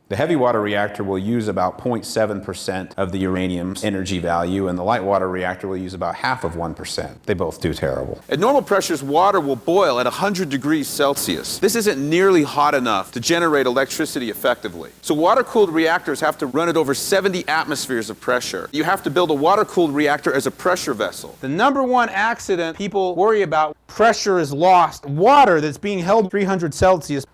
The heavy water reactor will use about 0.7% of the uranium's energy value, and the light water reactor will use about half of 1%. They both do terrible. At normal pressures, water will boil at 100 degrees Celsius. This isn't nearly hot enough to generate electricity effectively. So water-cooled reactors have to run at over 70 atmospheres of pressure. You have to build a water-cooled reactor as a pressure vessel. The number one accident people worry about, pressure is lost. Water that's being held 300 Celsius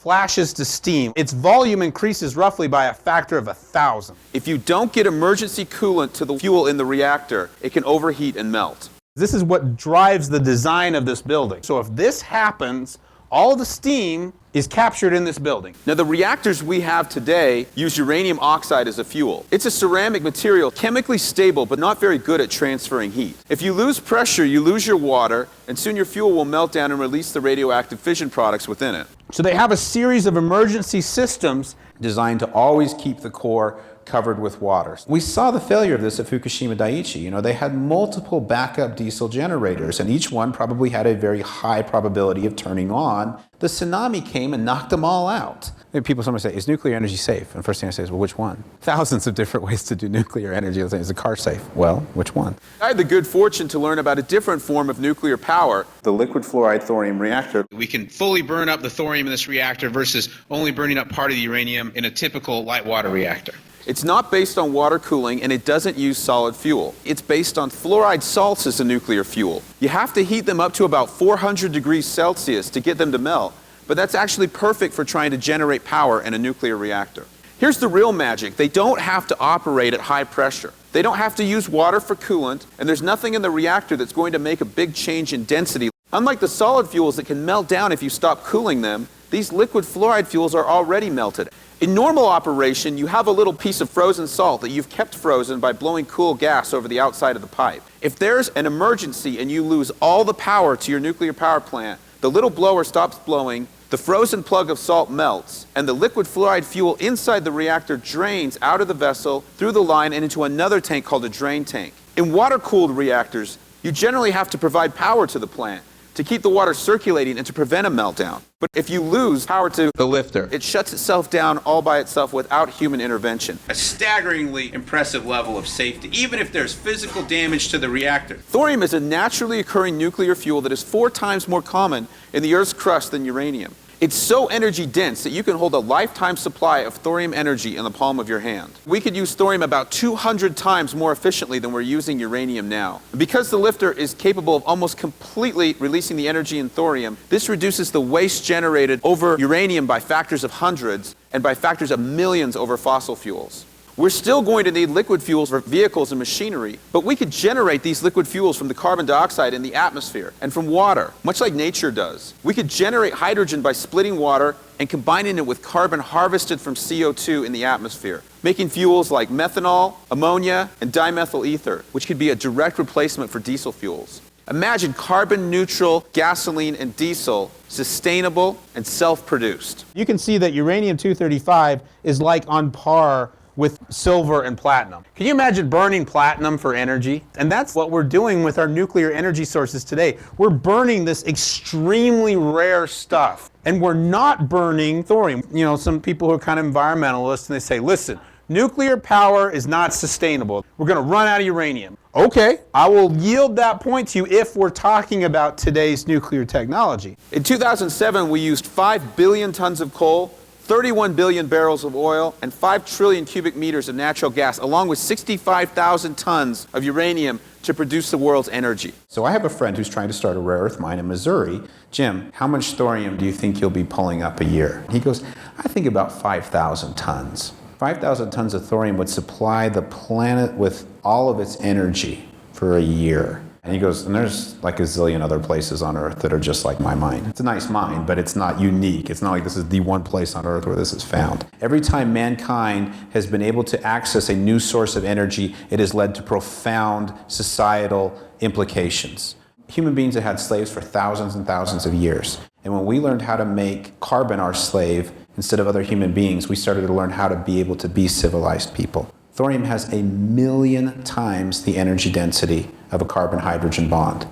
flashes to steam. Its volume increases roughly by a factor of 1,000. If you don't get emergency coolant to the fuel in the reactor, it can overheat and melt. This is what drives the design of this building. So if this happens, all the steam is captured in this building. Now, the reactors we have today use uranium oxide as a fuel. It's a ceramic material, chemically stable, but not very good at transferring heat. If you lose pressure, you lose your water, and soon your fuel will melt down and release the radioactive fission products within it. So they have a series of emergency systems designed to always keep the core covered with water. We saw the failure of this at Fukushima Daiichi. They had multiple backup diesel generators, and each one probably had a very high probability of turning on. The tsunami came and knocked them all out. People sometimes say, is nuclear energy safe? And the first thing I say is, well, which one? Thousands of different ways to do nuclear energy. Is the car safe? Well, which one? I had the good fortune to learn about a different form of nuclear power. The liquid-fluoride thorium reactor. We can fully burn up the thorium in this reactor versus only burning up part of the uranium in a typical light water reactor. It's not based on water cooling, and it doesn't use solid fuel. It's based on fluoride salts as a nuclear fuel. You have to heat them up to about 400 degrees Celsius to get them to melt, but that's actually perfect for trying to generate power in a nuclear reactor. Here's the real magic. They don't have to operate at high pressure. They don't have to use water for coolant, and there's nothing in the reactor that's going to make a big change in density. Unlike the solid fuels that can melt down if you stop cooling them, these liquid fluoride fuels are already melted. In normal operation, you have a little piece of frozen salt that you've kept frozen by blowing cool gas over the outside of the pipe. If there's an emergency and you lose all the power to your nuclear power plant, the little blower stops blowing, the frozen plug of salt melts, and the liquid fluoride fuel inside the reactor drains out of the vessel, through the line, and into another tank called a drain tank. In water-cooled reactors, you generally have to provide power to the plant to keep the water circulating and to prevent a meltdown. But if you lose power to the lifter, it shuts itself down all by itself without human intervention. A staggeringly impressive level of safety, even if there's physical damage to the reactor. Thorium is a naturally occurring nuclear fuel that is 4 times more common in the Earth's crust than uranium. It's so energy dense that you can hold a lifetime supply of thorium energy in the palm of your hand. We could use thorium about 200 times more efficiently than we're using uranium now. Because the lifter is capable of almost completely releasing the energy in thorium, this reduces the waste generated over uranium by factors of hundreds and by factors of millions over fossil fuels. We're still going to need liquid fuels for vehicles and machinery, but we could generate these liquid fuels from the carbon dioxide in the atmosphere and from water, much like nature does. We could generate hydrogen by splitting water and combining it with carbon harvested from CO2 in the atmosphere, making fuels like methanol, ammonia, and dimethyl ether, which could be a direct replacement for diesel fuels. Imagine carbon-neutral gasoline and diesel, sustainable and self-produced. You can see that uranium-235 is like on par with silver and platinum. Can you imagine burning platinum for energy? And that's what we're doing with our nuclear energy sources today. We're burning this extremely rare stuff, and we're not burning thorium. Some people who are kind of environmentalists, and they say, listen, nuclear power is not sustainable. We're going to run out of uranium. Okay, I will yield that point to you if we're talking about today's nuclear technology. In 2007, we used 5 billion tons of coal, 31 billion barrels of oil, and 5 trillion cubic meters of natural gas, along with 65,000 tons of uranium to produce the world's energy. So I have a friend who's trying to start a rare earth mine in Missouri. Jim, how much thorium do you think you'll be pulling up a year? He goes, I think about 5,000 tons. 5,000 tons of thorium would supply the planet with all of its energy for a year. And he goes, and there's like a zillion other places on Earth that are just like my mine. It's a nice mine, but it's not unique. It's not like this is the one place on Earth where this is found. Every time mankind has been able to access a new source of energy, it has led to profound societal implications. Human beings have had slaves for thousands and thousands of years. And when we learned how to make carbon our slave instead of other human beings, we started to learn how to be able to be civilized people. Thorium has 1,000,000 times the energy density of a carbon-hydrogen bond.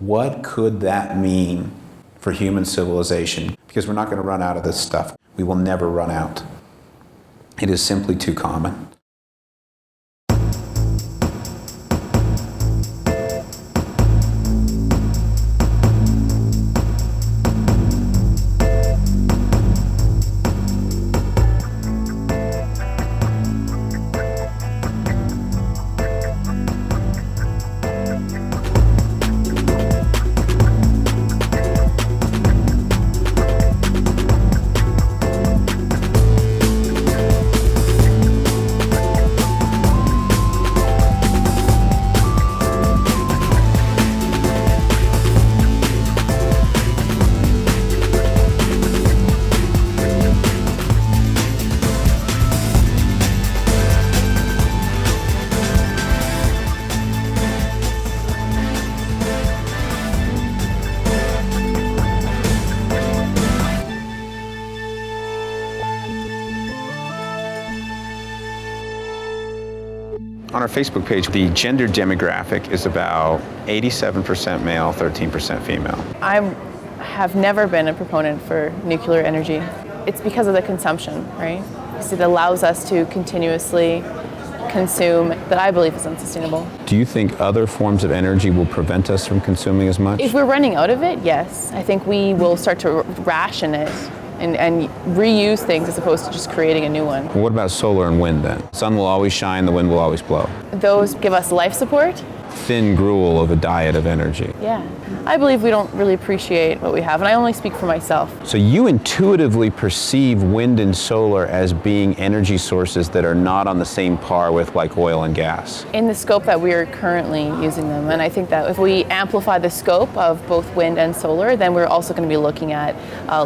What could that mean for human civilization? Because we're not going to run out of this stuff. We will never run out. It is simply too common. On our Facebook page, the gender demographic is about 87% male, 13% female. I have never been a proponent for nuclear energy. It's because of the consumption, right? Because it allows us to continuously consume that I believe is unsustainable. Do you think other forms of energy will prevent us from consuming as much? If we're running out of it, yes. I think we will start to ration it and reuse things as opposed to just creating a new one. What about solar and wind then? Sun will always shine, the wind will always blow. Those give us life support. Thin gruel of a diet of energy. Yeah. I believe we don't really appreciate what we have, and I only speak for myself. So you intuitively perceive wind and solar as being energy sources that are not on the same par with like oil and gas. In the scope that we are currently using them, and I think that if we amplify the scope of both wind and solar, then we're also going to be looking at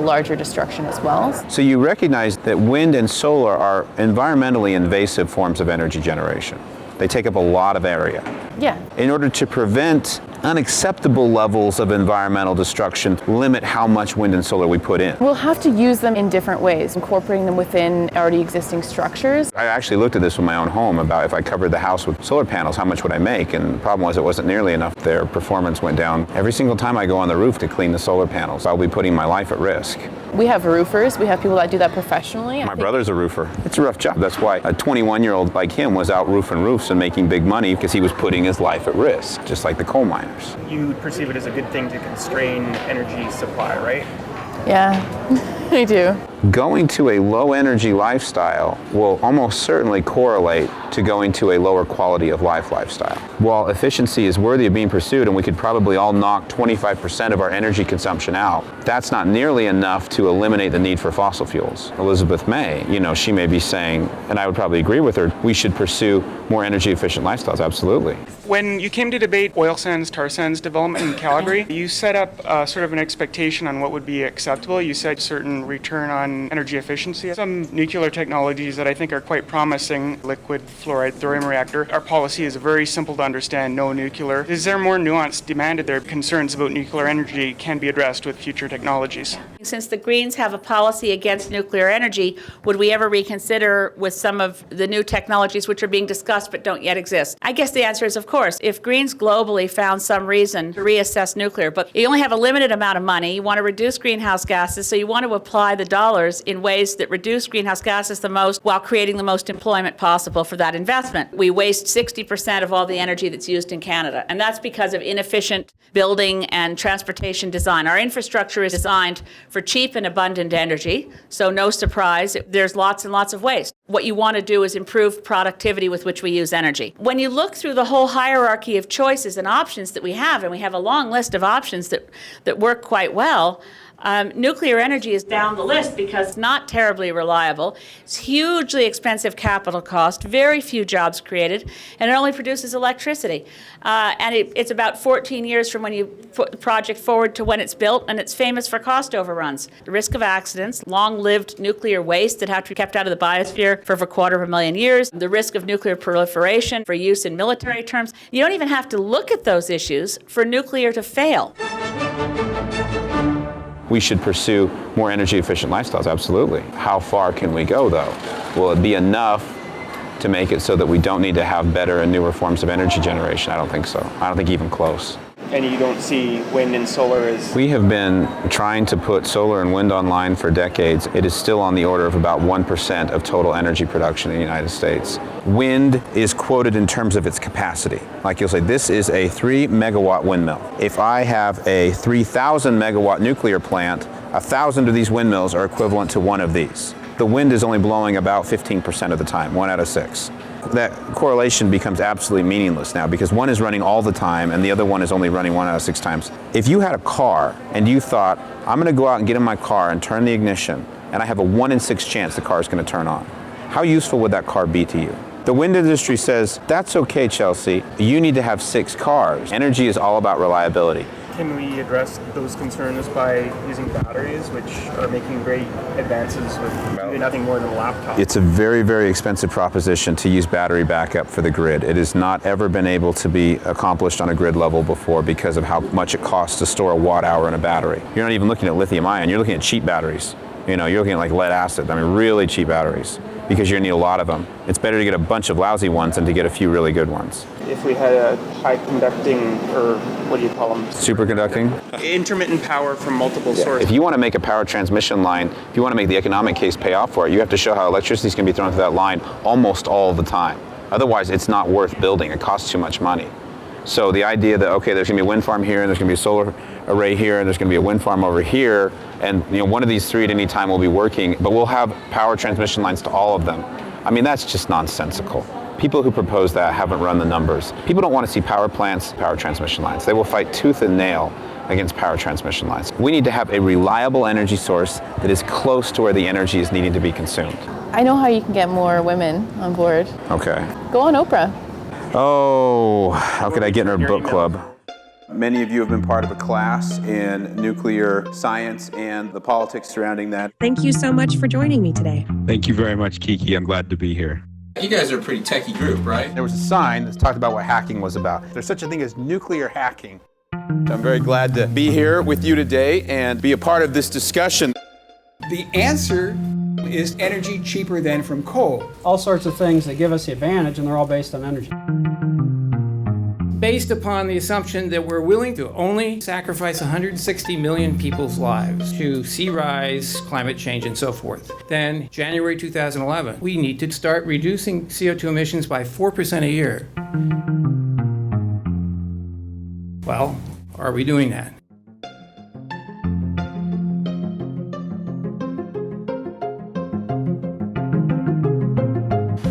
larger destruction as well. So you recognize that wind and solar are environmentally invasive forms of energy generation. They take up a lot of area. Yeah. In order to prevent unacceptable levels of environmental destruction, limit how much wind and solar we put in. We'll have to use them in different ways, incorporating them within already existing structures. I actually looked at this with my own home about if I covered the house with solar panels, how much would I make? And the problem was it wasn't nearly enough. Their performance went down. Every single time I go on the roof to clean the solar panels, I'll be putting my life at risk. We have roofers. We have people that do that professionally. My brother's a roofer. It's a rough job. That's why a 21-year-old like him was out roofing roofs and making big money because he was putting his life at risk, just like the coal miners. You perceive it as a good thing to constrain energy supply, right? Yeah, I do. Going to a low energy lifestyle will almost certainly correlate to going to a lower quality of life lifestyle. While efficiency is worthy of being pursued and we could probably all knock 25% of our energy consumption out, that's not nearly enough to eliminate the need for fossil fuels. Elizabeth May, she may be saying, and I would probably agree with her, we should pursue more energy efficient lifestyles, absolutely. When you came to debate oil sands, tar sands development in Calgary, you set up sort of an expectation on what would be acceptable. You said certain return on energy efficiency. Some nuclear technologies that I think are quite promising, liquid-fluoride thorium reactor. Our policy is very simple to understand, no nuclear. Is there more nuance demanded there? Concerns about nuclear energy can be addressed with future technologies. Since the Greens have a policy against nuclear energy, would we ever reconsider with some of the new technologies which are being discussed but don't yet exist? I guess the answer is of course. If Greens globally found some reason to reassess nuclear, but you only have a limited amount of money, you want to reduce greenhouse gases, so you want to apply the dollars in ways that reduce greenhouse gases the most while creating the most employment possible for that investment. We waste 60% of all the energy that's used in Canada, and that's because of inefficient building and transportation design. Our infrastructure is designed for cheap and abundant energy, so no surprise, there's lots and lots of waste. What you want to do is improve productivity with which we use energy. When you look through the whole hierarchy of choices and options that we have, and we have a long list of options that work quite well, nuclear energy is down the list because it's not terribly reliable. It's hugely expensive capital cost, very few jobs created, and it only produces electricity. And it's about 14 years from when you put the project forward to when it's built, and it's famous for cost overruns. The risk of accidents, long-lived nuclear waste that have to be kept out of the biosphere for over 250,000 years, the risk of nuclear proliferation for use in military terms. You don't even have to look at those issues for nuclear to fail. We should pursue more energy efficient lifestyles, absolutely. How far can we go though? Will it be enough to make it so that we don't need to have better and newer forms of energy generation? I don't think so. I don't think even close. and you don't see wind and solar as... We have been trying to put solar and wind online for decades. It is still on the order of about 1% of total energy production in the United States. Wind is quoted in terms of its capacity. Like you'll say, this is a 3 megawatt windmill. If I have a 3,000 megawatt nuclear plant, 1,000 of these windmills are equivalent to one of these. The wind is only blowing about 15% of the time, 1 out of 6. That correlation becomes absolutely meaningless now because one is running all the time and the other one is only running 1 out of 6 times. If you had a car and you thought, I'm going to go out and get in my car and turn the ignition, and I have a 1 in 6 chance the car is going to turn on, how useful would that car be to you? The wind industry says, that's okay, Chelsea. You need to have 6 cars. Energy is all about reliability. Can we address those concerns by using batteries, which are making great advances with nothing more than a laptop? It's a very, very expensive proposition to use battery backup for the grid. It has not ever been able to be accomplished on a grid level before because of how much it costs to store a watt hour in a battery. You're not even looking at lithium ion, you're looking at cheap batteries. You're looking at like lead acid, really cheap batteries, because you're gonna need a lot of them. It's better to get a bunch of lousy ones than to get a few really good ones. If we had a high conducting, or what do you call them? Superconducting? Intermittent power from multiple sources. If you want to make a power transmission line, if you want to make the economic case pay off for it, you have to show how electricity is going to be thrown through that line almost all the time. Otherwise, it's not worth building. It costs too much money. So the idea that, okay, there's going to be a wind farm here, and there's going to be a solar array here, and there's going to be a wind farm over here, and one of these 3 at any time will be working, but we'll have power transmission lines to all of them. That's just nonsensical. People who propose that haven't run the numbers. People don't want to see power plants, power transmission lines. They will fight tooth and nail against power transmission lines. We need to have a reliable energy source that is close to where the energy is needing to be consumed. I know how you can get more women on board. Okay. Go on Oprah. Oh, how could I get in her book club? Many of you have been part of a class in nuclear science and the politics surrounding that. Thank you so much for joining me today. Thank you very much, Kiki. I'm glad to be here. You guys are a pretty techie group, right? There was a sign that talked about what hacking was about. There's such a thing as nuclear hacking. I'm very glad to be here with you today and be a part of this discussion. The answer is energy cheaper than from coal. All sorts of things that give us the advantage, and they're all based on energy. Based upon the assumption that we're willing to only sacrifice 160 million people's lives to sea rise, climate change, and so forth, then January 2011, we need to start reducing CO2 emissions by 4% a year. Well, are we doing that?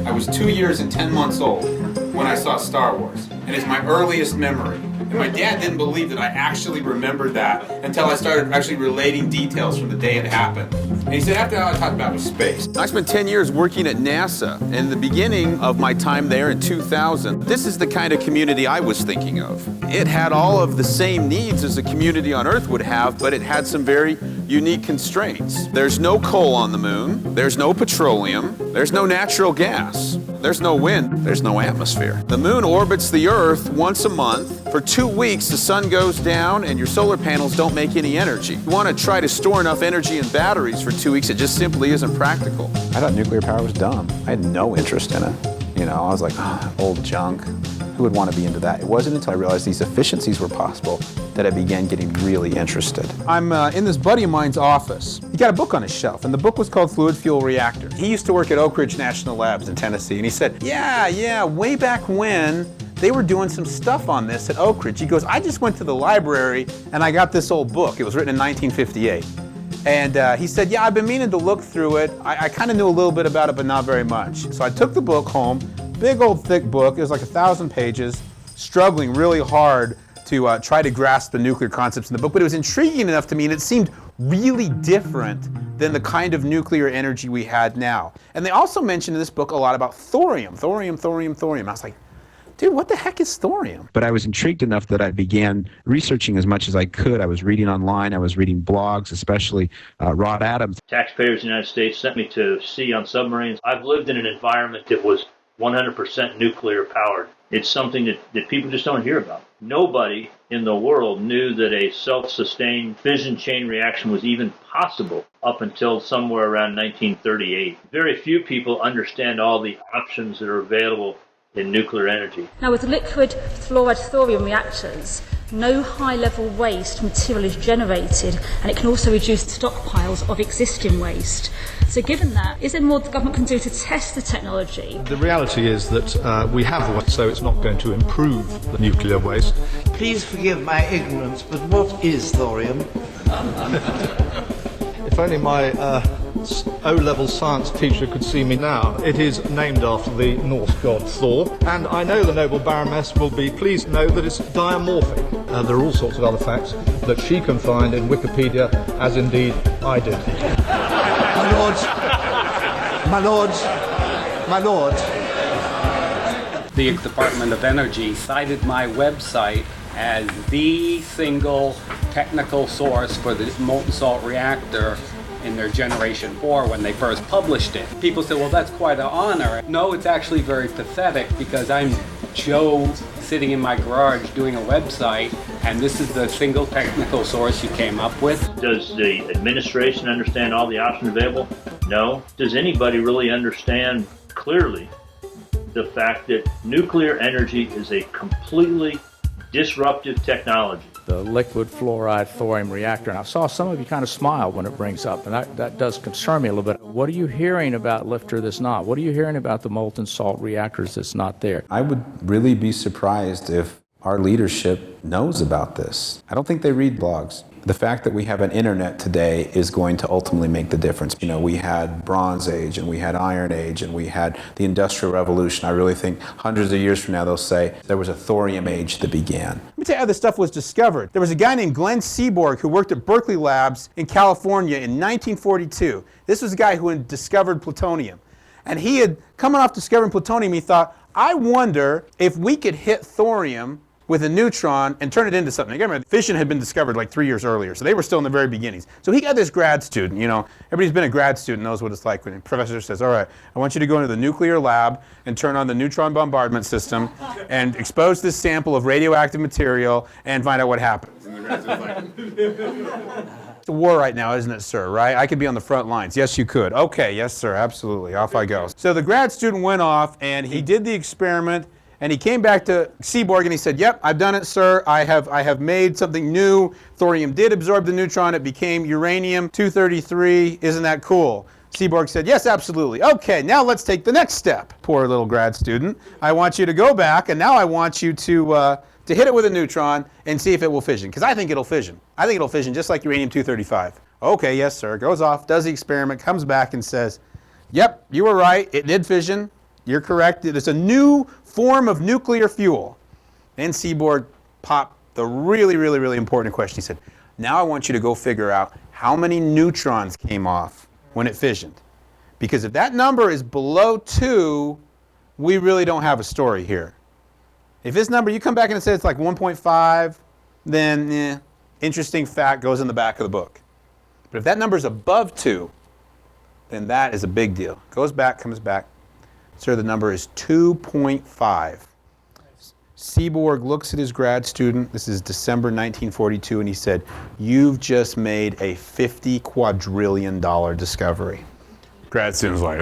I was 2 years and 10 months old when I saw Star Wars, and it's my earliest memory. And my dad didn't believe that I actually remembered that until I started actually relating details from the day it happened. And he said, after all I talked about was space. I spent 10 years working at NASA. In the beginning of my time there in 2000, this is the kind of community I was thinking of. It had all of the same needs as a community on Earth would have, but it had some very unique constraints. There's no coal on the moon. There's no petroleum. There's no natural gas. There's no wind. There's no atmosphere. The moon orbits the Earth once a month. For 2 weeks, the sun goes down and your solar panels don't make any energy. You want to try to store enough energy in batteries for 2 weeks, it just simply isn't practical. I thought nuclear power was dumb. I had no interest in it. I was like, old junk. Who would want to be into that? It wasn't until I realized these efficiencies were possible that I began getting really interested. I'm in this buddy of mine's office. He got a book on his shelf, and the book was called Fluid Fuel Reactor. He used to work at Oak Ridge National Labs in Tennessee, and he said, yeah, way back when, they were doing some stuff on this at Oak Ridge. He goes, I just went to the library, and I got this old book. It was written in 1958. And he said, I've been meaning to look through it. I kind of knew a little bit about it, but not very much. So I took the book home, big old thick book. It was like 1,000 pages, struggling really hard to try to grasp the nuclear concepts in the book. But it was intriguing enough to me, and it seemed really different than the kind of nuclear energy we had now. And they also mentioned in this book a lot about thorium. I was like, dude, what the heck is thorium? But I was intrigued enough that I began researching as much as I could. I was reading online. I was reading blogs, especially Rod Adams. Taxpayers in the United States sent me to sea on submarines. I've lived in an environment that was 100% nuclear powered. It's something that people just don't hear about. Nobody in the world knew that a self-sustained fission chain reaction was even possible up until somewhere around 1938. Very few people understand all the options that are available in nuclear energy. Now with liquid-fluoride thorium reactors, no high-level waste material is generated, and it can also reduce stockpiles of existing waste. So given that, is there more the government can do to test the technology? The reality is that we have one, so it's not going to improve the nuclear waste. Please forgive my ignorance, but what is thorium? If only my O-level science teacher could see me now. It is named after the Norse god Thor, and I know the noble Baroness will be pleased to know that it's diamorphic. There are all sorts of other facts that she can find in Wikipedia, as indeed I did. My lords, my lords, my lords. The Department of Energy cited my website as the single technical source for the molten salt reactor in their Generation 4 when they first published it. People said, well, that's quite an honor. No, it's actually very pathetic because I'm Joe sitting in my garage doing a website, and this is the single technical source you came up with. Does the administration understand all the options available? No. Does anybody really understand clearly the fact that nuclear energy is a completely disruptive technology? The liquid-fluoride thorium reactor, and I saw some of you kind of smile when it brings up, and that does concern me a little bit. What are you hearing about LFTR that's not? What are you hearing about the molten salt reactors that's not there? I would really be surprised if our leadership knows about this. I don't think they read blogs. The fact that we have an internet today is going to ultimately make the difference. You know, we had Bronze Age and we had Iron Age and we had the Industrial Revolution. I really think hundreds of years from now they'll say there was a thorium age that began. Let me tell you how this stuff was discovered. There was a guy named Glenn Seaborg who worked at Berkeley Labs in California in 1942. This was a guy who had discovered plutonium. And he had, coming off discovering plutonium, he thought, I wonder if we could hit thorium with a neutron and turn it into something. Again, remember, fission had been discovered like 3 years earlier, so they were still in the very beginnings. So he got this grad student, you know, everybody's been a grad student knows what it's like when a professor says, all right, I want you to go into the nuclear lab and turn on the neutron bombardment system and expose this sample of radioactive material and find out what happens. It's a war right now, isn't it, sir, right? I could be on the front lines. Yes, you could. Okay, yes, sir, absolutely. Off I go. So the grad student went off and he did the experiment. And he came back to Seaborg and he said, yep, I've done it, sir. I have made something new. Thorium did absorb the neutron. It became uranium-233. Isn't that cool? Seaborg said, yes, absolutely. Okay, now let's take the next step. Poor little grad student. I want you to go back, and now I want you to hit it with a neutron and see if it will fission, because I think it'll fission. I think it'll fission just like uranium-235. Okay, yes, sir. Goes off, does the experiment, comes back and says, yep, you were right. It did fission. You're correct. It is a new form of nuclear fuel. Then Seaborg popped the really, really, really important question. He said, now I want you to go figure out how many neutrons came off when it fissioned. Because if that number is below 2, we really don't have a story here. If this number, you come back and say it's like 1.5, then interesting fact goes in the back of the book. But if that number is above 2, then that is a big deal. Goes back, comes back. Sir, the number is 2.5. Seaborg looks at his grad student. This is December 1942, and he said, you've just made a $50 quadrillion discovery. Grad student's like,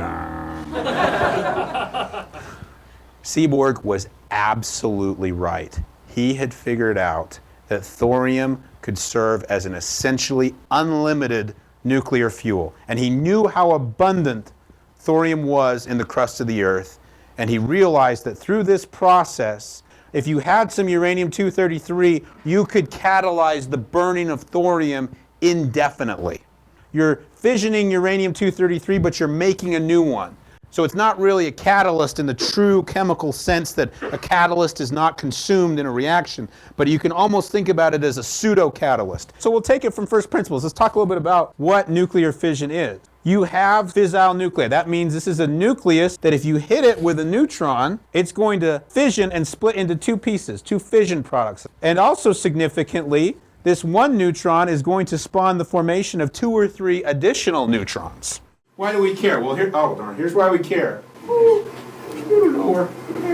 Seaborg was absolutely right. He had figured out that thorium could serve as an essentially unlimited nuclear fuel. And he knew how abundant thorium was in the crust of the Earth, and he realized that through this process, if you had some uranium-233, you could catalyze the burning of thorium indefinitely. You're fissioning uranium-233, but you're making a new one. So it's not really a catalyst in the true chemical sense that a catalyst is not consumed in a reaction, but you can almost think about it as a pseudo-catalyst. So we'll take it from first principles. Let's talk a little bit about what nuclear fission is. You have fissile nuclei. That means this is a nucleus that if you hit it with a neutron, it's going to fission and split into two pieces, two fission products. And also significantly, this one neutron is going to spawn the formation of 2 or 3 additional neutrons. Why do we care? Well, here's why we care. There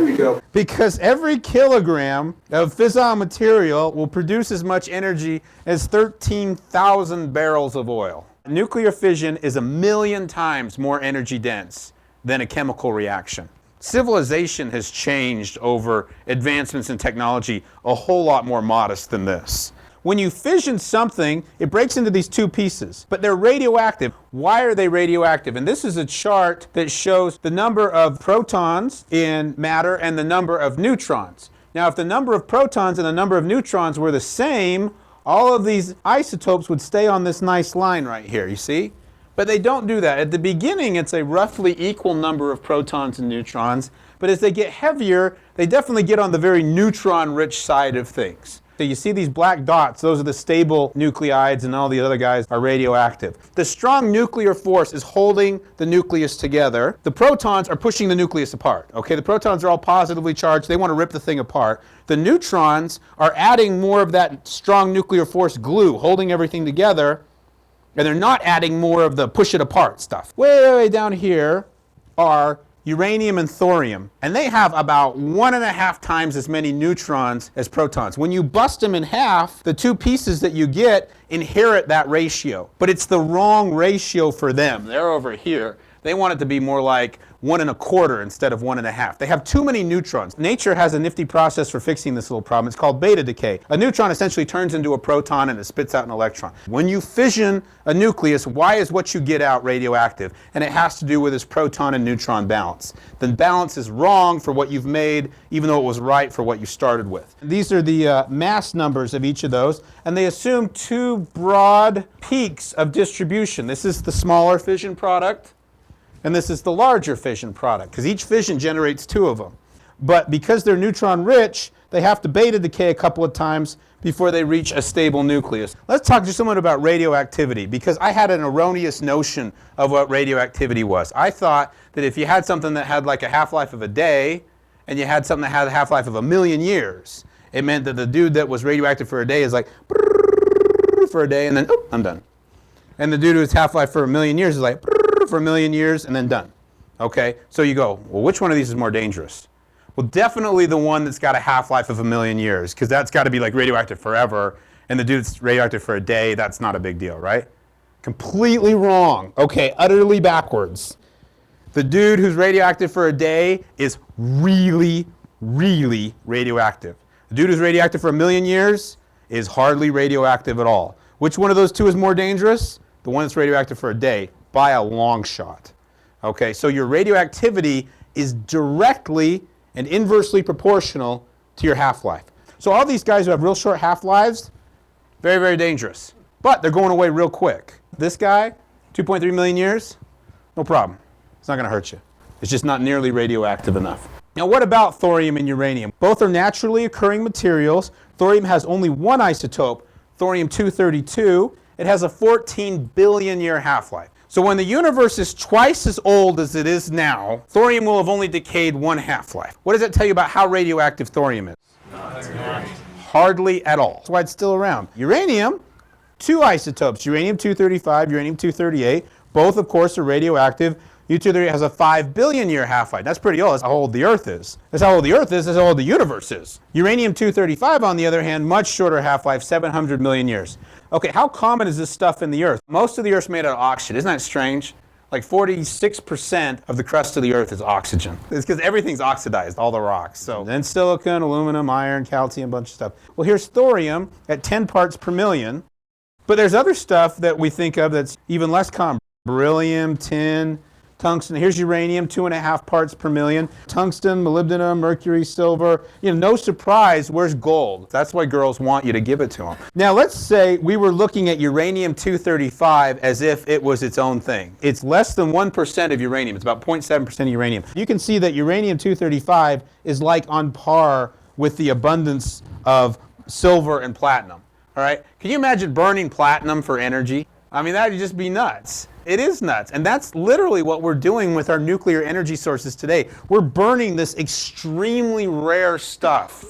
we go. Because every kilogram of fissile material will produce as much energy as 13,000 barrels of oil. Nuclear fission is 1,000,000 times more energy dense than a chemical reaction. Civilization has changed over advancements in technology a whole lot more modest than this. When you fission something, it breaks into these two pieces, but they're radioactive. Why are they radioactive? And this is a chart that shows the number of protons in matter and the number of neutrons. Now, if the number of protons and the number of neutrons were the same, all of these isotopes would stay on this nice line right here, you see? But they don't do that. At the beginning, it's a roughly equal number of protons and neutrons, but as they get heavier, they definitely get on the very neutron-rich side of things. So you see these black dots, those are the stable nuclides, and all the other guys are radioactive. The strong nuclear force is holding the nucleus together. The protons are pushing the nucleus apart. Okay, the protons are all positively charged. They want to rip the thing apart. The neutrons are adding more of that strong nuclear force glue, holding everything together, and they're not adding more of the push it apart stuff. Way down here are uranium and thorium, and they have about 1.5 times as many neutrons as protons. When you bust them in half, the two pieces that you get inherit that ratio, but it's the wrong ratio for them. They're over here. They want it to be more like 1.25 instead of 1.5. They have too many neutrons. Nature has a nifty process for fixing this little problem. It's called beta decay. A neutron essentially turns into a proton and it spits out an electron. When you fission a nucleus, why is what you get out radioactive? And it has to do with this proton and neutron balance. The balance is wrong for what you've made, even though it was right for what you started with. These are the mass numbers of each of those, and they assume two broad peaks of distribution. This is the smaller fission product, and this is the larger fission product, because each fission generates two of them. But because they're neutron rich, they have to beta decay a couple of times before they reach a stable nucleus. Let's talk just a moment about radioactivity, because I had an erroneous notion of what radioactivity was. I thought that if you had something that had like a half-life of a day, and you had something that had a half-life of 1,000,000 years, it meant that the dude that was radioactive for a day is like for a day, and then I'm done. And the dude who's half-life for 1,000,000 years is like for 1,000,000 years and then done. Okay, so you go, well, which one of these is more dangerous? Well, definitely the one that's got a half-life of 1,000,000 years, because that's got to be like radioactive forever, and the dude that's radioactive for a day, that's not a big deal, right? Completely wrong. Okay, utterly backwards. The dude who's radioactive for a day is really, really radioactive. The dude who's radioactive for 1,000,000 years is hardly radioactive at all. Which one of those two is more dangerous? The one that's radioactive for a day, by a long shot. Okay, so your radioactivity is directly and inversely proportional to your half-life. So all these guys who have real short half-lives, very, very dangerous. But they're going away real quick. This guy, 2.3 million years, no problem. It's not going to hurt you. It's just not nearly radioactive enough. Now what about thorium and uranium? Both are naturally occurring materials. Thorium has only one isotope, thorium-232. It has a 14 billion year half-life. So when the universe is twice as old as it is now, thorium will have only decayed one half-life. What does that tell you about how radioactive thorium is? Hardly at all. That's why it's still around. Uranium, two isotopes, uranium-235, uranium-238. Both, of course, are radioactive. U-238 has a 5 billion year half-life. That's pretty old. That's how old the Earth is. That's how old the Earth is. That's how old the universe is. Uranium-235, on the other hand, much shorter half-life, 700 million years. Okay, how common is this stuff in the Earth? Most of the Earth's made out of oxygen. Isn't that strange? Like 46% of the crust of the Earth is oxygen. It's because everything's oxidized, all the rocks. So then silicon, aluminum, iron, calcium, a bunch of stuff. Well, here's thorium at 10 parts per million. But there's other stuff that we think of that's even less common. Beryllium, tin, tungsten. Here's uranium, 2.5 parts per million. Tungsten, molybdenum, mercury, silver. You know, no surprise, where's gold? That's why girls want you to give it to them. Now let's say we were looking at uranium-235 as if it was its own thing. It's less than 1% of uranium. It's about 0.7% of uranium. You can see that uranium-235 is like on par with the abundance of silver and platinum. All right? Can you imagine burning platinum for energy? I mean, that would just be nuts. It is nuts. And that's literally what we're doing with our nuclear energy sources today. We're burning this extremely rare stuff.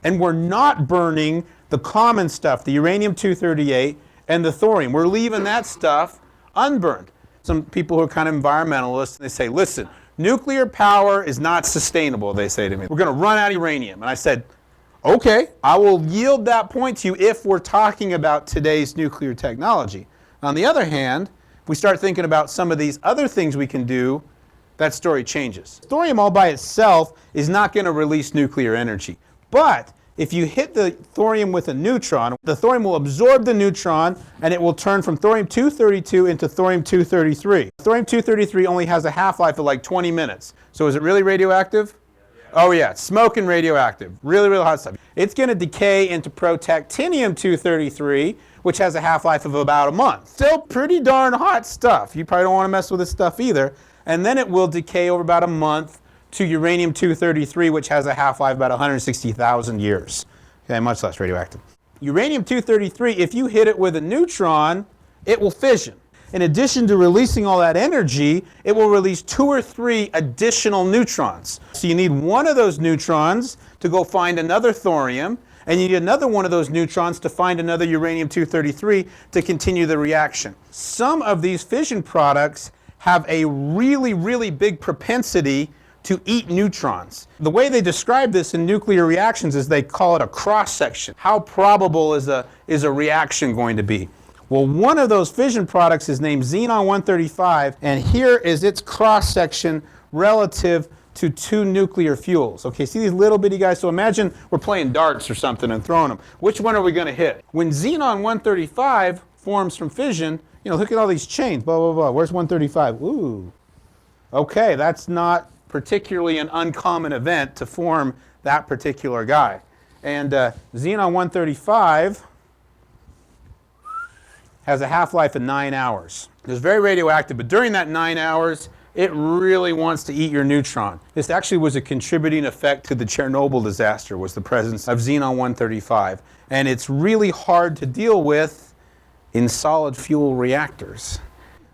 And we're not burning the common stuff, the uranium-238 and the thorium. We're leaving that stuff unburned. Some people who are kind of environmentalists, they say, listen, nuclear power is not sustainable, they say to me. We're going to run out of uranium. And I said, okay, I will yield that point to you if we're talking about today's nuclear technology. On the other hand, if we start thinking about some of these other things we can do that story changes. Thorium all by itself is not going to release nuclear energy. But if you hit the thorium with a neutron, the thorium will absorb the neutron and it will turn from thorium-232 into thorium-233. Thorium-233 only has a half-life of like 20 minutes. So is it really radioactive? Oh yeah, it's smoking radioactive. Really, really hot stuff. It's going to decay into protactinium-233, which has a half-life of about a month. Still pretty darn hot stuff. You probably don't want to mess with this stuff either. And then it will decay over about a month to uranium-233, which has a half-life about 160,000 years. Okay, much less radioactive. Uranium-233, if you hit it with a neutron, it will fission. In addition to releasing all that energy, it will release 2 or 3 additional neutrons. So you need one of those neutrons to go find another thorium, and you need another one of those neutrons to find another uranium-233 to continue the reaction. Some of these fission products have a really, really big propensity to eat neutrons. The way they describe this in nuclear reactions is they call it a cross-section. How probable is a reaction going to be? Well, one of those fission products is named xenon-135, and here is its cross-section relative to 2 nuclear fuels. Okay, see these little bitty guys? So imagine we're playing darts or something and throwing them. Which one are we going to hit? When xenon-135 forms from fission, you know, look at all these chains, blah, blah, blah. Where's 135? Ooh. Okay, that's not particularly an uncommon event to form that particular guy. And xenon-135 has a half-life of 9 hours. It's very radioactive, but during that 9 hours, it really wants to eat your neutron. This actually was a contributing effect to the Chernobyl disaster, was the presence of xenon-135. And it's really hard to deal with in solid fuel reactors.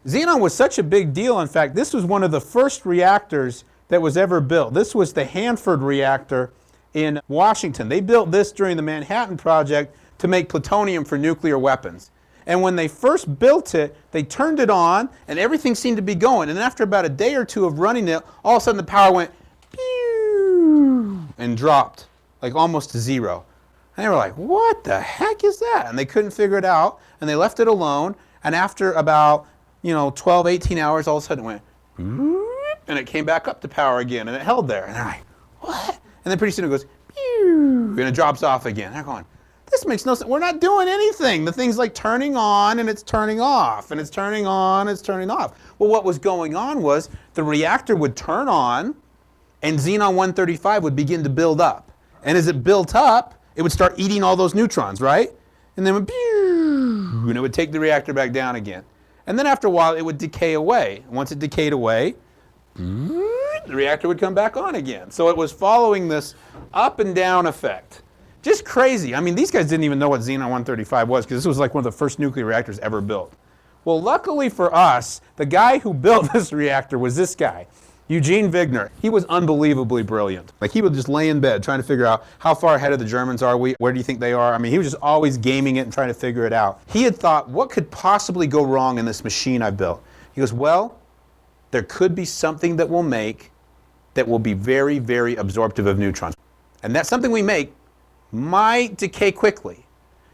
Xenon was such a big deal, in fact, this was one of the first reactors that was ever built. This was the Hanford reactor in Washington. They built this during the Manhattan Project to make plutonium for nuclear weapons. And when they first built it, they turned it on and everything seemed to be going. And after about a day or two of running it, all of a sudden the power went pew and dropped like almost to zero. And they were like, what the heck is that? And they couldn't figure it out and they left it alone. And after about 12, 18 hours, all of a sudden it went and it came back up to power again and it held there. And they're like, what? And then pretty soon it goes pew and it drops off again. They're going, this makes no sense. We're not doing anything. The thing's like turning on and it's turning off and it's turning on and it's turning off. Well, what was going on was the reactor would turn on and xenon-135 would begin to build up. And as it built up, it would start eating all those neutrons, right? And then and it would take the reactor back down again. And then after a while, it would decay away. And once it decayed away, the reactor would come back on again. So it was following this up and down effect. Just crazy. I mean, these guys didn't even know what xenon-135 was because this was like one of the first nuclear reactors ever built. Well, luckily for us, the guy who built this reactor was this guy, Eugene Wigner. He was unbelievably brilliant. Like, he would just lay in bed trying to figure out how far ahead of the Germans are we? Where do you think they are? I mean, he was just always gaming it and trying to figure it out. He had thought, what could possibly go wrong in this machine I built? He goes, well, there could be something that we'll make that will be very, very absorptive of neutrons. And that something we make might decay quickly.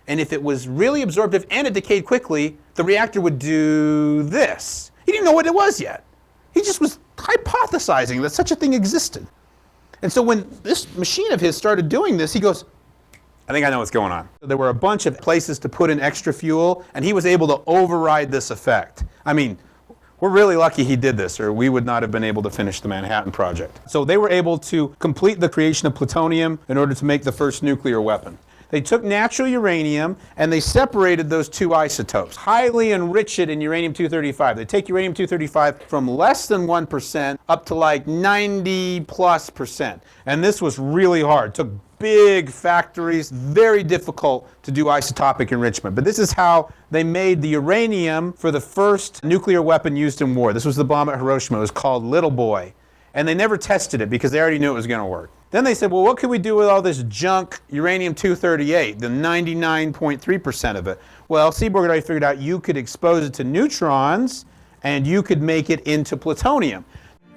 And if it was really absorptive and it decayed quickly, the reactor would do this. He didn't know what it was yet. He just was hypothesizing that such a thing existed. And so when this machine of his started doing this, he goes, I think I know what's going on. There were a bunch of places to put in extra fuel, and he was able to override this effect. I mean, we're really lucky he did this, or we would not have been able to finish the Manhattan Project. So they were able to complete the creation of plutonium in order to make the first nuclear weapon. They took natural uranium and they separated those 2 isotopes, highly enrich it in uranium-235. They take uranium-235 from less than 1% up to like 90+%. And this was really hard. It took big factories, very difficult to do isotopic enrichment. But this is how they made the uranium for the first nuclear weapon used in war. This was the bomb at Hiroshima. It was called Little Boy. And they never tested it because they already knew it was going to work. Then they said, well, what can we do with all this junk uranium-238, the 99.3% of it? Well, Seaborg had already figured out you could expose it to neutrons and you could make it into plutonium.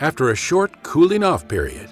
After a short cooling off period,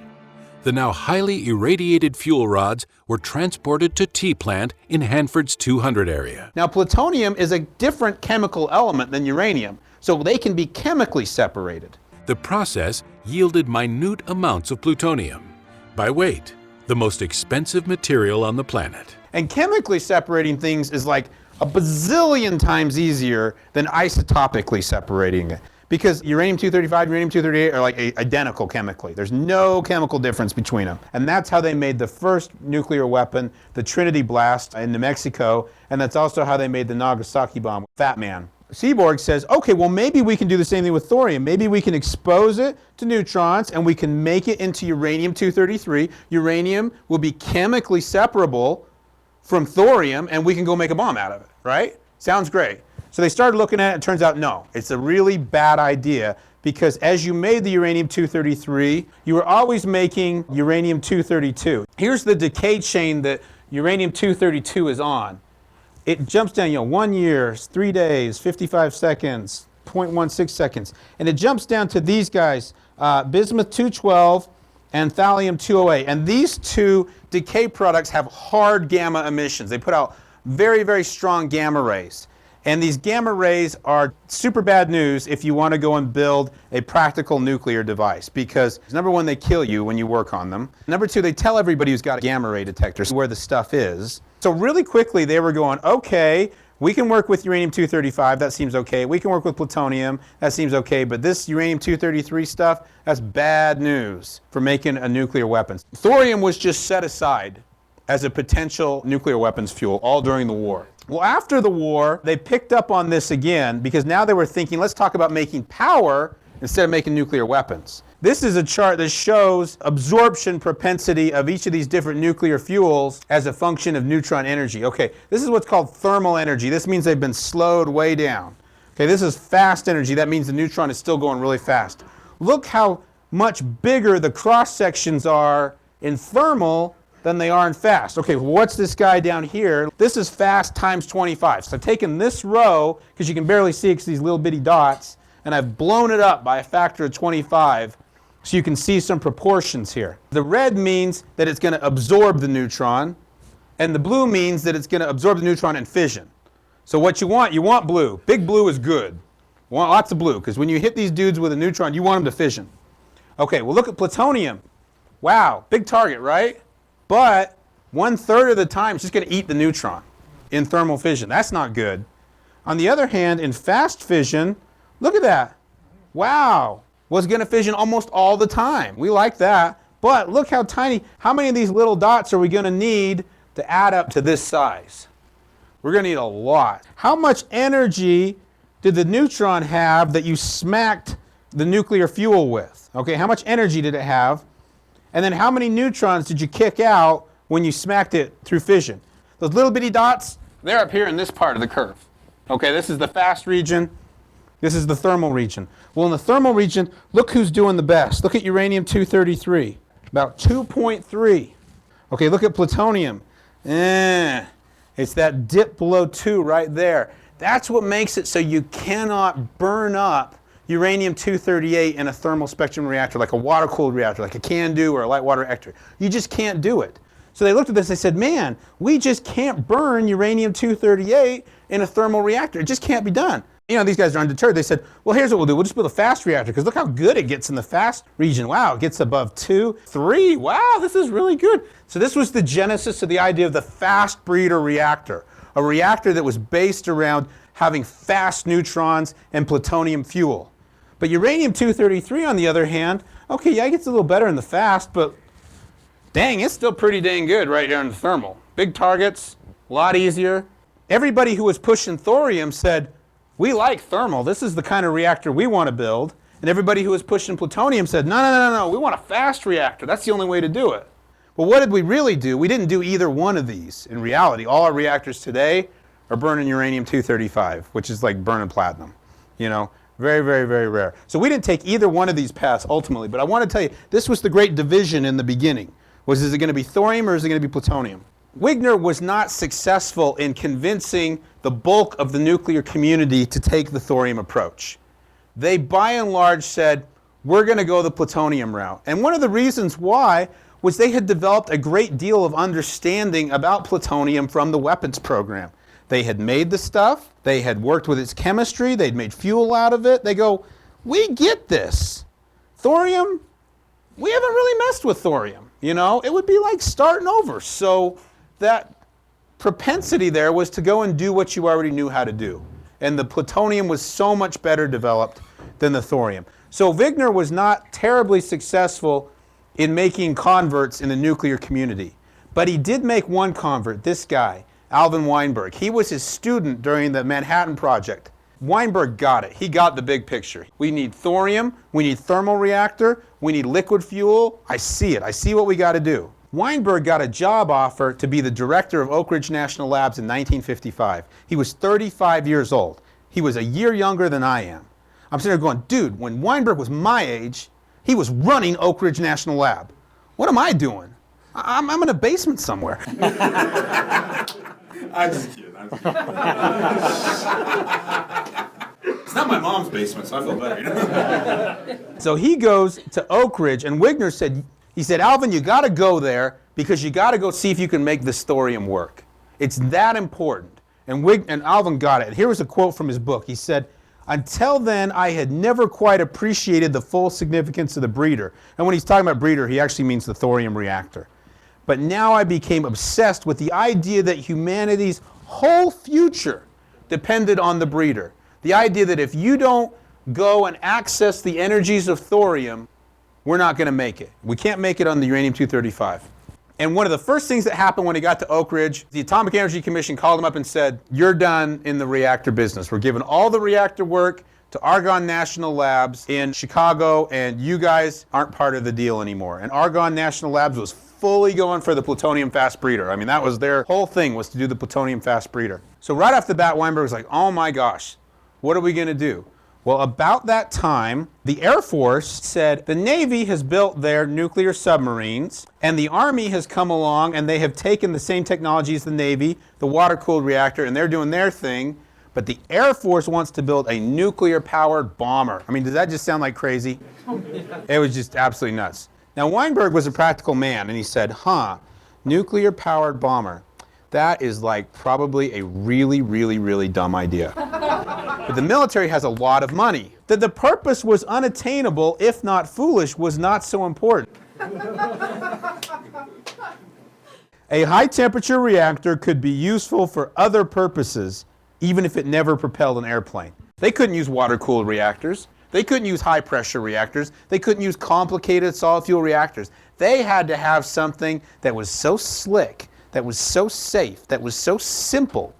the now highly irradiated fuel rods were transported to T-Plant in Hanford's 200 area. Now, plutonium is a different chemical element than uranium, so they can be chemically separated. The process yielded minute amounts of plutonium. By weight, the most expensive material on the planet. And chemically separating things is like a bazillion times easier than isotopically separating it. Because uranium-235 and uranium-238 are like identical chemically. There's no chemical difference between them. And that's how they made the first nuclear weapon, the Trinity blast in New Mexico, and that's also how they made the Nagasaki bomb, Fat Man. Seaborg says, okay, well maybe we can do the same thing with thorium. Maybe we can expose it to neutrons and we can make it into uranium-233. Uranium will be chemically separable from thorium and we can go make a bomb out of it, right? Sounds great. So they started looking at it, and it turns out no, it's a really bad idea because as you made the uranium-233, you were always making uranium-232. Here's the decay chain that uranium-232 is on. It jumps down, 1 year, 3 days, 55 seconds, 0.16 seconds. And it jumps down to these guys, bismuth-212 and thallium-208. And these two decay products have hard gamma emissions. They put out very, very strong gamma rays. And these gamma rays are super bad news if you want to go and build a practical nuclear device because number one, they kill you when you work on them. Number two, they tell everybody who's got a gamma ray detector where the stuff is. So really quickly they were going, okay, we can work with uranium-235, that seems okay. We can work with plutonium, that seems okay. But this uranium-233 stuff, that's bad news for making a nuclear weapon. Thorium was just set aside as a potential nuclear weapons fuel all during the war. Well, after the war, they picked up on this again because now they were thinking, let's talk about making power instead of making nuclear weapons. This is a chart that shows absorption propensity of each of these different nuclear fuels as a function of neutron energy. Okay, this is what's called thermal energy. This means they've been slowed way down. Okay, this is fast energy. That means the neutron is still going really fast. Look how much bigger the cross sections are in thermal than they are in fast. Okay, well, what's this guy down here? This is fast times 25. So I've taken this row, because you can barely see it because these little bitty dots, and I've blown it up by a factor of 25 so you can see some proportions here. The red means that it's going to absorb the neutron, and the blue means that it's going to absorb the neutron and fission. So what you want blue. Big blue is good. You want lots of blue, because when you hit these dudes with a neutron, you want them to fission. Okay, well look at plutonium. Wow, big target, right? But 1/3 of the time, it's just going to eat the neutron in thermal fission. That's not good. On the other hand, in fast fission, look at that. Wow, was going to fission almost all the time. We like that. But look how tiny, how many of these little dots are we going to need to add up to this size? We're going to need a lot. How much energy did the neutron have that you smacked the nuclear fuel with? Okay, how much energy did it have? And then how many neutrons did you kick out when you smacked it through fission? Those little bitty dots, they're up here in this part of the curve. Okay, this is the fast region. This is the thermal region. Well, in the thermal region, look who's doing the best. Look at uranium-233, about 2.3. Okay, look at plutonium. It's that dip below 2 right there. That's what makes it so you cannot burn up uranium-238 in a thermal spectrum reactor, like a water-cooled reactor, like a CANDU or a light water reactor. You just can't do it. So they looked at this, they said, man, we just can't burn uranium-238 in a thermal reactor. It just can't be done. These guys are undeterred. They said, well, here's what we'll do. We'll just build a fast reactor, because look how good it gets in the fast region. Wow, it gets above 2, 3. Wow, this is really good. So this was the genesis of the idea of the fast breeder reactor, a reactor that was based around having fast neutrons and plutonium fuel. But uranium-233, on the other hand, okay, yeah, it gets a little better in the fast, but dang, it's still pretty dang good right here in the thermal. Big targets, a lot easier. Everybody who was pushing thorium said, we like thermal. This is the kind of reactor we want to build. And everybody who was pushing plutonium said, no, we want a fast reactor. That's the only way to do it. Well, what did we really do? We didn't do either one of these. In reality, all our reactors today are burning uranium-235, which is like burning platinum. Very, very, very rare. So we didn't take either one of these paths ultimately, but I want to tell you, this was the great division in the beginning. Is it going to be thorium or is it going to be plutonium? Wigner was not successful in convincing the bulk of the nuclear community to take the thorium approach. They, by and large, said, we're going to go the plutonium route. And one of the reasons why was they had developed a great deal of understanding about plutonium from the weapons program. They had made the stuff, they had worked with its chemistry, they'd made fuel out of it. They go, we get this. Thorium, we haven't really messed with thorium. You know, it would be like starting over. So that propensity there was to go and do what you already knew how to do. And the plutonium was so much better developed than the thorium. So Wigner was not terribly successful in making converts in the nuclear community. But he did make one convert, this guy, Alvin Weinberg. He was his student during the Manhattan Project. Weinberg got it. He got the big picture. We need thorium, we need thermal reactor, we need liquid fuel. I see it. I see what we got to do. Weinberg got a job offer to be the director of Oak Ridge National Labs in 1955. He was 35 years old. He was a year younger than I am. I'm sitting there going, dude, when Weinberg was my age, he was running Oak Ridge National Lab. What am I doing? I'm in a basement somewhere. I'm just kidding. It's not my mom's basement, so I feel better. So he goes to Oak Ridge, and Wigner said, Alvin, you got to go there because you got to go see if you can make this thorium work. It's that important. And Alvin got it. Here was a quote from his book. He said, until then, I had never quite appreciated the full significance of the breeder. And when he's talking about breeder, he actually means the thorium reactor. But now I became obsessed with the idea that humanity's whole future depended on the breeder. The idea that if you don't go and access the energies of thorium, we're not going to make it. We can't make it on the uranium-235. And one of the first things that happened when he got to Oak Ridge, the Atomic Energy Commission called him up and said, you're done in the reactor business. We're giving all the reactor work to Argonne National Labs in Chicago, and you guys aren't part of the deal anymore. And Argonne National Labs was fully going for the plutonium fast breeder. I mean, that was their whole thing, was to do the plutonium fast breeder. So right off the bat, Weinberg was like, oh my gosh, what are we going to do? Well, about that time, the Air Force said the Navy has built their nuclear submarines, and the Army has come along, and they have taken the same technology as the Navy, the water-cooled reactor, and they're doing their thing. But the Air Force wants to build a nuclear-powered bomber. I mean, does that just sound like crazy? It was just absolutely nuts. Now, Weinberg was a practical man, and he said, nuclear-powered bomber. That is like probably a really, really, really dumb idea. But the military has a lot of money. That the purpose was unattainable, if not foolish, was not so important. A high-temperature reactor could be useful for other purposes, even if it never propelled an airplane. They couldn't use water-cooled reactors. They couldn't use high-pressure reactors. They couldn't use complicated solid-fuel reactors. They had to have something that was so slick, that was so safe, that was so simple,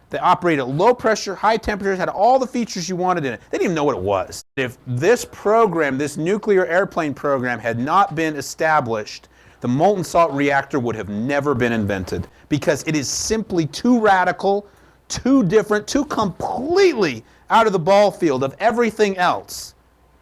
that operated at low pressure, high temperatures, had all the features you wanted in it. They didn't even know what it was. If this program, this nuclear airplane program, had not been established, the molten salt reactor would have never been invented, because it is simply too radical, too different, too completely out of the ball field of everything else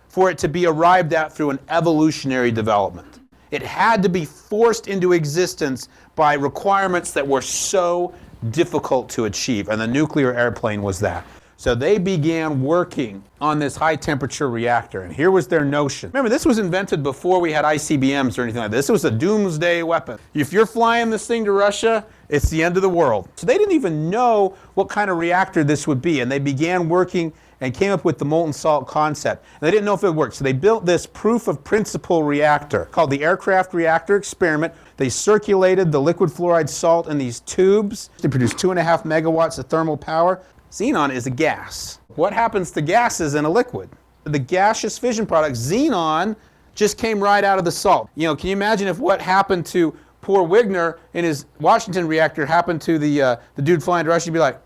for it to be arrived at through an evolutionary development. It had to be forced into existence by requirements that were so difficult to achieve, and the nuclear airplane was that. So they began working on this high temperature reactor, and here was their notion. Remember, this was invented before we had ICBMs or anything like this. This was a doomsday weapon. If you're flying this thing to Russia, it's the end of the world. So they didn't even know what kind of reactor this would be, and they began working and came up with the molten salt concept. And they didn't know if it would work, so they built this proof of principle reactor called the aircraft reactor experiment. They circulated the liquid fluoride salt in these tubes. They produced 2.5 megawatts of thermal power. Xenon is a gas. What happens to gases in a liquid? The gaseous fission product, xenon, just came right out of the salt. You know, can you imagine if what happened to poor Wigner in his Washington reactor happened to the dude flying to Russia? He'd be like,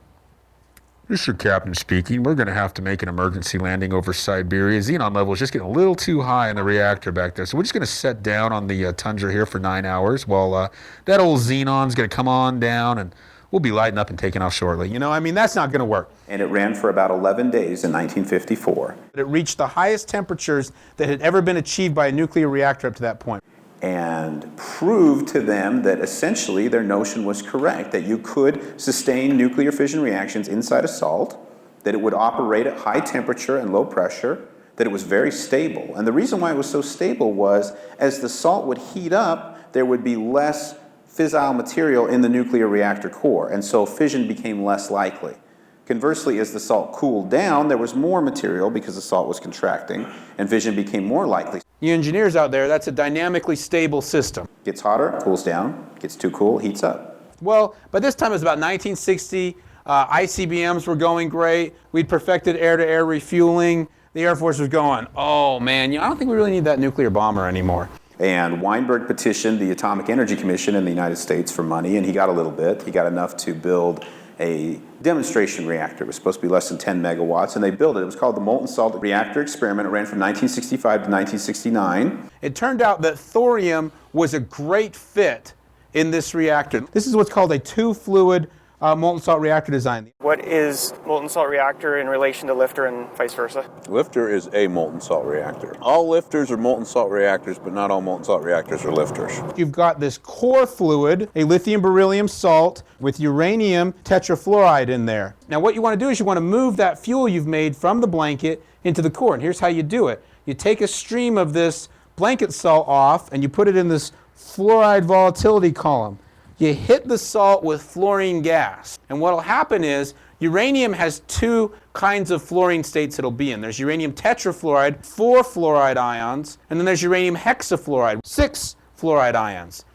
"This is your captain speaking. We're going to have to make an emergency landing over Siberia. Xenon level is just getting a little too high in the reactor back there. So we're just going to set down on the tundra here for 9 hours while that old xenon's going to come on down, and we'll be lighting up and taking off shortly." You know, I mean, that's not going to work. And it ran for about 11 days in 1954. It reached the highest temperatures that had ever been achieved by a nuclear reactor up to that point. And proved to them that essentially their notion was correct, that you could sustain nuclear fission reactions inside of salt, that it would operate at high temperature and low pressure, that it was very stable. And the reason why it was so stable was as the salt would heat up, there would be less fissile material in the nuclear reactor core, and so fission became less likely. Conversely, as the salt cooled down, there was more material because the salt was contracting, and fission became more likely. You engineers out there, that's a dynamically stable system. Gets hotter, cools down, gets too cool, heats up. Well, by this time it was about 1960. ICBMs were going great. We'd perfected air-to-air refueling. The Air Force was going, oh man, I don't think we really need that nuclear bomber anymore. And Weinberg petitioned the Atomic Energy Commission in the United States for money, and he got a little bit. He got enough to build a demonstration reactor. It was supposed to be less than 10 megawatts, and they built it. It was called the Molten Salt Reactor Experiment. It ran from 1965 to 1969. It turned out that thorium was a great fit in this reactor. This is what's called a two-fluid molten salt reactor design. What is molten salt reactor in relation to lifter and vice versa? Lifter is a molten salt reactor. All lifters are molten salt reactors, but not all molten salt reactors are lifters. You've got this core fluid, a lithium beryllium salt with uranium tetrafluoride in there. Now what you want to do is you want to move that fuel you've made from the blanket into the core. And here's how you do it. You take a stream of this blanket salt off and you put it in this fluoride volatility column. You hit the salt with fluorine gas. And what will happen is uranium has two kinds of fluorine states it'll be in. There's uranium tetrafluoride, 4 fluoride ions, and then there's uranium hexafluoride, 6 fluoride ions.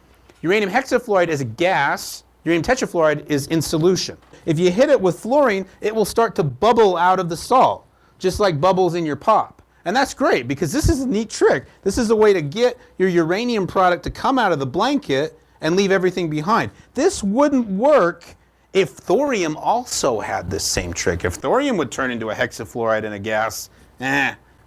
Uranium hexafluoride is a gas, uranium tetrafluoride is in solution. If you hit it with fluorine, it will start to bubble out of the salt, just like bubbles in your pop. And that's great because this is a neat trick. This is a way to get your uranium product to come out of the blanket and leave everything behind. This wouldn't work if thorium also had this same trick. If thorium would turn into a hexafluoride and a gas,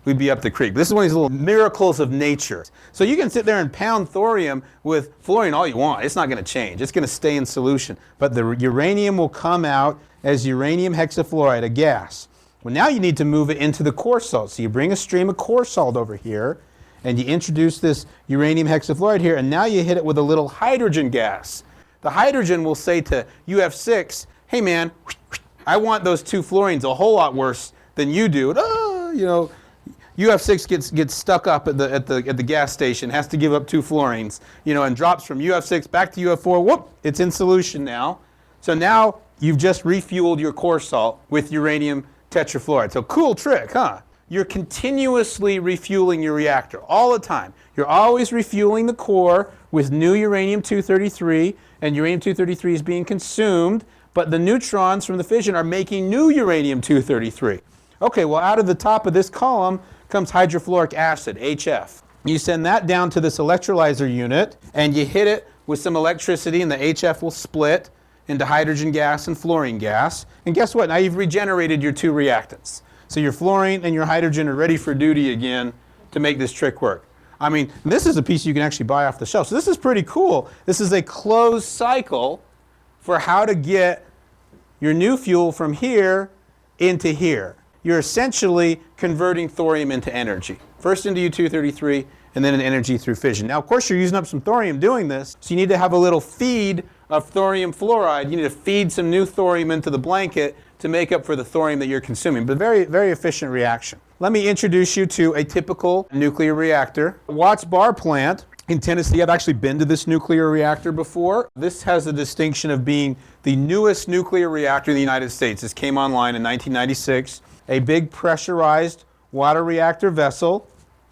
we'd be up the creek. This is one of these little miracles of nature. So you can sit there and pound thorium with fluorine all you want. It's not going to change. It's going to stay in solution. But the uranium will come out as uranium hexafluoride, a gas. Well, now you need to move it into the core salt. So you bring a stream of core salt over here, and you introduce this uranium hexafluoride here, and now you hit it with a little hydrogen gas. The hydrogen will say to UF6, hey man, I want those 2 fluorines a whole lot worse than you do. And, UF6 gets stuck up at the gas station, has to give up 2 fluorines, and drops from UF6 back to UF4. Whoop, it's in solution now. So now you've just refueled your core salt with uranium tetrafluoride. So cool trick, huh? You're continuously refueling your reactor all the time. You're always refueling the core with new uranium-233, and uranium-233 is being consumed, but the neutrons from the fission are making new uranium-233. Okay, well out of the top of this column comes hydrofluoric acid, HF. You send that down to this electrolyzer unit, and you hit it with some electricity, and the HF will split into hydrogen gas and fluorine gas. And guess what? Now you've regenerated your 2 reactants. So your fluorine and your hydrogen are ready for duty again to make this trick work. I mean, this is a piece you can actually buy off the shelf. So this is pretty cool. This is a closed cycle for how to get your new fuel from here into here. You're essentially converting thorium into energy. First into U-233 and then into energy through fission. Now, of course, you're using up some thorium doing this, so you need to have a little feed of thorium fluoride. You need to feed some new thorium into the blanket to make up for the thorium that you're consuming. But very, very efficient reaction. Let me introduce you to a typical nuclear reactor. Watts Bar plant in Tennessee. I've actually been to this nuclear reactor before. This has the distinction of being the newest nuclear reactor in the United States. This came online in 1996. A big pressurized water reactor vessel,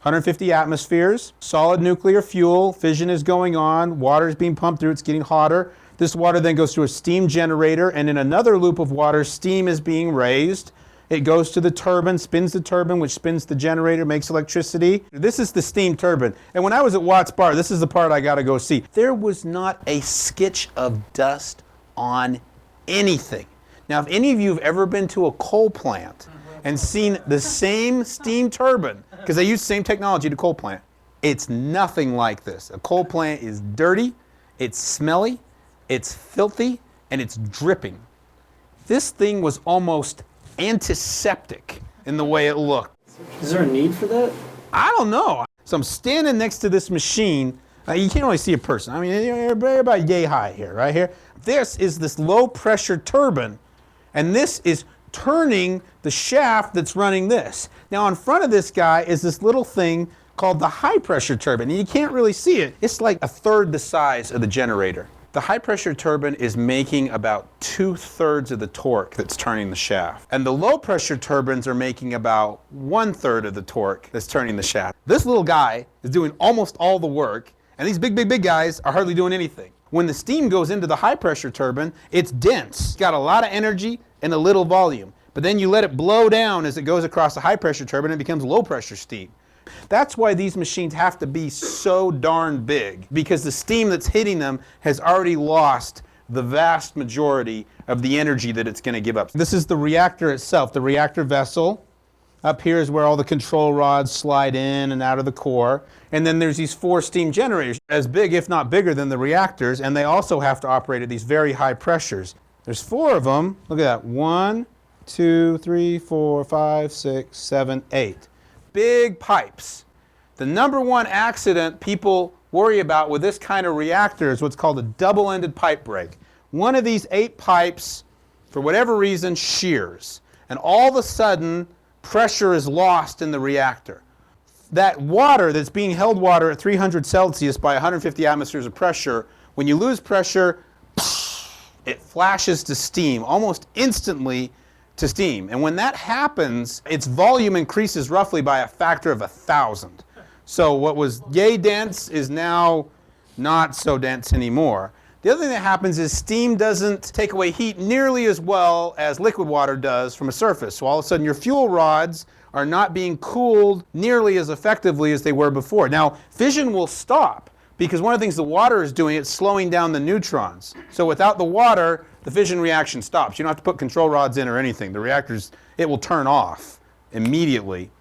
150 atmospheres, solid nuclear fuel, fission is going on, water is being pumped through, it's getting hotter. This water then goes through a steam generator, and in another loop of water, steam is being raised. It goes to the turbine, spins the turbine, which spins the generator, makes electricity. This is the steam turbine. And when I was at Watts Bar, this is the part I got to go see. There was not a skitch of dust on anything. Now, if any of you have ever been to a coal plant and seen the same steam turbine, because they use the same technology to coal plant, it's nothing like this. A coal plant is dirty, it's smelly, it's filthy, and it's dripping. This thing was almost antiseptic in the way it looked. Is there a need for that? I don't know. So I'm standing next to this machine. You can't really see a person. I mean, you're about yay high here, right here. This is this low pressure turbine, and this is turning the shaft that's running this. Now in front of this guy is this little thing called the high pressure turbine, and you can't really see it. It's like a third the size of the generator. The high pressure turbine is making about 2/3 of the torque that's turning the shaft. And the low pressure turbines are making about 1/3 of the torque that's turning the shaft. This little guy is doing almost all the work, and these big guys are hardly doing anything. When the steam goes into the high pressure turbine, it's dense. It's got a lot of energy and a little volume. But then you let it blow down as it goes across the high pressure turbine and it becomes low pressure steam. That's why these machines have to be so darn big, because the steam that's hitting them has already lost the vast majority of the energy that it's going to give up. This is the reactor itself, the reactor vessel. Up here is where all the control rods slide in and out of the core. And then there's these 4 steam generators, as big, if not bigger, than the reactors, and they also have to operate at these very high pressures. There's 4 of them. Look at that. 1, 2, 3, 4, 5, 6, 7, 8. Big pipes. The number one accident people worry about with this kind of reactor is what's called a double-ended pipe break. One of these 8 pipes, for whatever reason, shears. And all of a sudden, pressure is lost in the reactor. That water that's being held water at 300 Celsius by 150 atmospheres of pressure, when you lose pressure, it flashes to steam almost instantly to steam. And when that happens, its volume increases roughly by a factor of 1,000. So what was yay dense is now not so dense anymore. The other thing that happens is steam doesn't take away heat nearly as well as liquid water does from a surface. So all of a sudden your fuel rods are not being cooled nearly as effectively as they were before. Now, fission will stop, because one of the things the water is doing, it's slowing down the neutrons. So without the water, the fission reaction stops. You don't have to put control rods in or anything. The reactors, it will turn off immediately,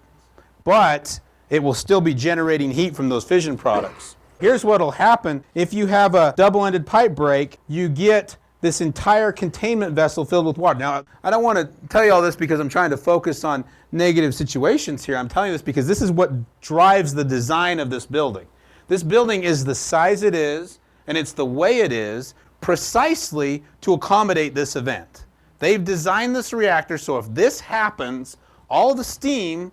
but it will still be generating heat from those fission products. Here's what will happen. If you have a double-ended pipe break, you get this entire containment vessel filled with water. Now, I don't want to tell you all this because I'm trying to focus on negative situations here. I'm telling you this because this is what drives the design of this building. This building is the size it is, and it's the way it is, precisely to accommodate this event. They've designed this reactor so if this happens, all the steam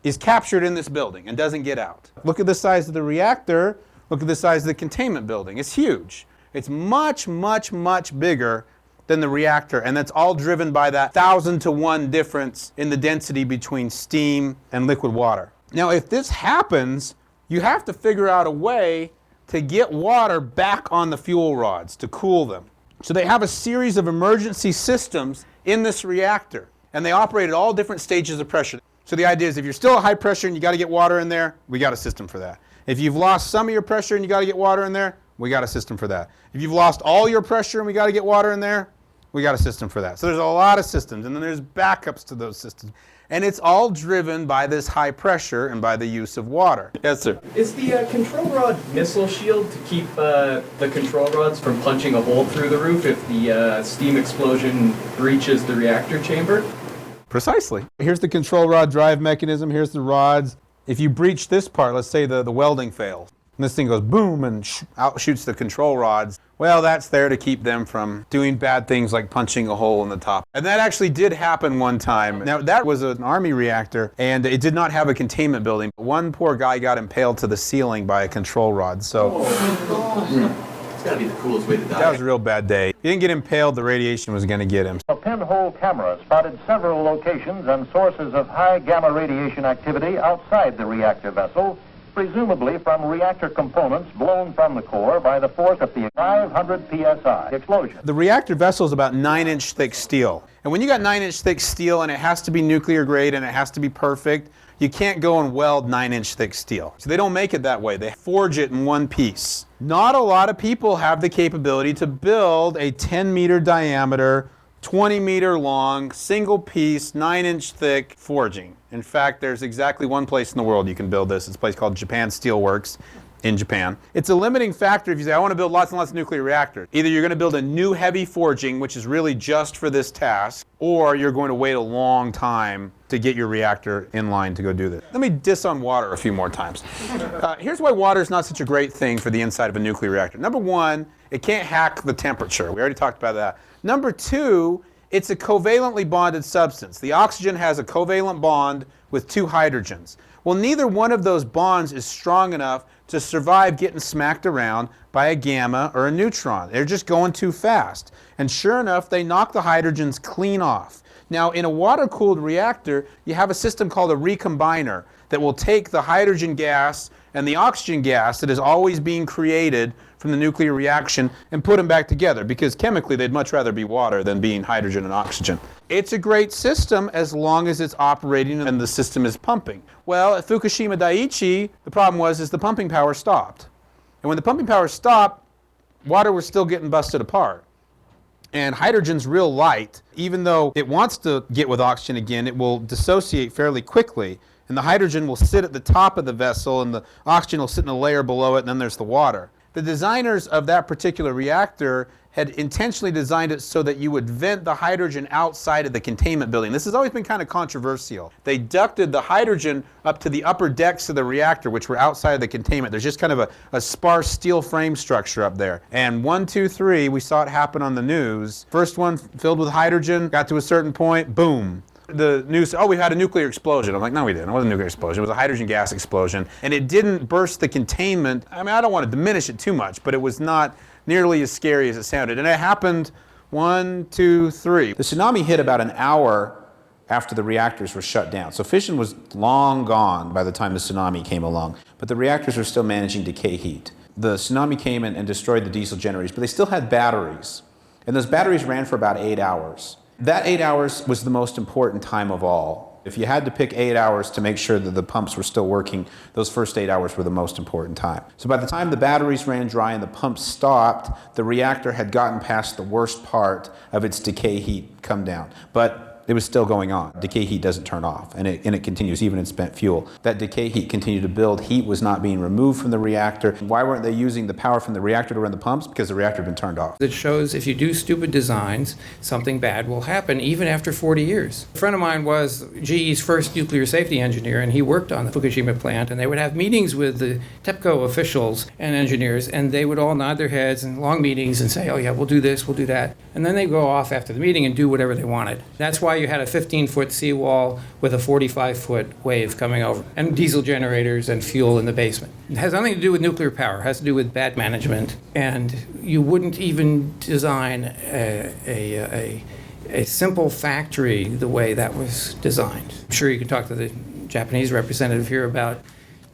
is captured in this building and doesn't get out. Look at the size of the reactor. Look at the size of the containment building. It's huge. It's much, much, much bigger than the reactor, and that's all driven by that 1,000-to-1 difference in the density between steam and liquid water. Now, if this happens, you have to figure out a way to get water back on the fuel rods to cool them. So they have a series of emergency systems in this reactor, and they operate at all different stages of pressure. So the idea is if you're still at high pressure and you got to get water in there, we got a system for that. If you've lost some of your pressure and you got to get water in there, we got a system for that. If you've lost all your pressure and we got to get water in there, we got a system for that. So there's a lot of systems, and then there's backups to those systems. And it's all driven by this high pressure and by the use of water. Yes, sir. Is the control rod missile shield to keep the control rods from punching a hole through the roof if the steam explosion breaches the reactor chamber? Precisely. Here's the control rod drive mechanism. Here's the rods. If you breach this part, let's say the welding fails, and this thing goes boom and out shoots the control rods, well, that's there to keep them from doing bad things like punching a hole in the top. And that actually did happen one time. Now, that was an Army reactor, and it did not have a containment building. One poor guy got impaled to the ceiling by a control rod. So, It's got to be the coolest way to die. that was a real bad day. He didn't get impaled, the radiation was going to get him. A pinhole camera spotted several locations and sources of high gamma radiation activity outside the reactor vessel, presumably from reactor components blown from the core by the force of the 500 psi explosion. The reactor vessel is about 9-inch thick steel. And when you got 9-inch thick steel and it has to be nuclear grade and it has to be perfect, you can't go and weld 9-inch thick steel. So they don't make it that way. They forge it in one piece. Not a lot of people have the capability to build a 10-meter diameter, 20-meter long, single piece, 9-inch thick forging. In fact, there's exactly one place in the world you can build this. It's a place called Japan Steel Works in Japan. It's a limiting factor if you say, I want to build lots and lots of nuclear reactors. Either you're going to build a new heavy forging, which is really just for this task, or you're going to wait a long time to get your reactor in line to go do this. Let me diss on water a few more times. Here's why water is not such a great thing for the inside of a nuclear reactor. Number one, it can't hack the temperature. We already talked about that. Number two, it's a covalently bonded substance. The oxygen has a covalent bond with 2 hydrogens. Well, neither one of those bonds is strong enough to survive getting smacked around by a gamma or a neutron. They're just going too fast. And sure enough, they knock the hydrogens clean off. Now, in a water-cooled reactor, you have a system called a recombiner that will take the hydrogen gas and the oxygen gas that is always being created from the nuclear reaction and put them back together, because chemically they'd much rather be water than being hydrogen and oxygen. It's a great system as long as it's operating and the system is pumping. Well, at Fukushima Daiichi, the problem was the pumping power stopped. And when the pumping power stopped, water was still getting busted apart. And hydrogen's real light. Even though it wants to get with oxygen again, it will dissociate fairly quickly. And the hydrogen will sit at the top of the vessel, and the oxygen will sit in a layer below it, and then there's the water. The designers of that particular reactor had intentionally designed it so that you would vent the hydrogen outside of the containment building. This has always been kind of controversial. They ducted the hydrogen up to the upper decks of the reactor, which were outside of the containment. There's just kind of a sparse steel frame structure up there. And 1, 2, 3, we saw it happen on the news. First one filled with hydrogen, got to a certain point, boom. The news said, oh, we had a nuclear explosion. I'm like, no, we didn't. It wasn't a nuclear explosion. It was a hydrogen gas explosion. And it didn't burst the containment. I mean, I don't want to diminish it too much, but it was not nearly as scary as it sounded. And it happened 1, 2, 3. The tsunami hit about an hour after the reactors were shut down. So fission was long gone by the time the tsunami came along, but the reactors were still managing decay heat. The tsunami came and destroyed the diesel generators, but they still had batteries. And those batteries ran for about 8 hours. That 8 hours was the most important time of all. If you had to pick 8 hours to make sure that the pumps were still working, those first 8 hours were the most important time. So by the time the batteries ran dry and the pumps stopped, the reactor had gotten past the worst part of its decay heat come down. But it was still going on. Decay heat doesn't turn off, and it continues even in spent fuel. That decay heat continued to build. Heat was not being removed from the reactor. Why weren't they using the power from the reactor to run the pumps? Because the reactor had been turned off. It shows if you do stupid designs, something bad will happen even after 40 years. A friend of mine was GE's first nuclear safety engineer, and he worked on the Fukushima plant, and they would have meetings with the TEPCO officials and engineers, and they would all nod their heads in long meetings and say, oh yeah, we'll do this, we'll do that. And then they go off after the meeting and do whatever they wanted. That's why you had a 15-foot seawall with a 45-foot wave coming over, and diesel generators and fuel in the basement. It has nothing to do with nuclear power. It has to do with bad management. And you wouldn't even design a simple factory the way that was designed. I'm sure you can talk to the Japanese representative here about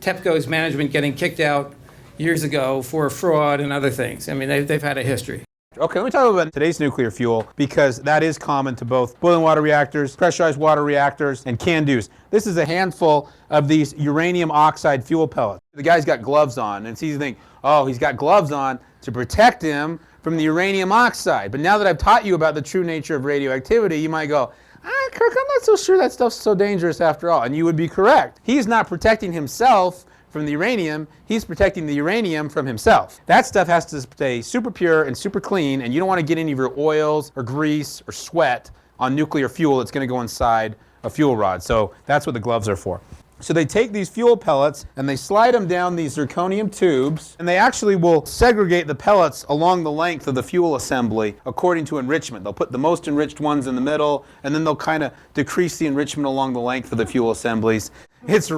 TEPCO's management getting kicked out years ago for fraud and other things. I mean, they've had a history. Okay, let me talk about today's nuclear fuel, because that is common to both boiling water reactors, pressurized water reactors, and CANDUs. This is a handful of these uranium oxide fuel pellets. The guy's got gloves on, and it's easy to think, oh, he's got gloves on to protect him from the uranium oxide. But now that I've taught you about the true nature of radioactivity, you might go, Kirk, I'm not so sure that stuff's so dangerous after all. And you would be correct. He's not protecting himself from the uranium, he's protecting the uranium from himself. That stuff has to stay super pure and super clean, and you don't want to get any of your oils or grease or sweat on nuclear fuel that's going to go inside a fuel rod. So that's what the gloves are for. So they take these fuel pellets and they slide them down these zirconium tubes, and they actually will segregate the pellets along the length of the fuel assembly according to enrichment. They'll put the most enriched ones in the middle, and then they'll kind of decrease the enrichment along the length of the fuel assemblies. It's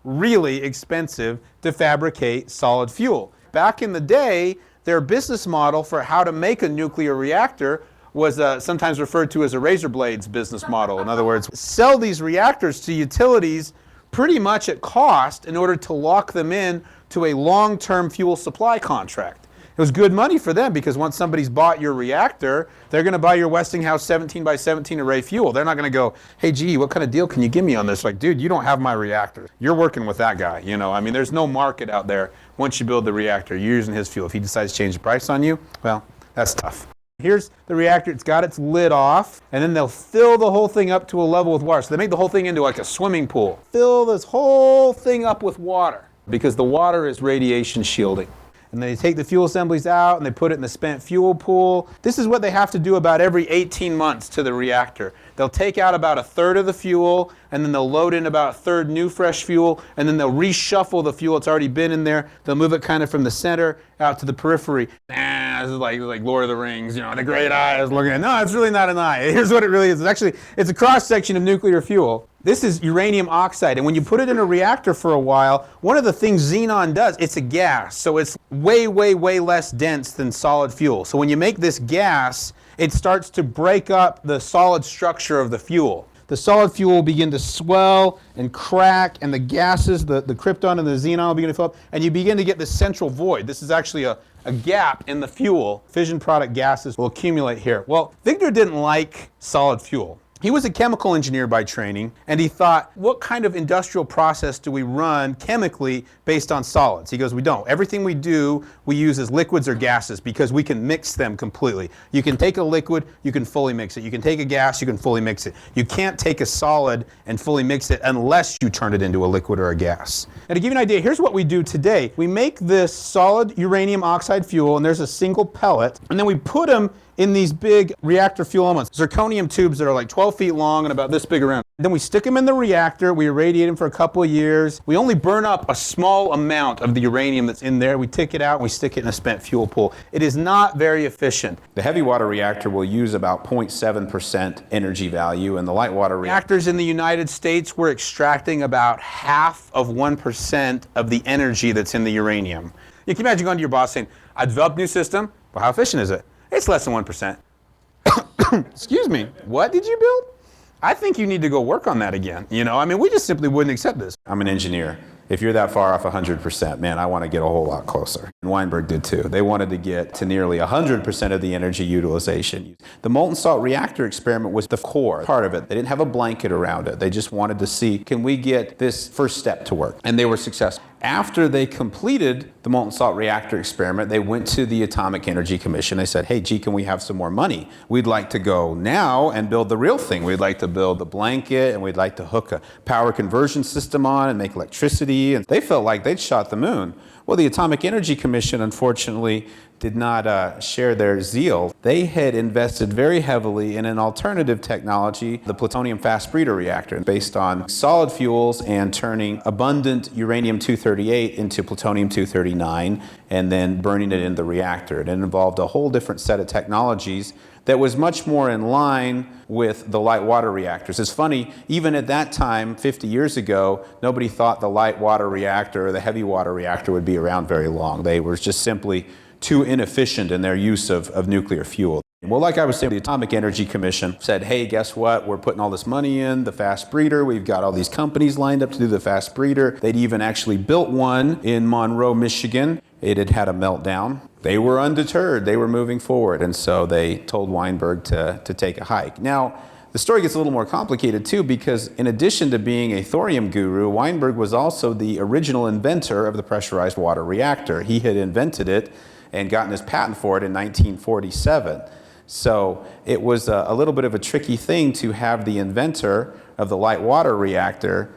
really expensive to fabricate solid fuel. Back in the day, their business model for how to make a nuclear reactor was sometimes referred to as a razor blades business model. In other words, sell these reactors to utilities pretty much at cost in order to lock them in to a long-term fuel supply contract. It was good money for them, because once somebody's bought your reactor, they're going to buy your Westinghouse 17 by 17 array fuel. They're not going to go, hey, gee, what kind of deal can you give me on this? Like, dude, you don't have my reactor. You're working with that guy. You know, I mean, there's no market out there. Once you build the reactor, you're using his fuel. If he decides to change the price on you, well, that's tough. Here's the reactor. It's got its lid off, and then they'll fill the whole thing up to a level with water. So they make the whole thing into like a swimming pool. Fill this whole thing up with water, because the water is radiation shielding. And they take the fuel assemblies out and they put it in the spent fuel pool. This is what they have to do about every 18 months to the reactor. They'll take out about a third of the fuel, and then they'll load in about a third new fresh fuel, and then they'll reshuffle the fuel that's already been in there. They'll move it kind of from the center out to the periphery. this is like Lord of the Rings, the great eye is looking at. No, it's really not an eye. Here's what it really is. It's a cross-section of nuclear fuel. This is uranium oxide, and when you put it in a reactor for a while, one of the things xenon does, it's a gas, so it's way, way, way less dense than solid fuel. So when you make this gas, it starts to break up the solid structure of the fuel. The solid fuel will begin to swell and crack, and the gases, the krypton and the xenon will begin to fill up, and you begin to get this central void. This is actually a gap in the fuel. Fission product gases will accumulate here. Well, Victor didn't like solid fuel. He was a chemical engineer by training, and he thought, what kind of industrial process do we run chemically based on solids? He goes, we don't. Everything we do, we use as liquids or gases because we can mix them completely. You can take a liquid, you can fully mix it. You can take a gas, you can fully mix it. You can't take a solid and fully mix it unless you turn it into a liquid or a gas. And to give you an idea, here's what we do today. We make this solid uranium oxide fuel, and there's a single pellet, and then we put them in these big reactor fuel elements, zirconium tubes that are like 12 feet long and about this big around. Then we stick them in the reactor, we irradiate them for a couple of years. We only burn up a small amount of the uranium that's in there. We take it out and we stick it in a spent fuel pool. It is not very efficient. The heavy water reactor will use about 0.7% energy value, and the light water reactors in the United States, we're extracting about half of 1% of the energy that's in the uranium. You can imagine going to your boss saying, I developed a new system. Well, how efficient is it? It's less than 1%. Excuse me, what did you build? I think you need to go work on that again. We just simply wouldn't accept this. I'm an engineer. If you're that far off 100%, man, I want to get a whole lot closer. And Weinberg did too. They wanted to get to nearly 100% of the energy utilization. The molten salt reactor experiment was the core part of it. They didn't have a blanket around it. They just wanted to see, can we get this first step to work? And they were successful. After they completed the molten salt reactor experiment, they went to the Atomic Energy Commission. They said, hey, gee, can we have some more money? We'd like to go now and build the real thing. We'd like to build the blanket, and we'd like to hook a power conversion system on and make electricity. And they felt like they'd shot the moon. Well, the Atomic Energy Commission, unfortunately, did not share their zeal. They had invested very heavily in an alternative technology, the plutonium fast breeder reactor, based on solid fuels and turning abundant uranium-238 into plutonium-239 and then burning it in the reactor. It involved a whole different set of technologies that was much more in line with the light water reactors. It's funny, even at that time, 50 years ago, nobody thought the light water reactor or the heavy water reactor would be around very long. They were just simply too inefficient in their use of nuclear fuel. Well, like I was saying, the Atomic Energy Commission said, hey, guess what? We're putting all this money in the fast breeder. We've got all these companies lined up to do the fast breeder. They'd even actually built one in Monroe, Michigan. It had had a meltdown. They were undeterred. They were moving forward. And so they told Weinberg to take a hike. Now, the story gets a little more complicated too, because in addition to being a thorium guru, Weinberg was also the original inventor of the pressurized water reactor. He had invented it and gotten his patent for it in 1947. So it was a little bit of a tricky thing to have the inventor of the light water reactor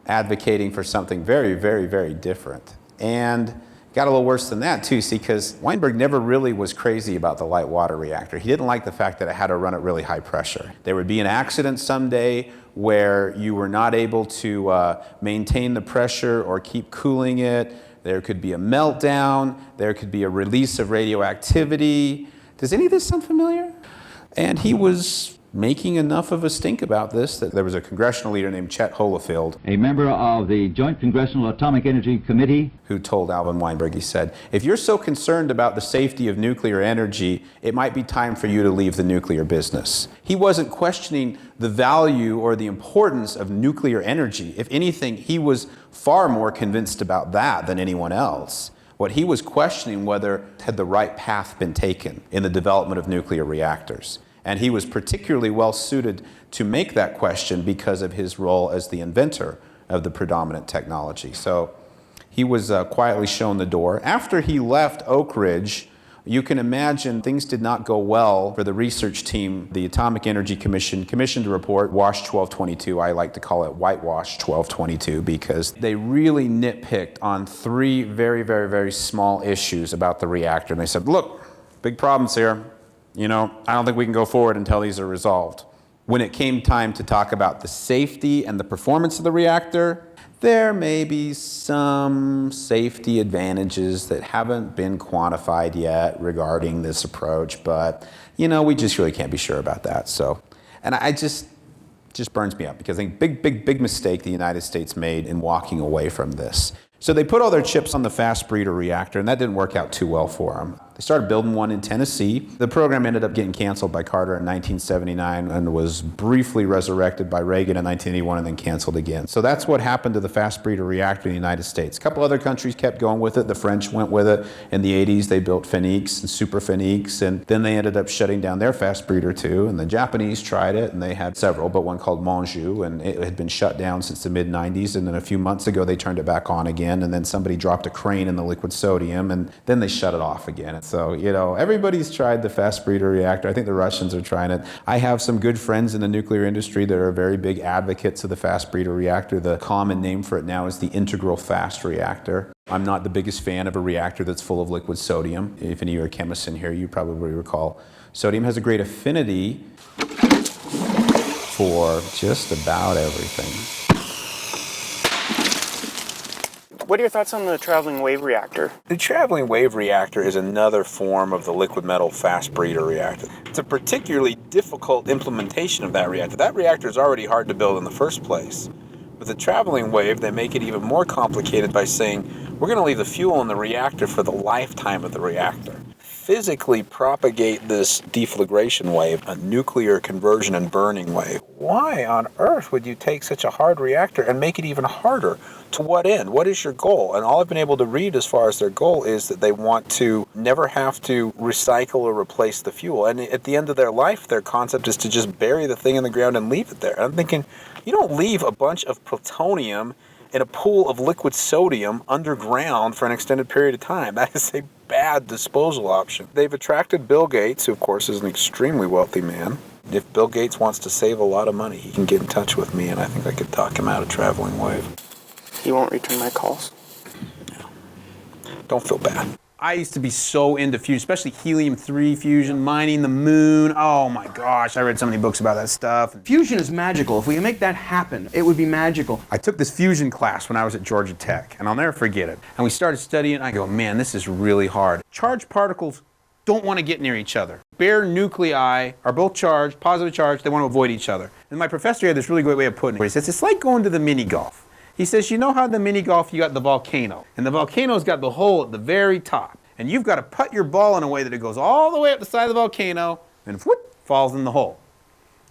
advocating for something very, very, very different. And got a little worse than that too, see, because Weinberg never really was crazy about the light water reactor. He didn't like the fact that it had to run at really high pressure. There would be an accident someday where you were not able to maintain the pressure or keep cooling it. There could be a meltdown. There could be a release of radioactivity. Does any of this sound familiar? And he was making enough of a stink about this that there was a congressional leader named Chet Holofield, a member of the Joint Congressional Atomic Energy Committee, who told Alvin Weinberg, he said, if you're so concerned about the safety of nuclear energy, it might be time for you to leave the nuclear business. He wasn't questioning the value or the importance of nuclear energy. If anything, he was far more convinced about that than anyone else. What he was questioning whether had the right path been taken in the development of nuclear reactors. And he was particularly well suited to make that question because of his role as the inventor of the predominant technology. So he was quietly shown the door. After he left Oak Ridge, you can imagine things did not go well for the research team. The Atomic Energy Commission commissioned a report, WASH 1222. I like to call it Whitewash 1222 because they really nitpicked on three very, very, very small issues about the reactor. And they said, look, big problems here. I don't think we can go forward until these are resolved. When it came time to talk about the safety and the performance of the reactor, There may be some safety advantages that haven't been quantified yet regarding this approach, but we just really can't be sure about that. So, and I just burns me up because I think big mistake the United States made in walking away from this. So they put all their chips on the fast breeder reactor, and that didn't work out too well for them. They started building one in Tennessee. The program ended up getting canceled by Carter in 1979 and was briefly resurrected by Reagan in 1981 and then canceled again. So that's what happened to the fast breeder reactor in the United States. A couple other countries kept going with it. The French went with it. In the 80s, they built PHENIX and Super PHENIX, and then they ended up shutting down their fast breeder too. And the Japanese tried it, and they had several, but one called Monju, and it had been shut down since the mid-90s. And then a few months ago, they turned it back on again, and then somebody dropped a crane in the liquid sodium, and then they shut it off again. So, everybody's tried the fast breeder reactor. I think the Russians are trying it. I have some good friends in the nuclear industry that are very big advocates of the fast breeder reactor. The common name for it now is the integral fast reactor. I'm not the biggest fan of a reactor that's full of liquid sodium. If any of you are chemists in here, you probably recall. Sodium has a great affinity for just about everything. What are your thoughts on the traveling wave reactor? The traveling wave reactor is another form of the liquid metal fast breeder reactor. It's a particularly difficult implementation of that reactor. That reactor is already hard to build in the first place. With the traveling wave, they make it even more complicated by saying, we're going to leave the fuel in the reactor for the lifetime of the reactor. Physically propagate this deflagration wave, a nuclear conversion and burning wave. Why on earth would you take such a hard reactor and make it even harder? To what end? What is your goal? And all I've been able to read as far as their goal is that they want to never have to recycle or replace the fuel. And at the end of their life, their concept is to just bury the thing in the ground and leave it there. I'm thinking, you don't leave a bunch of plutonium in a pool of liquid sodium underground for an extended period of time. That is a bad disposal option. They've attracted Bill Gates, who of course is an extremely wealthy man. If Bill Gates wants to save a lot of money, he can get in touch with me, and I think I could talk him out of traveling wave. He won't return my calls? No. Don't feel bad. I used to be so into fusion, especially helium-3 fusion, mining the moon. Oh my gosh, I read so many books about that stuff. Fusion is magical. If we can make that happen, it would be magical. I took this fusion class when I was at Georgia Tech, and I'll never forget it. And we started studying, and I go, man, this is really hard. Charged particles don't want to get near each other. Bare nuclei are both charged, positive charged, they want to avoid each other. And my professor had this really great way of putting it. He says, it's like going to the mini golf. He says, you know how the mini golf, you got the volcano, and the volcano's got the hole at the very top, and you've got to putt your ball in a way that it goes all the way up the side of the volcano and whoop, falls in the hole.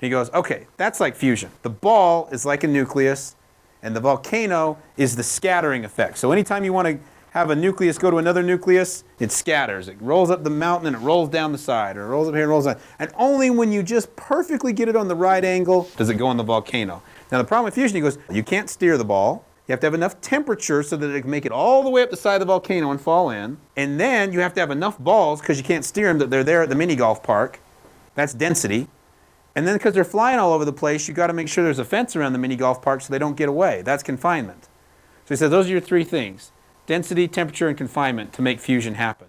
He goes, okay, that's like fusion. The ball is like a nucleus, and the volcano is the scattering effect. So anytime you want to have a nucleus go to another nucleus, it scatters. It rolls up the mountain and it rolls down the side, or it rolls up here and rolls down. And only when you just perfectly get it on the right angle does it go in the volcano. Now the problem with fusion, he goes, you can't steer the ball. You have to have enough temperature so that it can make it all the way up the side of the volcano and fall in. And then you have to have enough balls, because you can't steer them, that they're there at the mini golf park. That's density. And then because they're flying all over the place, you got to make sure there's a fence around the mini golf park so they don't get away. That's confinement. So he said, those are your three things: density, temperature, and confinement to make fusion happen.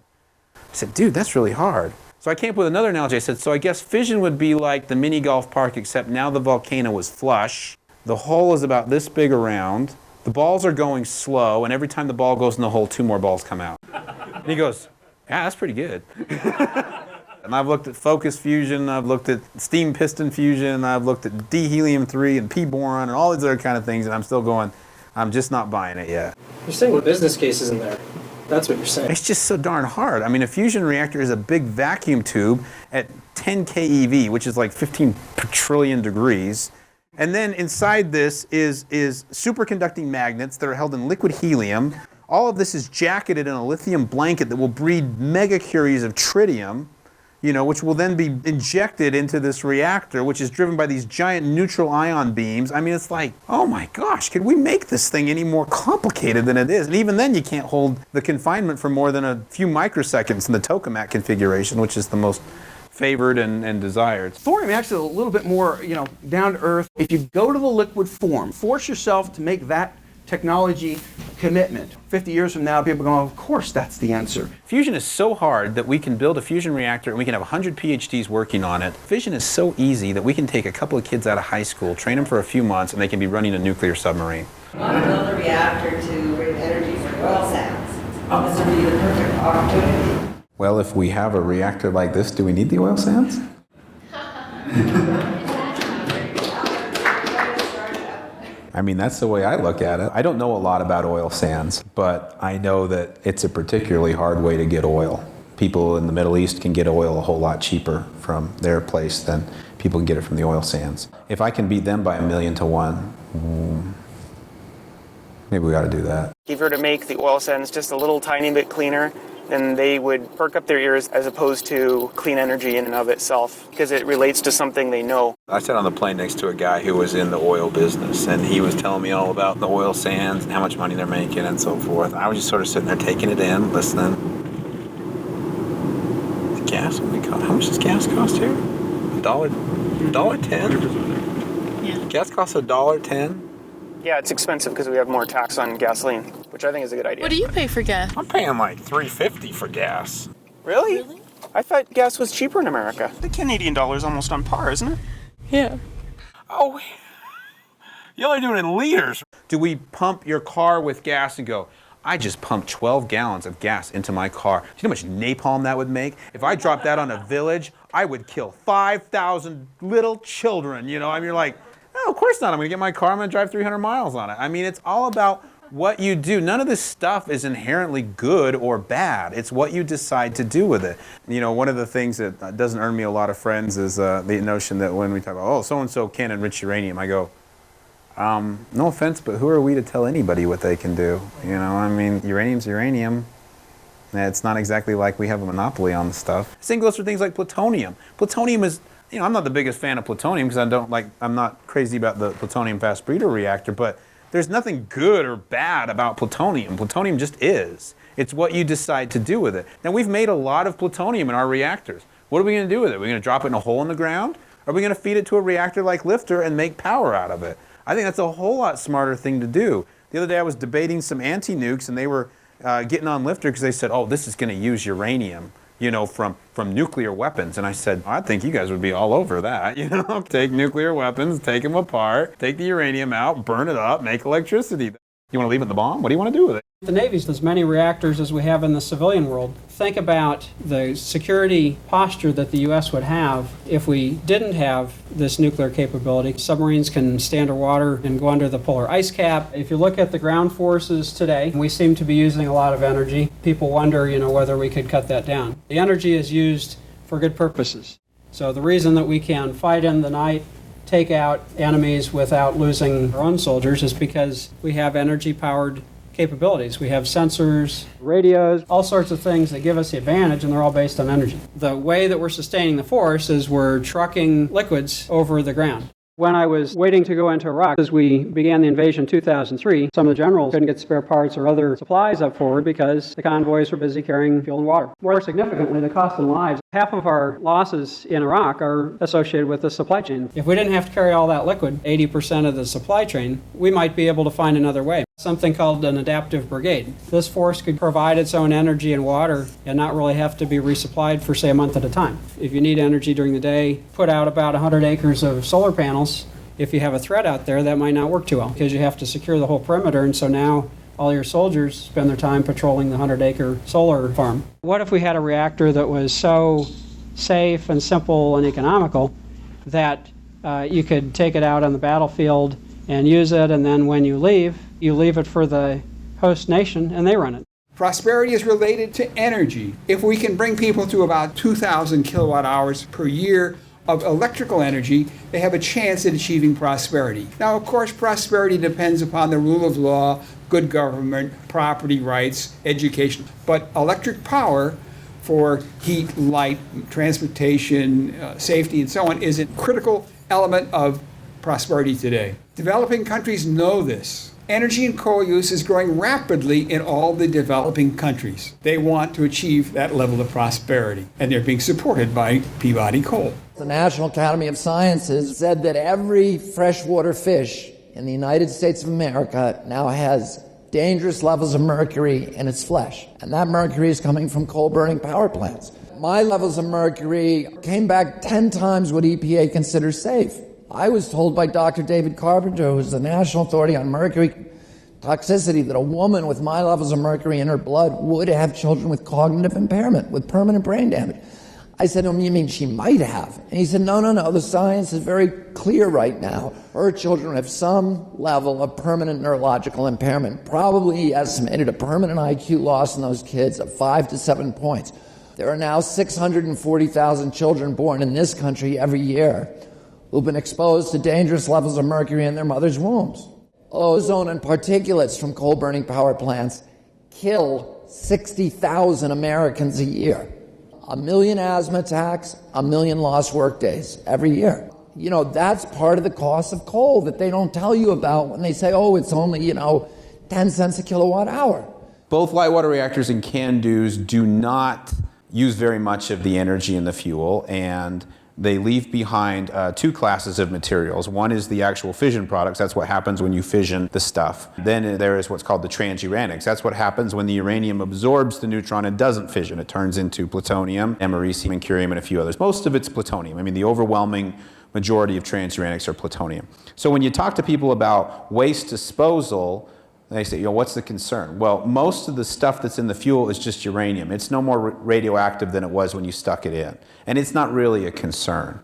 I said, dude, that's really hard. So I came up with another analogy. I said, so I guess fission would be like the mini golf park, except now the volcano is flush. The hole is about this big around. The balls are going slow, and every time the ball goes in the hole, 2 more balls come out. And he goes, yeah, that's pretty good. And I've looked at focus fusion, I've looked at steam piston fusion, I've looked at D-helium-3 and P-boron and all these other kind of things, and I'm still going, I'm just not buying it yet. You're saying the business case isn't there. That's what you're saying. It's just so darn hard. I mean, a fusion reactor is a big vacuum tube at 10 keV, which is like 15 trillion degrees. And then inside this is superconducting magnets that are held in liquid helium. All of this is jacketed in a lithium blanket that will breed megacuries of tritium, which will then be injected into this reactor, which is driven by these giant neutral ion beams. I mean, it's like, oh my gosh, could we make this thing any more complicated than it is? And even then, you can't hold the confinement for more than a few microseconds in the tokamak configuration, which is the most favored and desired. Thorium actually a little bit more, down to earth. If you go to the liquid form, force yourself to make that technology commitment. 50 years from now, people are going, of course, that's the answer. Fusion is so hard that we can build a fusion reactor and we can have 100 PhDs working on it. Fission is so easy that we can take a couple of kids out of high school, train them for a few months, and they can be running a nuclear submarine. I want to build a reactor to bring energy from oil sands. This would be the perfect opportunity. Well, if we have a reactor like this, do we need the oil sands? I mean, that's the way I look at it. I don't know a lot about oil sands, but I know that it's a particularly hard way to get oil. People in the Middle East can get oil a whole lot cheaper from their place than people can get it from the oil sands. If I can beat them by 1,000,000 to 1, maybe we ought to do that. If you were to make the oil sands just a little tiny bit cleaner, then they would perk up their ears as opposed to clean energy in and of itself, because it relates to something they know. I sat on the plane next to a guy who was in the oil business, and he was telling me all about the oil sands and how much money they're making and so forth. I was just sort of sitting there taking it in, listening. The gas, how much does gas cost here? $1.10? Yeah. Gas costs $1.10? Yeah, it's expensive because we have more tax on gasoline, which I think is a good idea. What do you pay for gas? I'm paying like $3.50 for gas. Really? I thought gas was cheaper in America. The Canadian dollar's almost on par, isn't it? Yeah. Oh, y'all are doing it in liters. Do we pump your car with gas and go, I just pumped 12 gallons of gas into my car. Do you know how much napalm that would make? If I dropped that on a village, I would kill 5,000 little children. You know, I mean, you're like, no, of course not. I'm going to get my car. I'm going to drive 300 miles on it. I mean, it's all about what you do. None of this stuff is inherently good or bad. It's what you decide to do with it. You know, one of the things that doesn't earn me a lot of friends is the notion that when we talk about, oh, so-and-so can enrich uranium, I go, no offense, but who are we to tell anybody what they can do? You know, I mean, uranium's uranium. It's not exactly like we have a monopoly on the stuff. Same goes for things like plutonium. Plutonium is, you know, I'm not the biggest fan of plutonium because I'm not crazy about the plutonium fast breeder reactor, but there's nothing good or bad about plutonium. Plutonium just is. It's what you decide to do with it. Now, we've made a lot of plutonium in our reactors. What are we going to do with it? Are we going to drop it in a hole in the ground? Or are we going to feed it to a reactor like LFTR and make power out of it? I think that's a whole lot smarter thing to do. The other day I was debating some anti-nukes, and they were getting on LFTR because they said, oh, this is going to use uranium, you know, from nuclear weapons. And I said, I think you guys would be all over that, you know. Take nuclear weapons, take them apart, take the uranium out, burn it up, make electricity. You want to leave it in the bomb? What do you want to do with it? The Navy's as many reactors as we have in the civilian world. Think about the security posture that the U.S. would have if we didn't have this nuclear capability. Submarines can stay underwater and go under the polar ice cap. If you look at the ground forces today, we seem to be using a lot of energy. People wonder, you know, whether we could cut that down. The energy is used for good purposes. So the reason that we can fight in the night, take out enemies without losing our own soldiers is because we have energy-powered capabilities. We have sensors, radios, all sorts of things that give us the advantage, and they're all based on energy. The way that we're sustaining the force is we're trucking liquids over the ground. When I was waiting to go into Iraq, as we began the invasion in 2003, some of the generals couldn't get spare parts or other supplies up forward because the convoys were busy carrying fuel and water. More significantly, the cost in lives. Half of our losses in Iraq are associated with the supply chain. If we didn't have to carry all that liquid, 80% of the supply chain, we might be able to find another way. Something called an adaptive brigade. This force could provide its own energy and water and not really have to be resupplied for, say, a month at a time. If you need energy during the day, put out about 100 acres of solar panels. If you have a threat out there, that might not work too well because you have to secure the whole perimeter, and so now all your soldiers spend their time patrolling the 100-acre solar farm. What if we had a reactor that was so safe and simple and economical that you could take it out on the battlefield and use it, and then when you leave it for the host nation and they run it? Prosperity is related to energy. If we can bring people to about 2,000 kilowatt hours per year of electrical energy, they have a chance at achieving prosperity. Now, of course, prosperity depends upon the rule of law, good government, property rights, education. But electric power for heat, light, transportation, safety, and so on is a critical element of prosperity today. Developing countries know this. Energy and coal use is growing rapidly in all the developing countries. They want to achieve that level of prosperity, and they're being supported by Peabody Coal. The National Academy of Sciences said that every freshwater fish in the United States of America now has dangerous levels of mercury in its flesh, and that mercury is coming from coal-burning power plants. My levels of mercury came back 10 times what EPA considers safe. I was told by Dr. David Carpenter, who's the National Authority on Mercury, toxicity that a woman with my levels of mercury in her blood would have children with cognitive impairment, with permanent brain damage. I said to him, you mean she might have? And he said, no, the science is very clear right now. Her children have some level of permanent neurological impairment. Probably he estimated a permanent IQ loss in those kids of 5 to 7 points. There are now 640,000 children born in this country every year who've been exposed to dangerous levels of mercury in their mother's wombs. Ozone and particulates from coal-burning power plants kill 60,000 Americans a year. 1 million asthma attacks, 1 million lost workdays every year. You know, that's part of the cost of coal that they don't tell you about when they say, oh, it's only, 10 cents a kilowatt hour. Both light water reactors and CANDUs do not use very much of the energy in the fuel, and they leave behind two classes of materials. One is the actual fission products. That's what happens when you fission the stuff. Then there is what's called the transuranics. That's what happens when the uranium absorbs the neutron and doesn't fission. It turns into plutonium, americium, and curium, and a few others. Most of it's plutonium. I mean, the overwhelming majority of transuranics are plutonium. So when you talk to people about waste disposal, they say, what's the concern? Well, most of the stuff that's in the fuel is just uranium. It's no more radioactive than it was when you stuck it in. And it's not really a concern.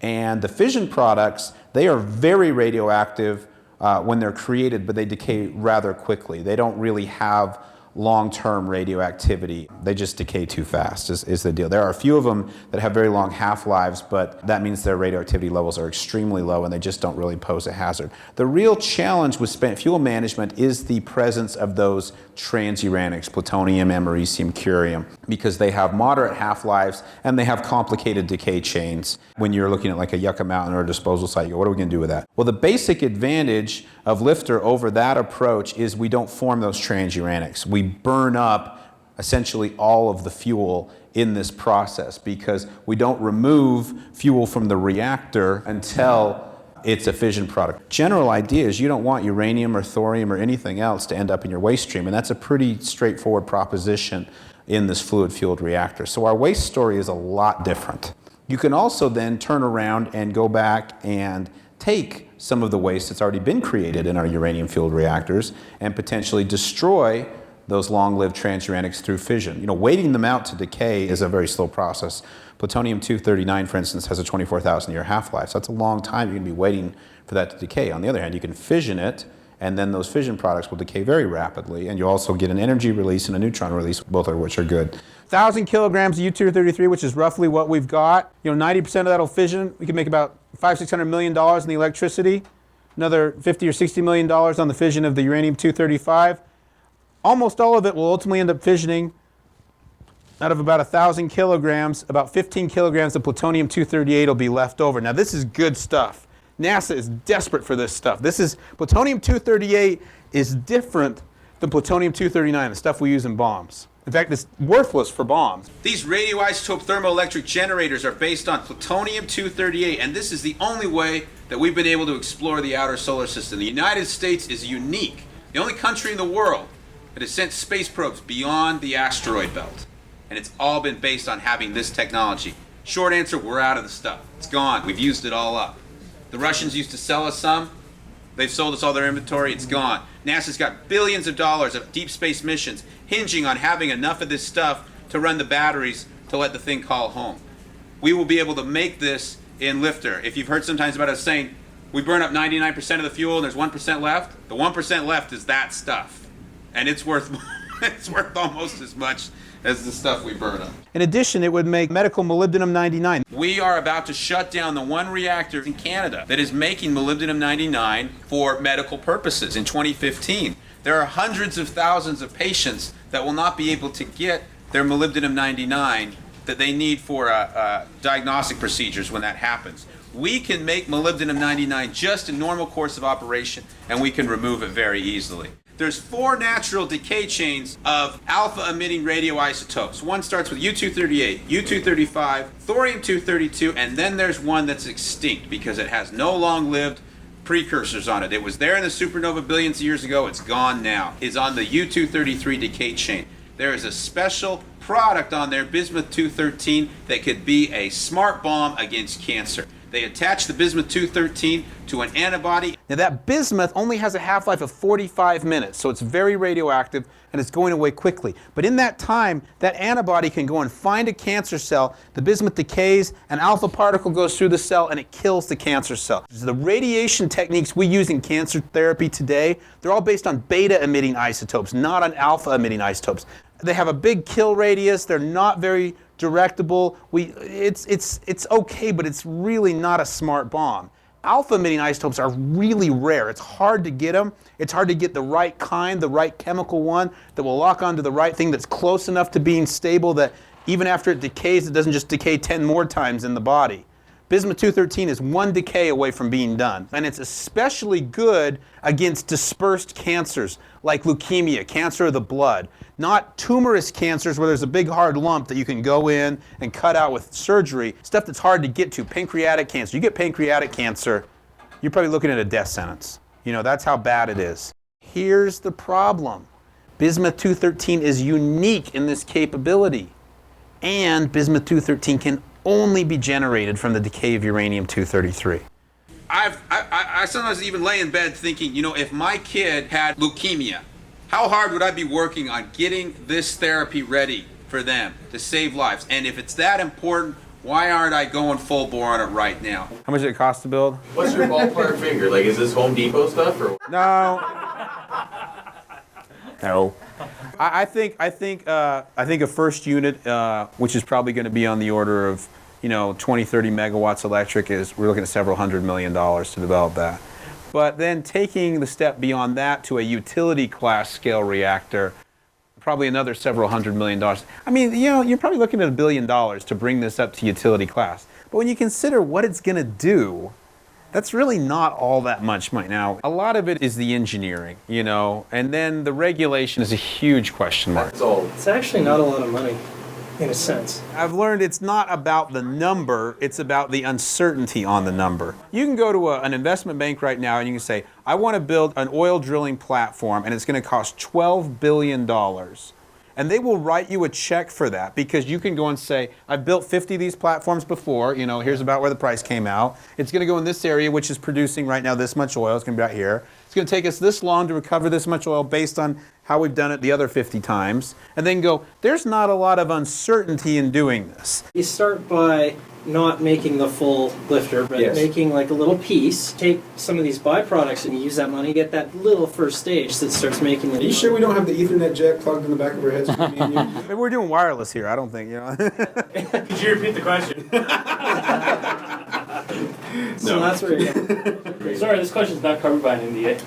And the fission products, they are very radioactive when they're created, but they decay rather quickly. They don't really have long-term radioactivity. They just decay too fast is the deal. There are a few of them that have very long half-lives, but that means their radioactivity levels are extremely low and they just don't really pose a hazard. The real challenge with spent fuel management is the presence of those transuranics, plutonium, americium, curium, because they have moderate half-lives and they have complicated decay chains. When you're looking at like a Yucca Mountain or a disposal site, you go, what are we going to do with that? Well, the basic advantage of LFTR over that approach is we don't form those transuranics. We burn up essentially all of the fuel in this process because we don't remove fuel from the reactor until it's a fission product. General idea is you don't want uranium or thorium or anything else to end up in your waste stream, and that's a pretty straightforward proposition in this fluid-fueled reactor. So our waste story is a lot different. You can also then turn around and go back and take some of the waste that's already been created in our uranium-fueled reactors and potentially destroy those long-lived transuranics through fission. Waiting them out to decay is a very slow process. Plutonium-239, for instance, has a 24,000-year half-life, so that's a long time you're going to be waiting for that to decay. On the other hand, you can fission it, and then those fission products will decay very rapidly, and you also get an energy release and a neutron release, both of which are good. 1,000 kilograms of U-233, which is roughly what we've got. 90% of that will fission. We can make about $500–600 million in the electricity, another $50 or $60 million on the fission of the uranium-235. Almost all of it will ultimately end up fissioning. Out of about 1,000 kilograms, about 15 kilograms of plutonium-238 will be left over. Now, this is good stuff. NASA is desperate for this stuff. Plutonium-238 is different than plutonium-239, the stuff we use in bombs. In fact, it's worthless for bombs. These radioisotope thermoelectric generators are based on plutonium-238, and this is the only way that we've been able to explore the outer solar system. The United States is unique, the only country in the world that has sent space probes beyond the asteroid belt. And it's all been based on having this technology. Short answer, we're out of the stuff. It's gone. We've used it all up. The Russians used to sell us some. They've sold us all their inventory. It's gone. NASA's got billions of dollars of deep space missions hinging on having enough of this stuff to run the batteries to let the thing call home. We will be able to make this in LFTR. If you've heard sometimes about us saying we burn up 99% of the fuel and there's 1% left, the 1% left is that stuff. And it's worth almost as much as the stuff we burn up. In addition, it would make medical molybdenum-99. We are about to shut down the one reactor in Canada that is making molybdenum-99 for medical purposes in 2015. There are hundreds of thousands of patients that will not be able to get their molybdenum-99 that they need for diagnostic procedures when that happens. We can make molybdenum-99 just in normal course of operation, and we can remove it very easily. There's 4 natural decay chains of alpha-emitting radioisotopes. One starts with U-238, U-235, Thorium-232, and then there's one that's extinct because it has no long-lived precursors on it. It was there in the supernova billions of years ago. It's gone now. It's on the U-233 decay chain. There is a special product on there, bismuth-213, that could be a smart bomb against cancer. They attach the bismuth-213 to an antibody. Now that bismuth only has a half-life of 45 minutes, so it's very radioactive and it's going away quickly. But in that time, that antibody can go and find a cancer cell, the bismuth decays, an alpha particle goes through the cell and it kills the cancer cell. The radiation techniques we use in cancer therapy today, they're all based on beta-emitting isotopes, not on alpha-emitting isotopes. They have a big kill radius, they're not very directable. It's okay, but it's really not a smart bomb. Alpha-emitting isotopes are really rare. It's hard to get them. It's hard to get the right kind, the right chemical one that will lock onto the right thing that's close enough to being stable that even after it decays, it doesn't just decay 10 more times in the body. Bismuth-213 is one decay away from being done. And it's especially good against dispersed cancers like leukemia, cancer of the blood. Not tumorous cancers where there's a big hard lump that you can go in and cut out with surgery. Stuff that's hard to get to, pancreatic cancer. You get pancreatic cancer, you're probably looking at a death sentence. You know, that's how bad it is. Here's the problem. Bismuth-213 is unique in this capability. And bismuth-213 can only be generated from the decay of uranium-233. I sometimes even lay in bed thinking, you know, if my kid had leukemia, how hard would I be working on getting this therapy ready for them to save lives? And if it's that important, why aren't I going full bore on it right now? How much did it cost to build? What's your ballpark figure? Like, is this Home Depot stuff or? No. No. I think a first unit, which is probably going to be on the order of, 20, 30 megawatts electric, we're looking at several $100 million to develop that. But then taking the step beyond that to a utility class scale reactor, probably another several $100 million. I mean, you're probably looking at $1 billion to bring this up to utility class. But when you consider what it's going to do, that's really not all that much right now. A lot of it is the engineering, and then the regulation is a huge question mark. It's actually not a lot of money, in a sense. I've learned it's not about the number, it's about the uncertainty on the number. You can go to an investment bank right now and you can say, I want to build an oil drilling platform and it's going to cost $12 billion. And they will write you a check for that because you can go and say, I've built 50 of these platforms before, here's about where the price came out. It's going to go in this area, which is producing right now this much oil. It's going to be out here. It's going to take us this long to recover this much oil based on how we've done it the other 50 times. And then go, there's not a lot of uncertainty in doing this. You start by not making the full lifter, but making like a little piece. Take some of these byproducts and use that money, get that little first stage that starts making it. Are you sure we don't have the Ethernet jack plugged in the back of our heads? Maybe we're doing wireless here. I don't think, Could you repeat the question? So that's where you're going. Sorry, this question's not covered by an NDA.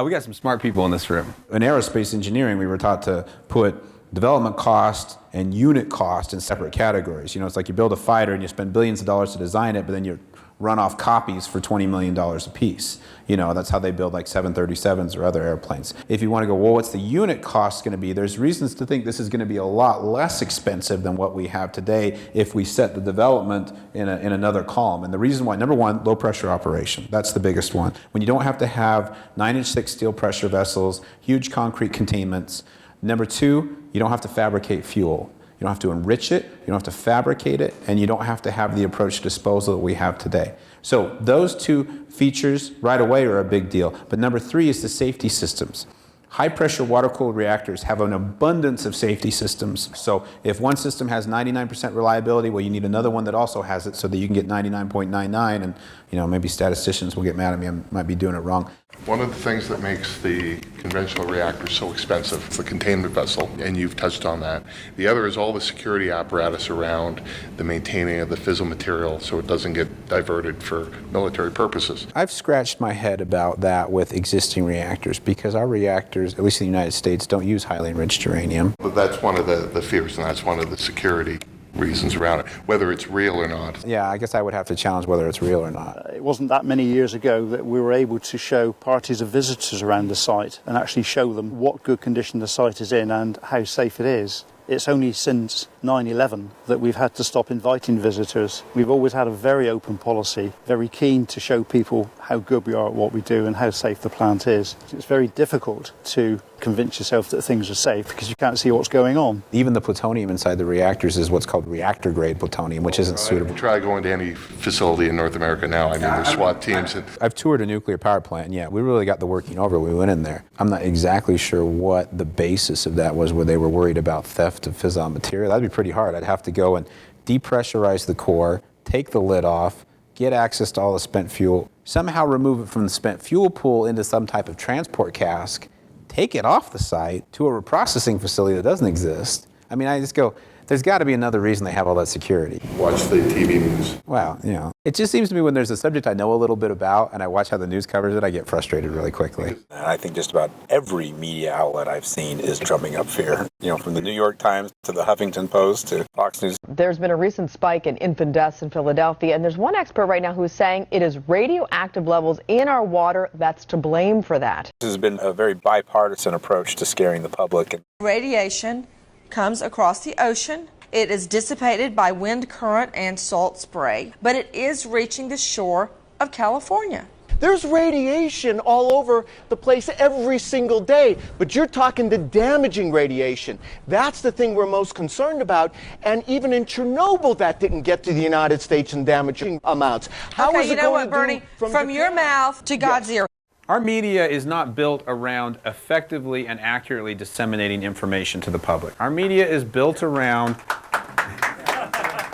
We got some smart people in this room. In aerospace engineering, we were taught to put development cost and unit cost in separate categories. It's like you build a fighter and you spend billions of dollars to design it, but then you run off copies for $20 million a piece. That's how they build like 737s or other airplanes. If you want to go, well, what's the unit cost going to be? There's reasons to think this is going to be a lot less expensive than what we have today if we set the development in another column. And the reason why, number one, low pressure operation. That's the biggest one. When you don't have to have 9-inch thick steel pressure vessels, huge concrete containments. Number two, you don't have to fabricate fuel. You don't have to enrich it, you don't have to fabricate it, and you don't have to have the approach to disposal that we have today. So those two features right away are a big deal. But number three is the safety systems. High-pressure water-cooled reactors have an abundance of safety systems. So if one system has 99% reliability, well, you need another one that also has it so that you can get 99.99, and maybe statisticians will get mad at me, I might be doing it wrong. One of the things that makes the conventional reactor so expensive is the containment vessel, and you've touched on that. The other is all the security apparatus around the maintaining of the fissile material so it doesn't get diverted for military purposes. I've scratched my head about that with existing reactors because our reactors, at least in the United States, don't use highly enriched uranium. But that's one of the fears, and that's one of the security reasons around it, whether it's real or not. Yeah, I guess I would have to challenge whether it's real or not. It wasn't that many years ago that we were able to show parties of visitors around the site and actually show them what good condition the site is in and how safe it is. It's only since 9/11 that we've had to stop inviting visitors. We've always had a very open policy, very keen to show people how good we are at what we do and how safe the plant is. It's very difficult to convince yourself that things are safe because you can't see what's going on. Even the plutonium inside the reactors is what's called reactor-grade plutonium, which isn't suitable. Try going to any facility in North America now. I mean, there's SWAT teams. I've toured a nuclear power plant, and yeah, we really got the working over. We went in there. I'm not exactly sure what the basis of that was, where they were worried about theft of fissile material. That'd be pretty hard. I'd have to go and depressurize the core, take the lid off, get access to all the spent fuel, somehow remove it from the spent fuel pool into some type of transport cask, take it off the site to a reprocessing facility that doesn't exist. I mean, I just go, there's got to be another reason they have all that security. Watch the TV news. Well, you know, it just seems to me when there's a subject I know a little bit about and I watch how the news covers it, I get frustrated really quickly. And I think just about every media outlet I've seen is drumming up fear. You know, from the New York Times to the Huffington Post to Fox News. There's been a recent spike in infant deaths in Philadelphia, and there's one expert right now who's saying it is radioactive levels in our water that's to blame for that. This has been a very bipartisan approach to scaring the public. Radiation comes across the ocean. It is dissipated by wind current and salt spray, but it is reaching the shore of California. There's radiation all over the place every single day, but you're talking the damaging radiation. That's the thing we're most concerned about, and even in Chernobyl that didn't get to the United States in damaging amounts. How is it going to do Bernie? From your mouth to God's ear. Our media is not built around effectively and accurately disseminating information to the public. Our media is built around...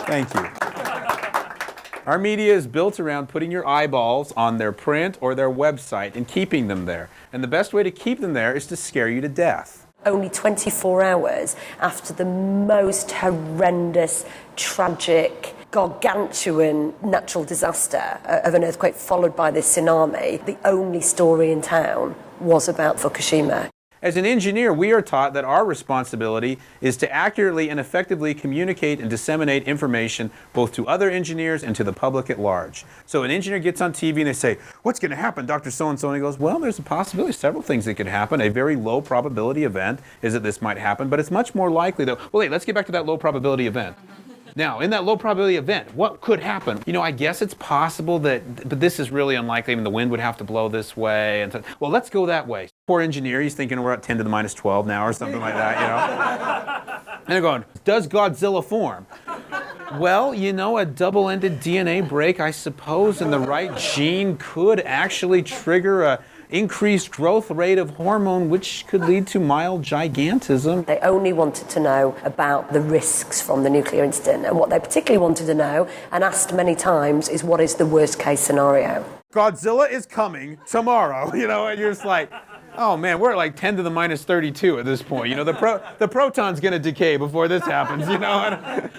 Thank you. Our media is built around putting your eyeballs on their print or their website and keeping them there. And the best way to keep them there is to scare you to death. Only 24 hours after the most horrendous, tragic, gargantuan natural disaster of an earthquake followed by this tsunami, the only story in town was about Fukushima. As an engineer, we are taught that our responsibility is to accurately and effectively communicate and disseminate information both to other engineers and to the public at large. So an engineer gets on TV and they say, "What's going to happen, Dr. So-and-so?" And he goes, "Well, there's a possibility, several things that could happen. A very low probability event is that this might happen, but it's much more likely that..." Well, wait, let's get back to that low probability event. Now, in that low probability event, what could happen? You know, I guess it's possible that, but this is really unlikely. I mean, the wind would have to blow this way. And so, well, let's go that way. Poor engineer, he's thinking we're at 10 to the minus 12 now or something like that, you know? And they're going, does Godzilla form? Well, you know, a double-ended DNA break, I suppose, in the right gene could actually trigger a increased growth rate of hormone, which could lead to mild gigantism. They only wanted to know about the risks from the nuclear incident, and what they particularly wanted to know, and asked many times, is what is the worst case scenario? Godzilla is coming tomorrow, you know, and you're just like, oh man, we're at like 10 to the minus 32 at this point. You know, the proton's going to decay before this happens, you know.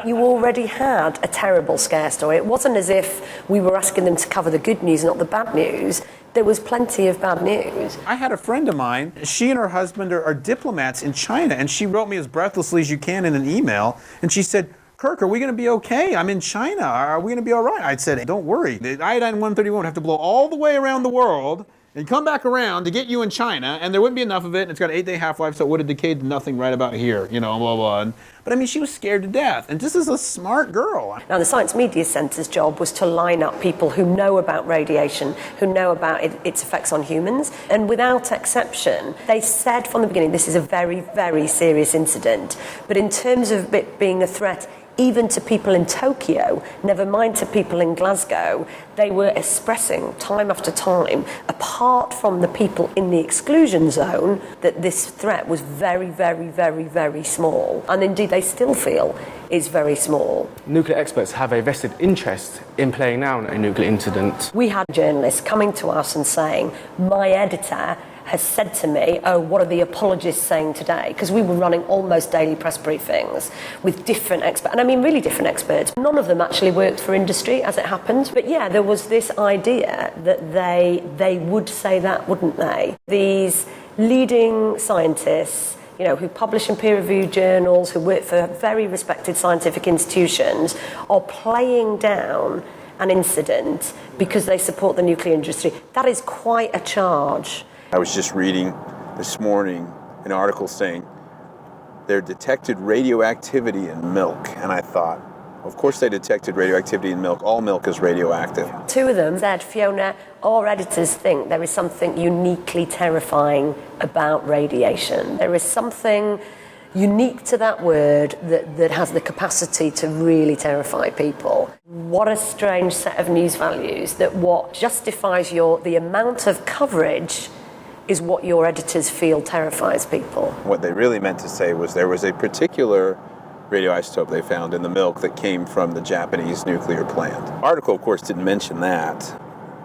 You already had a terrible scare story. It wasn't as if we were asking them to cover the good news, not the bad news. There was plenty of bad news. I had a friend of mine, she and her husband are diplomats in China, and she wrote me as breathlessly as you can in an email, and she said, "Kirk, are we going to be okay? I'm in China. Are we going to be all right?" I said, "Don't worry. The iodine-131 would have to blow all the way around the world and come back around to get you in China, and there wouldn't be enough of it, and it's got an 8-day half-life, so it would have decayed to nothing right about here, you know, blah, blah. But I mean, she was scared to death, and this is a smart girl. Now, the Science Media Centre's job was to line up people who know about radiation, who know about its effects on humans, and without exception, they said from the beginning, this is a very, very serious incident. But in terms of it being a threat, even to people in Tokyo, never mind to people in Glasgow, they were expressing time after time, apart from the people in the exclusion zone, that this threat was very, very, very, very small. And indeed, they still feel is very small. Nuclear experts have a vested interest in playing down a nuclear incident. We had journalists coming to us and saying, my editor has said to me, "Oh, what are the apologists saying today?" Because we were running almost daily press briefings with different experts, and I mean really different experts. None of them actually worked for industry, as it happened. But yeah, there was this idea that they would say that, wouldn't they? These leading scientists, you know, who publish in peer-reviewed journals, who work for very respected scientific institutions, are playing down an incident because they support the nuclear industry. That is quite a charge. I was just reading this morning an article saying there detected radioactivity in milk. And I thought, of course they detected radioactivity in milk. All milk is radioactive. Two of them said, Fiona, our editors think there is something uniquely terrifying about radiation. There is something unique to that word that has the capacity to really terrify people. What a strange set of news values, that what justifies the amount of coverage is what your editors feel terrifies people. What they really meant to say was there was a particular radioisotope they found in the milk that came from the Japanese nuclear plant. The article, of course, didn't mention that,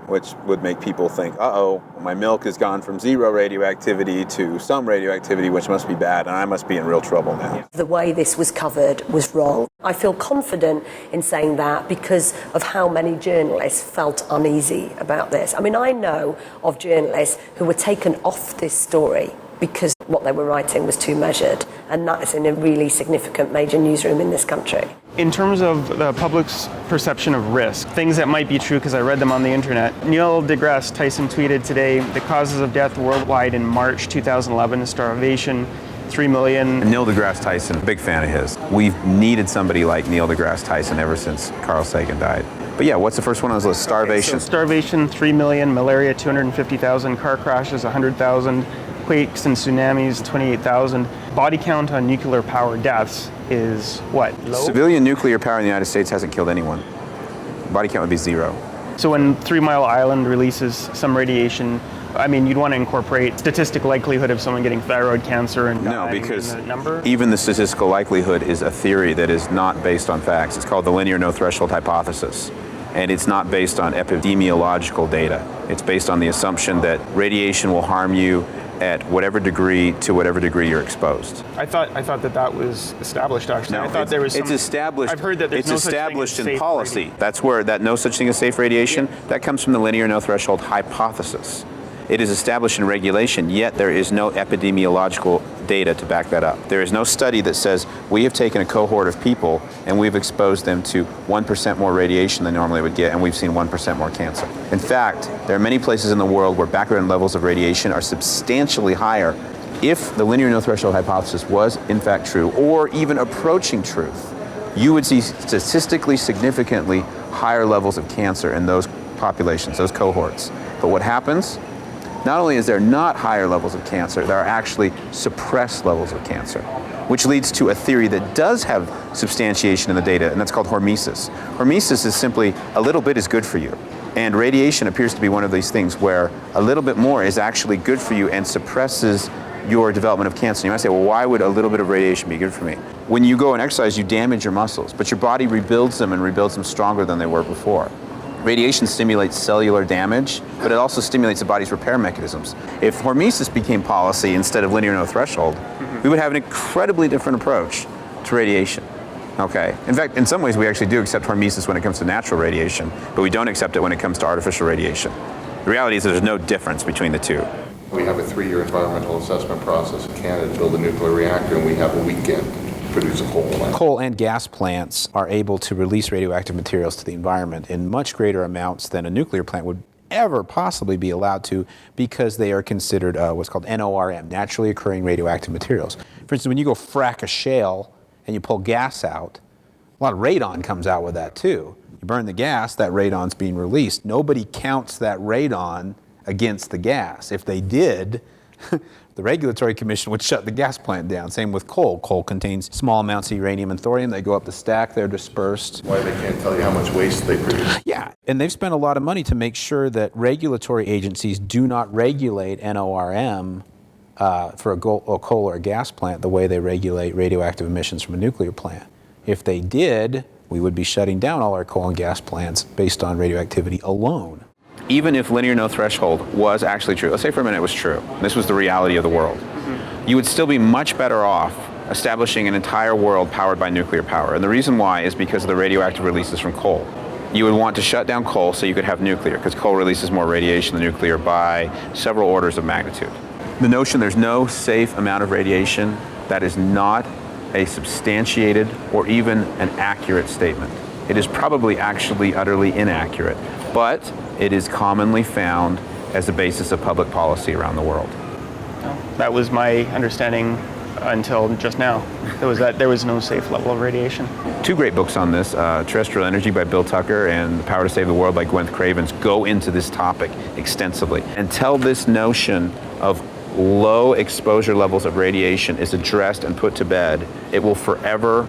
which would make people think, uh-oh, my milk has gone from zero radioactivity to some radioactivity, which must be bad, and I must be in real trouble now. The way this was covered was wrong. I feel confident in saying that because of how many journalists felt uneasy about this. I mean, I know of journalists who were taken off this story because what they were writing was too measured, and that is in a really significant major newsroom in this country. In terms of the public's perception of risk, things that might be true because I read them on the internet. Neil deGrasse Tyson tweeted today, the causes of death worldwide in March 2011, starvation, 3 million. Neil deGrasse Tyson, big fan of his. We've needed somebody like Neil deGrasse Tyson ever since Carl Sagan died. But yeah, what's the first one on his list? Starvation. Okay, so starvation, 3 million, malaria, 250,000, car crashes, 100,000, quakes and tsunamis, 28,000. Body count on nuclear power deaths is what? Low? Civilian nuclear power in the United States hasn't killed anyone. Body count would be 0. So when 3 Mile Island releases some radiation, I mean, you'd want to incorporate statistical likelihood of someone getting thyroid cancer and no, because in the number? Even the statistical likelihood is a theory that is not based on facts. It's called the linear no threshold hypothesis. And it's not based on epidemiological data. It's based on the assumption that radiation will harm you at whatever degree to whatever degree you're exposed. I thought that was established, actually. No, I thought there was some, it's established. I've heard that there's it's no established such thing as in policy. radiation. That's where that no such thing as safe radiation, that comes from the linear no threshold hypothesis. It is established in regulation, yet there is no epidemiological data to back that up. There is no study that says we have taken a cohort of people and we've exposed them to 1% more radiation than normally would get, and we've seen 1% more cancer. In fact, there are many places in the world where background levels of radiation are substantially higher. If the linear no threshold hypothesis was in fact true, or even approaching truth, you would see statistically significantly higher levels of cancer in those populations, those cohorts. But what happens? Not only is there not higher levels of cancer, there are actually suppressed levels of cancer, which leads to a theory that does have substantiation in the data, and that's called hormesis. Hormesis is simply a little bit is good for you. And radiation appears to be one of these things where a little bit more is actually good for you and suppresses your development of cancer. You might say, well, why would a little bit of radiation be good for me? When you go and exercise, you damage your muscles, but your body rebuilds them and rebuilds them stronger than they were before. Radiation stimulates cellular damage, but it also stimulates the body's repair mechanisms. If hormesis became policy instead of linear no threshold, we would have an incredibly different approach to radiation. Okay. In fact, in some ways, we actually do accept hormesis when it comes to natural radiation, but we don't accept it when it comes to artificial radiation. The reality is there's no difference between the two. We have a 3-year environmental assessment process in Canada to build a nuclear reactor, and we have a weekend to produce a coal plant. Coal and gas plants are able to release radioactive materials to the environment in much greater amounts than a nuclear plant would ever possibly be allowed to, because they are considered what's called NORM, naturally occurring radioactive materials. For instance, when you go frack a shale and you pull gas out, a lot of radon comes out with that too. You burn the gas, that radon's being released. Nobody counts that radon against the gas. If they did, the Regulatory Commission would shut the gas plant down. Same with coal. Coal contains small amounts of uranium and thorium. They go up the stack, they're dispersed. Why they can't tell you how much waste they produce. Yeah, and they've spent a lot of money to make sure that regulatory agencies do not regulate NORM for a coal or a gas plant the way they regulate radioactive emissions from a nuclear plant. If they did, we would be shutting down all our coal and gas plants based on radioactivity alone. Even if linear no threshold was actually true, let's say for a minute it was true, this was the reality of the world, you would still be much better off establishing an entire world powered by nuclear power. And the reason why is because of the radioactive releases from coal. You would want to shut down coal so you could have nuclear, because coal releases more radiation than nuclear by several orders of magnitude. The notion there's no safe amount of radiation, that is not a substantiated or even an accurate statement. It is probably actually utterly inaccurate, but it is commonly found as the basis of public policy around the world. That was my understanding until just now. There was no safe level of radiation. Two great books on this, Terrestrial Energy by Bill Tucker and The Power to Save the World by Gwyneth Cravens, go into this topic extensively. Until this notion of low exposure levels of radiation is addressed and put to bed, it will forever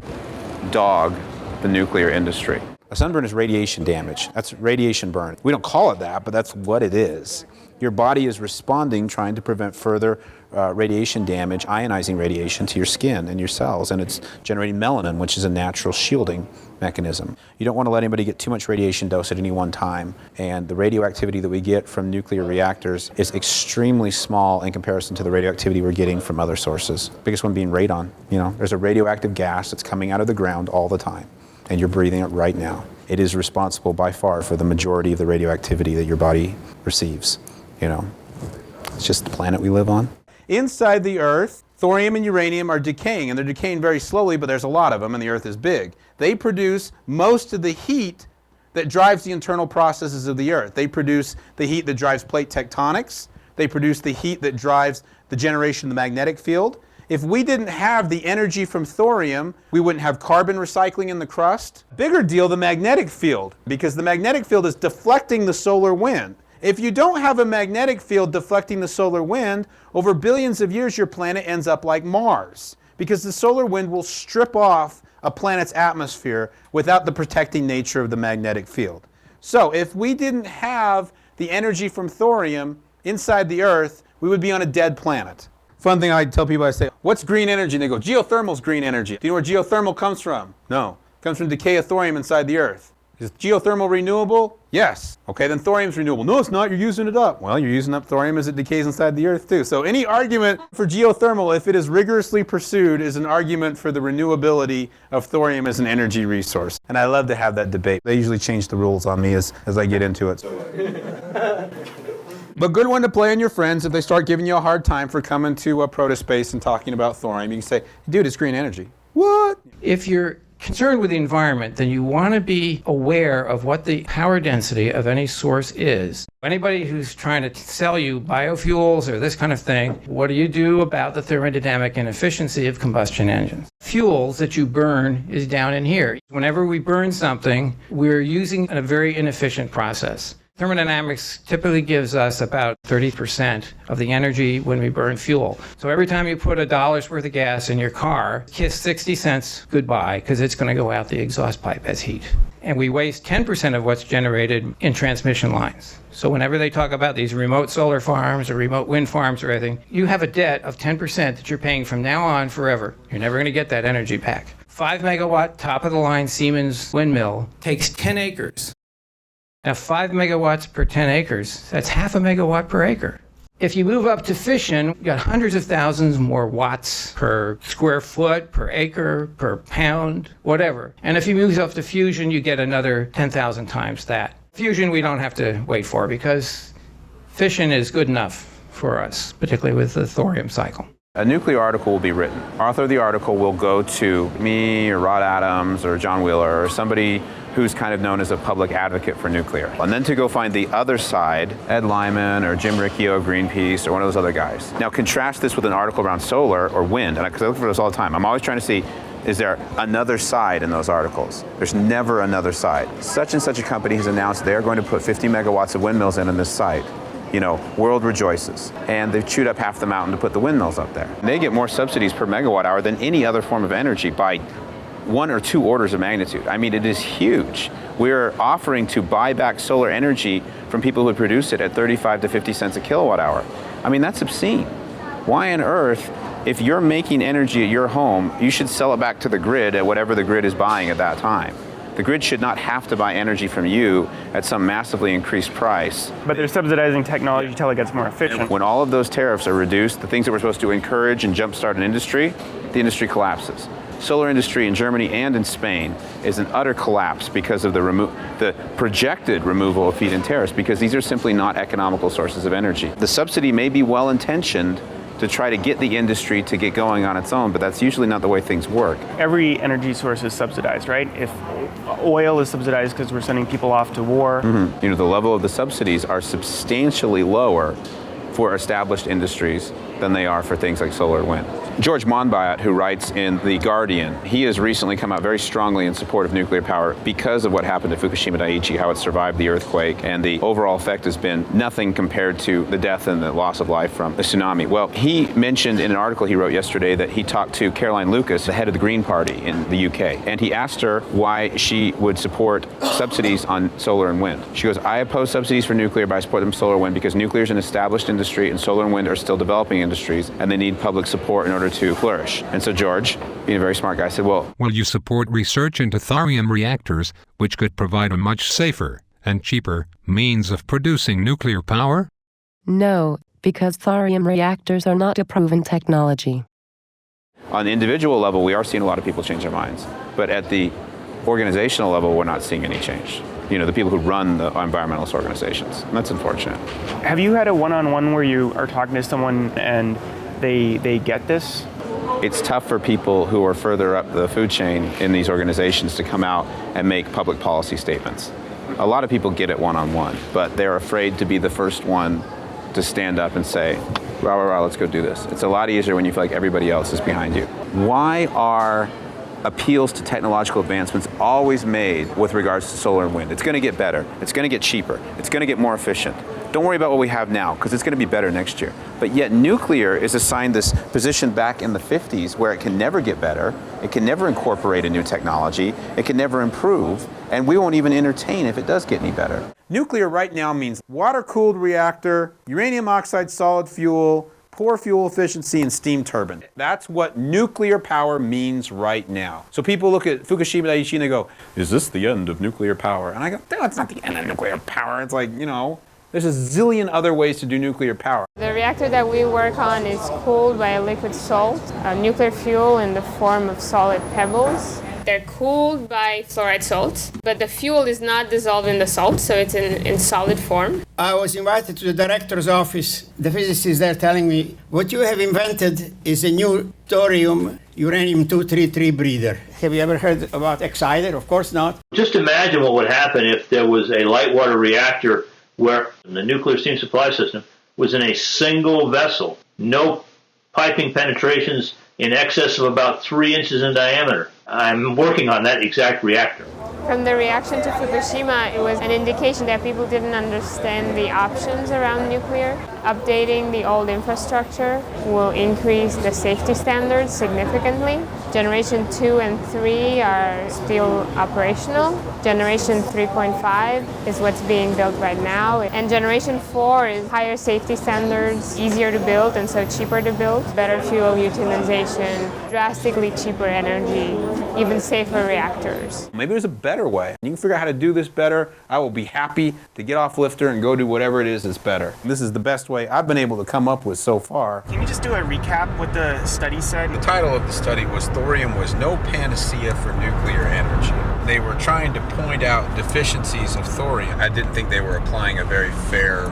dog the nuclear industry. A sunburn is radiation damage. That's radiation burn. We don't call it that, but that's what it is. Your body is responding, trying to prevent further radiation damage, ionizing radiation to your skin and your cells, and it's generating melanin, which is a natural shielding mechanism. You don't want to let anybody get too much radiation dose at any one time, and the radioactivity that we get from nuclear reactors is extremely small in comparison to the radioactivity we're getting from other sources. Biggest one being radon. You know, there's a radioactive gas that's coming out of the ground all the time, and you're breathing it right now. It is responsible by far for the majority of the radioactivity that your body receives. You know, it's just the planet we live on. Inside the Earth, thorium and uranium are decaying, and they're decaying very slowly, but there's a lot of them, and the Earth is big. They produce most of the heat that drives the internal processes of the Earth. They produce the heat that drives plate tectonics. They produce the heat that drives the generation of the magnetic field. If we didn't have the energy from thorium, we wouldn't have carbon recycling in the crust. Bigger deal, the magnetic field, because the magnetic field is deflecting the solar wind. If you don't have a magnetic field deflecting the solar wind, over billions of years your planet ends up like Mars, because the solar wind will strip off a planet's atmosphere without the protecting nature of the magnetic field. So if we didn't have the energy from thorium inside the Earth, we would be on a dead planet. Fun thing I tell people, I say, what's green energy? And they go, geothermal's green energy. Do you know where geothermal comes from? No. It comes from decay of thorium inside the Earth. Is geothermal renewable? Yes. Okay, then thorium's renewable. No, it's not. You're using it up. Well, you're using up thorium as it decays inside the Earth, too. So any argument for geothermal, if it is rigorously pursued, is an argument for the renewability of thorium as an energy resource. And I love to have that debate. They usually change the rules on me as I get into it. But good one to play on your friends if they start giving you a hard time for coming to protospace and talking about thorium. You can say, dude, it's green energy. What? If you're concerned with the environment, then you want to be aware of what the power density of any source is. Anybody who's trying to sell you biofuels or this kind of thing, what do you do about the thermodynamic inefficiency of combustion engines? Fuels that you burn is down in here. Whenever we burn something, we're using a very inefficient process. Thermodynamics typically gives us about 30% of the energy when we burn fuel. So every time you put $1 worth of gas in your car, kiss 60 cents goodbye, because it's going to go out the exhaust pipe as heat. And we waste 10% of what's generated in transmission lines. So whenever they talk about these remote solar farms or remote wind farms or anything, you have a debt of 10% that you're paying from now on forever. You're never going to get that energy back. 5 megawatt top of the line Siemens windmill takes 10 acres. Now 5 megawatts per 10 acres, that's half a megawatt per acre. If you move up to fission, you've got hundreds of thousands more watts per square foot, per acre, per pound, whatever. And if you move up to fusion, you get another 10,000 times that. Fusion we don't have to wait for because fission is good enough for us, particularly with the thorium cycle. A nuclear article will be written. Author of the article will go to me or Rod Adams or John Wheeler or somebody who's kind of known as a public advocate for nuclear. And then to go find the other side, Ed Lyman or Jim Riccio of Greenpeace or one of those other guys. Now contrast this with an article around solar or wind, and because I look for this all the time. I'm always trying to see, is there another side in those articles? There's never another side. Such and such a company has announced they're going to put 50 megawatts of windmills in this site. You know, world rejoices. And they've chewed up half the mountain to put the windmills up there. They get more subsidies per megawatt hour than any other form of energy by 1 or 2 orders of magnitude. I mean, it is huge. We're offering to buy back solar energy from people who produce it at 35 to 50 cents a kilowatt hour. I mean, that's obscene. Why on earth, if you're making energy at your home, you should sell it back to the grid at whatever the grid is buying at that time? The grid should not have to buy energy from you at some massively increased price. But they're subsidizing technology until it gets more efficient. When all of those tariffs are reduced, the things that we're supposed to encourage and jumpstart an industry, the industry collapses. Solar industry in Germany and in Spain is an utter collapse because of the projected removal of feed-in tariffs, because these are simply not economical sources of energy. The subsidy may be well-intentioned to try to get the industry to get going on its own, but that's usually not the way things work. Every energy source is subsidized, right? If oil is subsidized because we're sending people off to war. Mm-hmm. You know, the level of the subsidies are substantially lower for established industries than they are for things like solar and wind. George Monbiot, who writes in The Guardian, he has recently come out very strongly in support of nuclear power because of what happened to Fukushima Daiichi, how it survived the earthquake, and the overall effect has been nothing compared to the death and the loss of life from the tsunami. Well, he mentioned in an article he wrote yesterday that he talked to Caroline Lucas, the head of the Green Party in the UK, and he asked her why she would support subsidies on solar and wind. She goes, I oppose subsidies for nuclear, but I support them solar and wind because nuclear is an established industry and solar and wind are still developing industries and they need public support in order to flourish. And so George, being a very smart guy, said, well, will you support research into thorium reactors, which could provide a much safer and cheaper means of producing nuclear power? No, because thorium reactors are not a proven technology. On the individual level, we are seeing a lot of people change their minds. But at the organizational level, we're not seeing any change. You know, the people who run the environmentalist organizations. And that's unfortunate. Have you had a one-on-one where you are talking to someone and they get this? It's tough for people who are further up the food chain in these organizations to come out and make public policy statements. A lot of people get it one-on-one, but they're afraid to be the first one to stand up and say, rah, rah, rah, let's go do this. It's a lot easier when you feel like everybody else is behind you. Why are appeals to technological advancements always made with regards to solar and wind? It's going to get better. It's going to get cheaper. It's going to get more efficient. Don't worry about what we have now, because it's going to be better next year. But yet nuclear is assigned this position back in the 50s where it can never get better, it can never incorporate a new technology, it can never improve, and we won't even entertain if it does get any better. Nuclear right now means water-cooled reactor, uranium oxide solid fuel, poor fuel efficiency, and steam turbine. That's what nuclear power means right now. So people look at Fukushima Daiichi and they go, is this the end of nuclear power? And I go, no, it's not the end of nuclear power. It's like, you know, there's a zillion other ways to do nuclear power. The reactor that we work on is cooled by a liquid salt, nuclear fuel in the form of solid pebbles. They're cooled by fluoride salts, but the fuel is not dissolved in the salt, so it's in solid form. I was invited to the director's office. The physicist there telling me, what you have invented is a new thorium uranium-233 breeder. Have you ever heard about Exciter? Of course not. Just imagine what would happen if there was a light water reactor where the nuclear steam supply system was in a single vessel, no piping penetrations in excess of about 3 inches in diameter. I'm working on that exact reactor. From the reaction to Fukushima, it was an indication that people didn't understand the options around nuclear. Updating the old infrastructure will increase the safety standards significantly. Generation 2 and 3 are still operational. Generation 3.5 is what's being built right now. And Generation 4 is higher safety standards, easier to build and so cheaper to build, better fuel utilization, drastically cheaper energy, even safer reactors. Maybe there's a better way. You can figure out how to do this better. I will be happy to get off lifter and go do whatever it is that's better. This is the best way I've been able to come up with so far. Can you just do a recap what the study said? The title of the study was Thorium was no panacea for nuclear energy. They were trying to point out deficiencies of thorium. I didn't think they were applying a very fair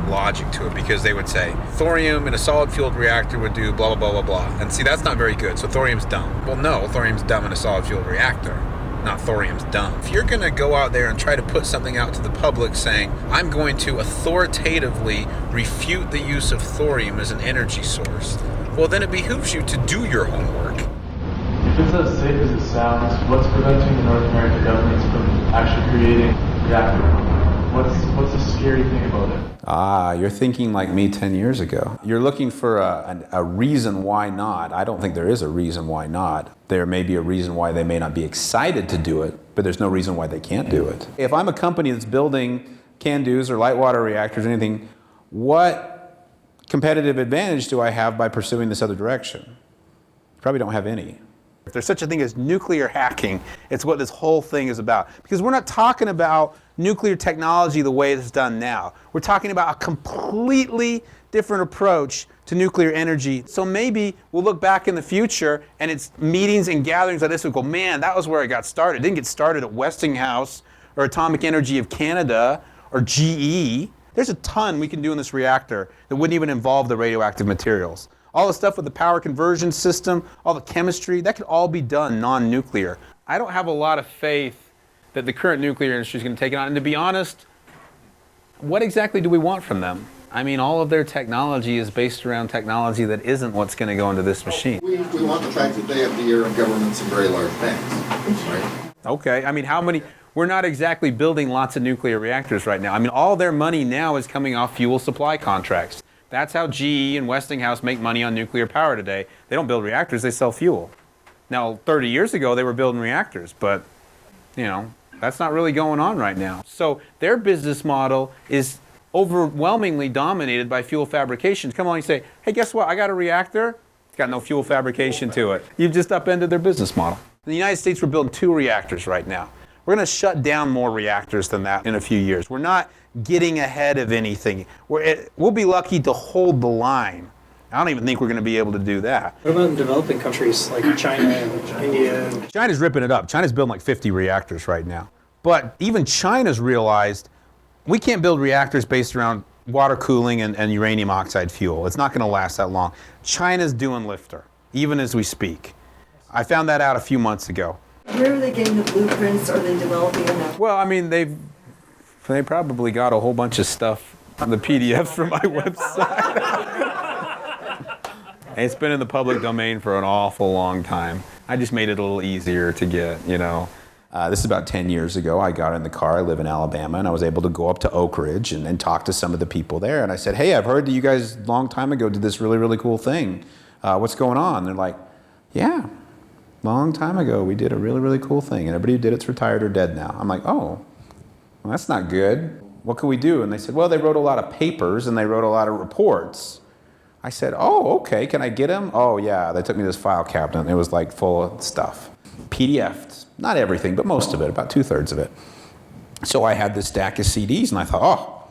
logic to it, because they would say thorium in a solid fueled reactor would do blah blah blah blah blah, and see, that's not very good, so thorium's dumb. Well, no, thorium's dumb in a solid fueled reactor, not thorium's dumb. If you're going to go out there and try to put something out to the public saying, I'm going to authoritatively refute the use of thorium as an energy source, well, then it behooves you to do your homework. If it's as safe as it sounds, what's preventing the North American governments from actually creating reactor? What's the scary thing about it? Ah, you're thinking like me 10 years ago. You're looking for a reason why not. I don't think there is a reason why not. There may be a reason why they may not be excited to do it, but there's no reason why they can't do it. If I'm a company that's building CANDUs or light water reactors or anything, what competitive advantage do I have by pursuing this other direction? Probably don't have any. If there's such a thing as nuclear hacking, it's what this whole thing is about. Because we're not talking about nuclear technology the way it's done now. We're talking about a completely different approach to nuclear energy. So maybe we'll look back in the future and it's meetings and gatherings like this and go, man, that was where it got started. It didn't get started at Westinghouse or Atomic Energy of Canada or GE. There's a ton we can do in this reactor that wouldn't even involve the radioactive materials. All the stuff with the power conversion system, all the chemistry, that could all be done non-nuclear. I don't have a lot of faith that the current nuclear industry is going to take it on. And to be honest, what exactly do we want from them? I mean, all of their technology is based around technology that isn't what's going to go into this machine. We want the fact that they have the ear of governments and very large banks, right? Okay, I mean, how many? We're not exactly building lots of nuclear reactors right now. I mean, all their money now is coming off fuel supply contracts. That's how GE and Westinghouse make money on nuclear power today. They don't build reactors, they sell fuel. Now, 30 years ago, they were building reactors, but, you know, that's not really going on right now. So their business model is overwhelmingly dominated by fuel fabrication. Come on and say, hey, guess what? I got a reactor. It's got no fuel fabrication to it. You've just upended their business model. In the United States, we're building 2 reactors right now. We're going to shut down more reactors than that in a few years. We're not getting ahead of anything. We'll be lucky to hold the line. I don't even think we're going to be able to do that. What about in developing countries like China and India? China's ripping it up. China's building like 50 reactors right now. But even China's realized we can't build reactors based around water cooling and uranium oxide fuel. It's not going to last that long. China's doing lifter, even as we speak. I found that out a few months ago. Where are they getting the blueprints? Are they developing enough? Well, I mean, they probably got a whole bunch of stuff on the PDFs from my website. It's been in the public domain for an awful long time. I just made it a little easier to get, you know. This is about 10 years ago. I got in the car. I live in Alabama, and I was able to go up to Oak Ridge and talk to some of the people there. And I said, hey, I've heard that you guys a long time ago did this really, really cool thing. What's going on? They're like, yeah, long time ago we did a really, really cool thing. And everybody who did it's retired or dead now. I'm like, oh, well, that's not good. What can we do? And they said, well, they wrote a lot of papers and they wrote a lot of reports. I said, oh, okay, can I get them? Oh, yeah, they took me to this file cabinet, and it was like full of stuff. PDFs, not everything, but most of it, about 2/3 of it. So I had this stack of CDs, and I thought, oh,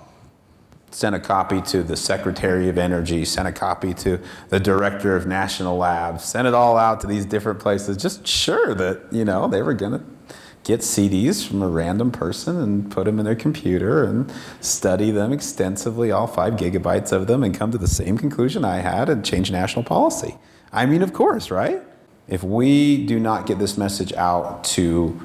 sent a copy to the Secretary of Energy, sent a copy to the Director of National Labs, sent it all out to these different places, just sure that, you know, they were going to get CDs from a random person and put them in their computer and study them extensively, all 5 gigabytes of them, and come to the same conclusion I had and change national policy. I mean, of course, right? If we do not get this message out to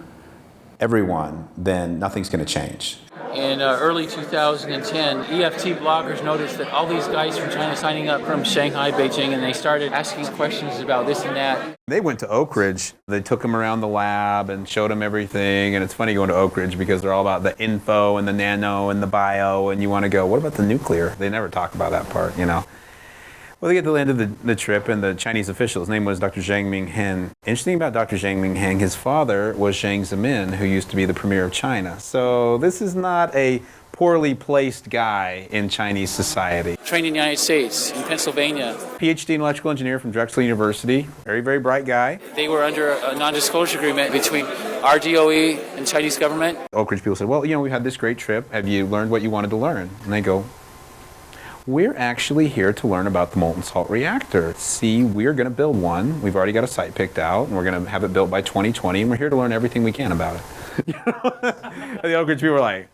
everyone, then nothing's going to change. In early 2010, EFT bloggers noticed that all these guys from China signing up from Shanghai, Beijing, and they started asking questions about this and that. They went to Oak Ridge. They took them around the lab and showed them everything. And it's funny going to Oak Ridge because they're all about the info and the nano and the bio. And you want to go, what about the nuclear? They never talk about that part, you know. Well, they get to the end of the trip, and the Chinese official, his name was Dr. Zhang Mingheng. Interesting about Dr. Zhang Mingheng, his father was Jiang Zemin, who used to be the premier of China. So this is not a poorly placed guy in Chinese society. Trained in the United States, in Pennsylvania. PhD in electrical engineer from Drexel University. Very, very bright guy. They were under a non-disclosure agreement between our DOE and Chinese government. Oak Ridge people said, well, you know, we had this great trip. Have you learned what you wanted to learn? And they go, we're actually here to learn about the molten salt reactor. See, we're going to build one. We've already got a site picked out, and we're going to have it built by 2020, and we're here to learn everything we can about it. And the Oak Ridge people were like,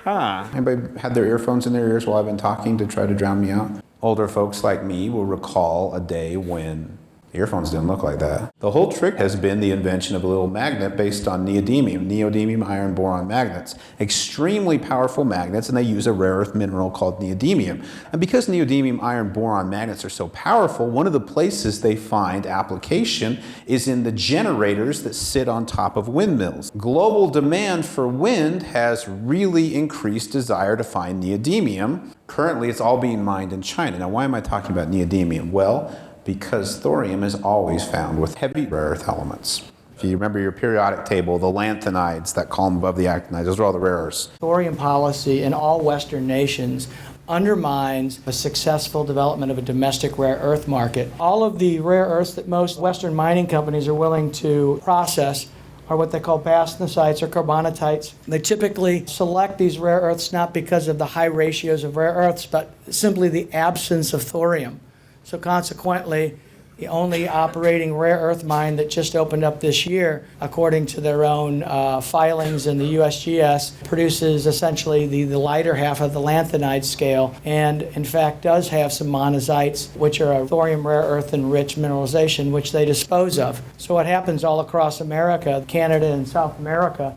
huh. Anybody had their earphones in their ears while I've been talking to try to drown me out? Older folks like me will recall a day when earphones didn't look like that. The whole trick has been the invention of a little magnet based on neodymium iron boron magnets. Extremely powerful magnets, and they use a rare earth mineral called neodymium. And because neodymium iron boron magnets are so powerful, one of the places they find application is in the generators that sit on top of windmills. Global demand for wind has really increased desire to find neodymium. Currently, it's all being mined in China. Now, why am I talking about neodymium? Well, because thorium is always found with heavy rare earth elements. If you remember your periodic table, the lanthanides, that column above the actinides, those are all the rare earths. Thorium policy in all Western nations undermines a successful development of a domestic rare earth market. All of the rare earths that most Western mining companies are willing to process are what they call bastnasites or carbonatites. They typically select these rare earths not because of the high ratios of rare earths, but simply the absence of thorium. So consequently, the only operating rare earth mine that just opened up this year, according to their own filings in the USGS, produces essentially the lighter half of the lanthanide scale, and in fact does have some monazites, which are a thorium rare earth enriched mineralization, which they dispose of. So what happens all across America, Canada and South America,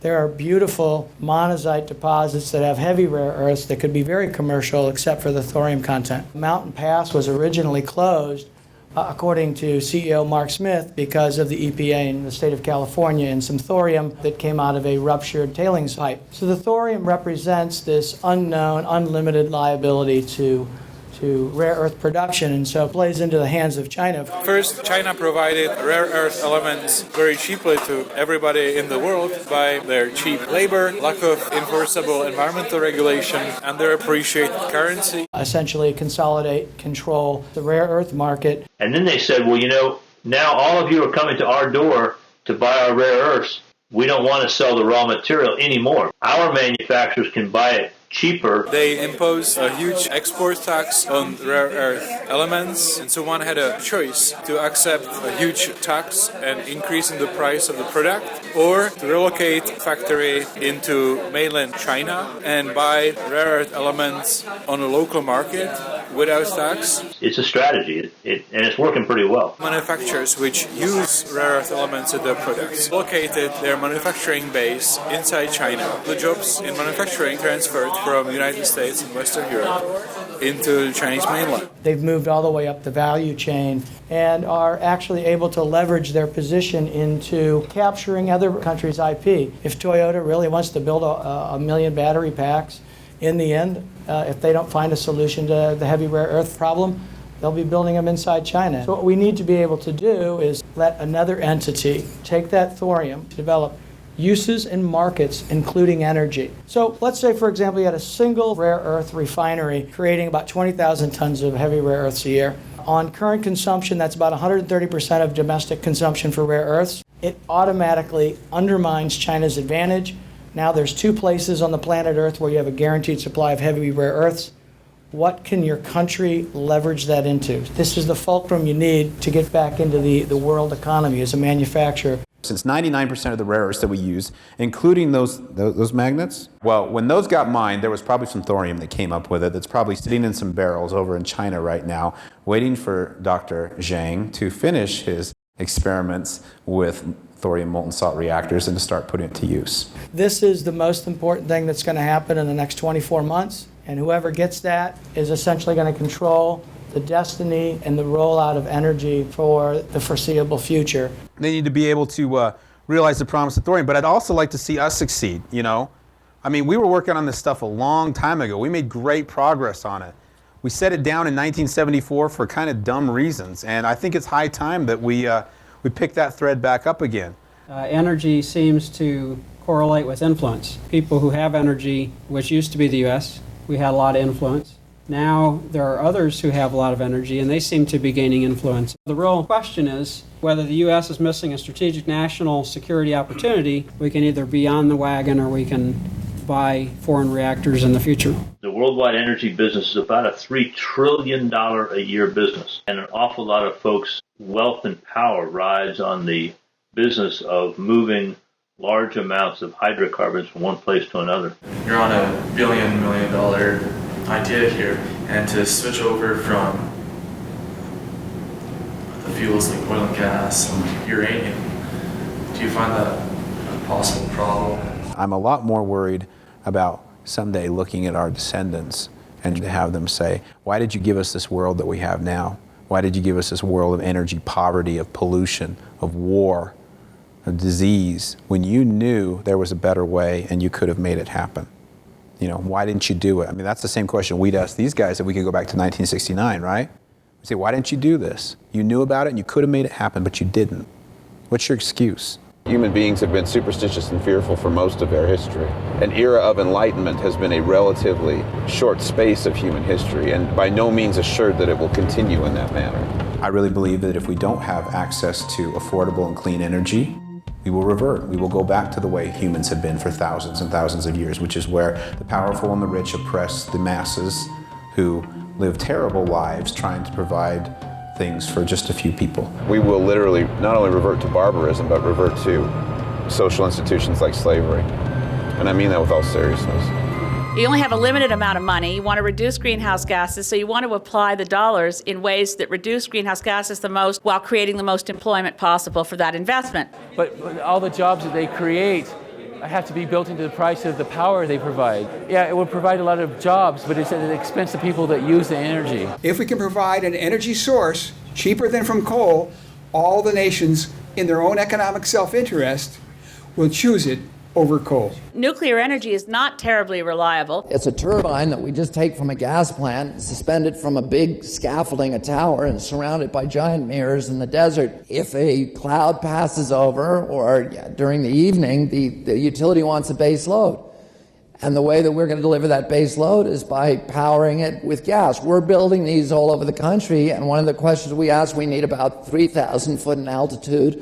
There are beautiful monazite deposits that have heavy rare earths that could be very commercial except for the thorium content. Mountain Pass was originally closed, according to CEO Mark Smith, because of the EPA in the state of California and some thorium that came out of a ruptured tailings pipe. So the thorium represents this unknown, unlimited liability to rare earth production, and so it plays into the hands of China. First, China provided rare earth elements very cheaply to everybody in the world by their cheap labor, lack of enforceable environmental regulation, and their appreciated currency. Essentially consolidate, control the rare earth market. And then they said, well, now all of you are coming to our door to buy our rare earths. We don't want to sell the raw material anymore. Our manufacturers can buy it cheaper. They imposed a huge export tax on rare earth elements, and so one had a choice to accept a huge tax and increase in the price of the product, or to relocate factory into mainland China and buy rare earth elements on a local market without tax. It's a strategy, and it's working pretty well. Manufacturers which use rare earth elements in their products located their manufacturing base inside China. The jobs in manufacturing transferred from the United States and Western Europe into the Chinese mainland. They've moved all the way up the value chain and are actually able to leverage their position into capturing other countries' IP. If Toyota really wants to build a million battery packs, in the end, if they don't find a solution to the heavy rare earth problem, they'll be building them inside China. So what we need to be able to do is let another entity take that thorium, develop uses and markets, including energy. So let's say, for example, you had a single rare earth refinery creating about 20,000 tons of heavy rare earths a year. On current consumption, that's about 130% of domestic consumption for rare earths. It automatically undermines China's advantage. Now there's 2 places on the planet Earth where you have a guaranteed supply of heavy rare earths. What can your country leverage that into? This is the fulcrum you need to get back into the world economy as a manufacturer. Since 99% of the rare earths that we use, including those magnets, well, when those got mined, there was probably some thorium that came up with it that's probably sitting in some barrels over in China right now, waiting for Dr. Zhang to finish his experiments with thorium molten salt reactors and to start putting it to use. This is the most important thing that's going to happen in the next 24 months, and whoever gets that is essentially going to control the destiny and the rollout of energy for the foreseeable future. They need to be able to realize the promise of thorium, but I'd also like to see us succeed, I mean, we were working on this stuff a long time ago. We made great progress on it. We set it down in 1974 for kind of dumb reasons, and I think it's high time that we pick that thread back up again. Energy seems to correlate with influence. People who have energy, which used to be the U.S., we had a lot of influence. Now there are others who have a lot of energy, and they seem to be gaining influence. The real question is whether the U.S. is missing a strategic national security opportunity. We can either be on the wagon or we can buy foreign reactors in the future. The worldwide energy business is about a $3 trillion a year business, and an awful lot of folks' wealth and power rides on the business of moving large amounts of hydrocarbons from one place to another. You're on a $1 million idea here, and to switch over from the fuels like oil and gas and uranium, do you find that a possible problem? I'm a lot more worried about someday looking at our descendants and to have them say, why did you give us this world that we have now? Why did you give us this world of energy poverty, of pollution, of war, of disease, when you knew there was a better way and you could have made it happen? Why didn't you do it? I mean, that's the same question we'd ask these guys if we could go back to 1969, right? We say, why didn't you do this? You knew about it and you could have made it happen, but you didn't. What's your excuse? Human beings have been superstitious and fearful for most of their history. An era of enlightenment has been a relatively short space of human history, and by no means assured that it will continue in that manner. I really believe that if we don't have access to affordable and clean energy, we will revert. We will go back to the way humans have been for thousands and thousands of years, which is where the powerful and the rich oppress the masses who live terrible lives trying to provide things for just a few people. We will literally not only revert to barbarism, but revert to social institutions like slavery. And I mean that with all seriousness. You only have a limited amount of money. You want to reduce greenhouse gases, so you want to apply the dollars in ways that reduce greenhouse gases the most while creating the most employment possible for that investment. But all the jobs that they create have to be built into the price of the power they provide. Yeah, it will provide a lot of jobs, but it's at the expense of people that use the energy. If we can provide an energy source cheaper than from coal, all the nations, in their own economic self-interest, will choose it over coal. Nuclear energy is not terribly reliable. It's a turbine that we just take from a gas plant, suspend it from a big scaffolding, a tower, and surround it by giant mirrors in the desert. If a cloud passes over or during the evening, the utility wants a base load. And the way that we're going to deliver that base load is by powering it with gas. We're building these all over the country, and one of the questions we ask, we need about 3,000 foot in altitude.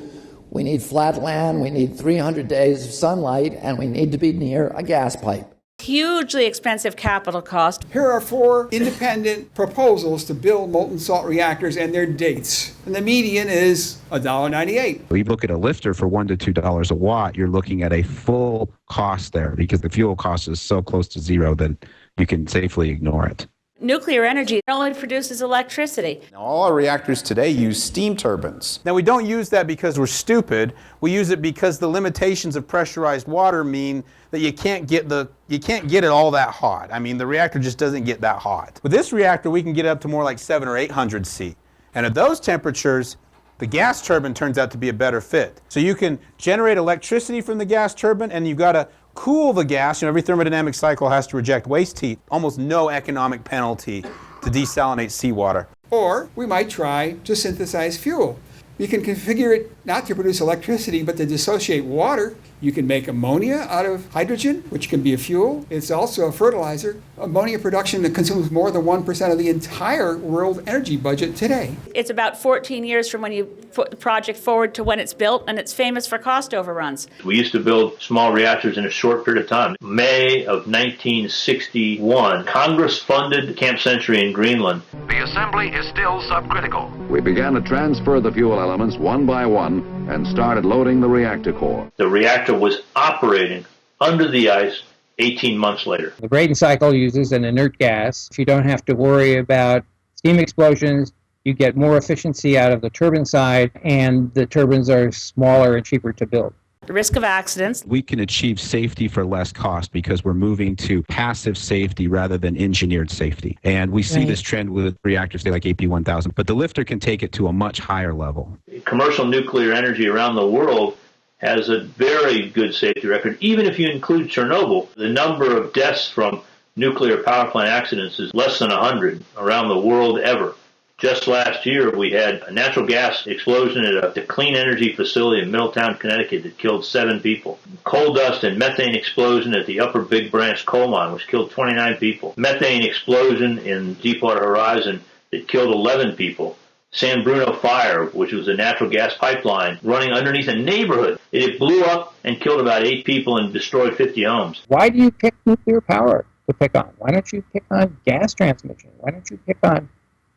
We need flat land, we need 300 days of sunlight, and we need to be near a gas pipe. Hugely expensive capital cost. Here are 4 independent proposals to build molten salt reactors and their dates. And the median is $1.98. We look at a lifter for $1 to $2 a watt, you're looking at a full cost there because the fuel cost is so close to zero that you can safely ignore it. Nuclear energy only produces electricity. Now, all our reactors today use steam turbines. Now, we don't use that because we're stupid. We use it because the limitations of pressurized water mean that you can't get it all that hot. I mean, the reactor just doesn't get that hot. With this reactor, we can get up to more like 700 or 800 C. And at those temperatures, the gas turbine turns out to be a better fit. So you can generate electricity from the gas turbine, and you've got to cool the gas. Every thermodynamic cycle has to reject waste heat. Almost no economic penalty to desalinate seawater. Or we might try to synthesize fuel. You can configure it not to produce electricity, but to dissociate water. You can make ammonia out of hydrogen, which can be a fuel. It's also a fertilizer. Ammonia production that consumes more than 1% of the entire world energy budget today. It's about 14 years from when you put the project forward to when it's built, and it's famous for cost overruns. We used to build small reactors in a short period of time. May of 1961, Congress funded Camp Century in Greenland. The assembly is still subcritical. We began to transfer the fuel elements one by one and started loading the reactor core. The reactor was operating under the ice 18 months later. The Brayton cycle uses an inert gas. If you don't have to worry about steam explosions, you get more efficiency out of the turbine side, and the turbines are smaller and cheaper to build. The risk of accidents. We can achieve safety for less cost because we're moving to passive safety rather than engineered safety. And we see this trend with reactors, say like AP1000, but the lifter can take it to a much higher level. Commercial nuclear energy around the world has a very good safety record. Even if you include Chernobyl, the number of deaths from nuclear power plant accidents is less than 100 around the world ever. Just last year, we had a natural gas explosion at a clean energy facility in Middletown, Connecticut that killed 7 people. Coal dust and methane explosion at the Upper Big Branch coal mine, which killed 29 people. Methane explosion in Deepwater Horizon that killed 11 people. San Bruno fire, which was a natural gas pipeline running underneath a neighborhood. It blew up and killed about 8 people and destroyed 50 homes. Why do you pick nuclear power to pick on? Why don't you pick on gas transmission? Why don't you pick on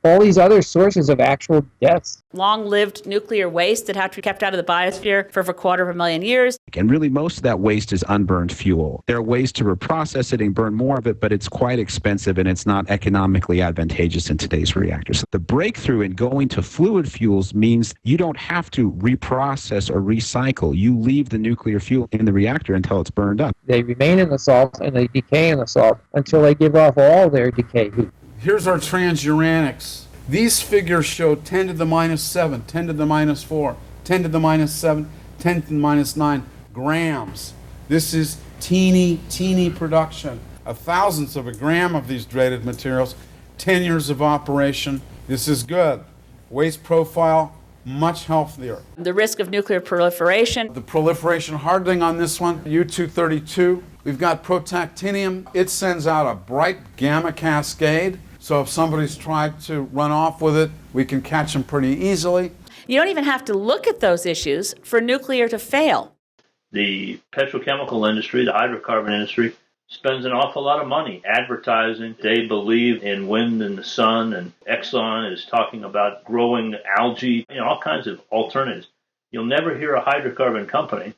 all these other sources of actual deaths? Long-lived nuclear waste that have to be kept out of the biosphere for over 250,000 years. And really most of that waste is unburned fuel. There are ways to reprocess it and burn more of it, but it's quite expensive and it's not economically advantageous in today's reactors. The breakthrough in going to fluid fuels means you don't have to reprocess or recycle. You leave the nuclear fuel in the reactor until it's burned up. They remain in the salt and they decay in the salt until they give off all their decay heat. Here's our transuranics. These figures show 10 to the minus 7, 10 to the minus 4, 10 to the minus 7, 10 to the minus 9 grams. This is teeny production. A thousandth of a gram of these dreaded materials, 10 years of operation. This is good. Waste profile, much healthier. The risk of nuclear proliferation. The proliferation hardening on this one, U-232. We've got protactinium. It sends out a bright gamma cascade. So if somebody's tried to run off with it, we can catch them pretty easily. You don't even have to look at those issues for nuclear to fail. The petrochemical industry, the hydrocarbon industry, spends an awful lot of money advertising. They believe in wind and the sun, and Exxon is talking about growing algae, all kinds of alternatives. You'll never hear a hydrocarbon company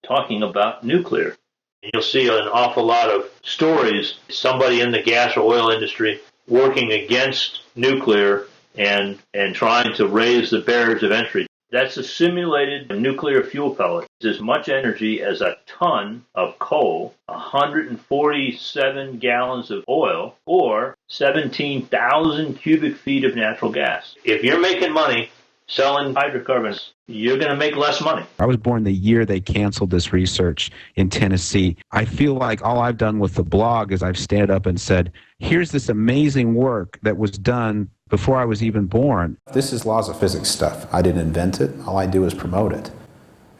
talking about nuclear. You'll see an awful lot of stories, somebody in the gas or oil industry working against nuclear and trying to raise the barriers of entry. That's a simulated nuclear fuel pellet. It's as much energy as a ton of coal, 147 gallons of oil, or 17,000 cubic feet of natural gas. If you're making money selling hydrocarbons, you're going to make less money. I was born the year they canceled this research in Tennessee. I feel like all I've done with the blog is I've stood up and said, here's this amazing work that was done before I was even born. This is laws of physics stuff. I didn't invent it. All I do is promote it.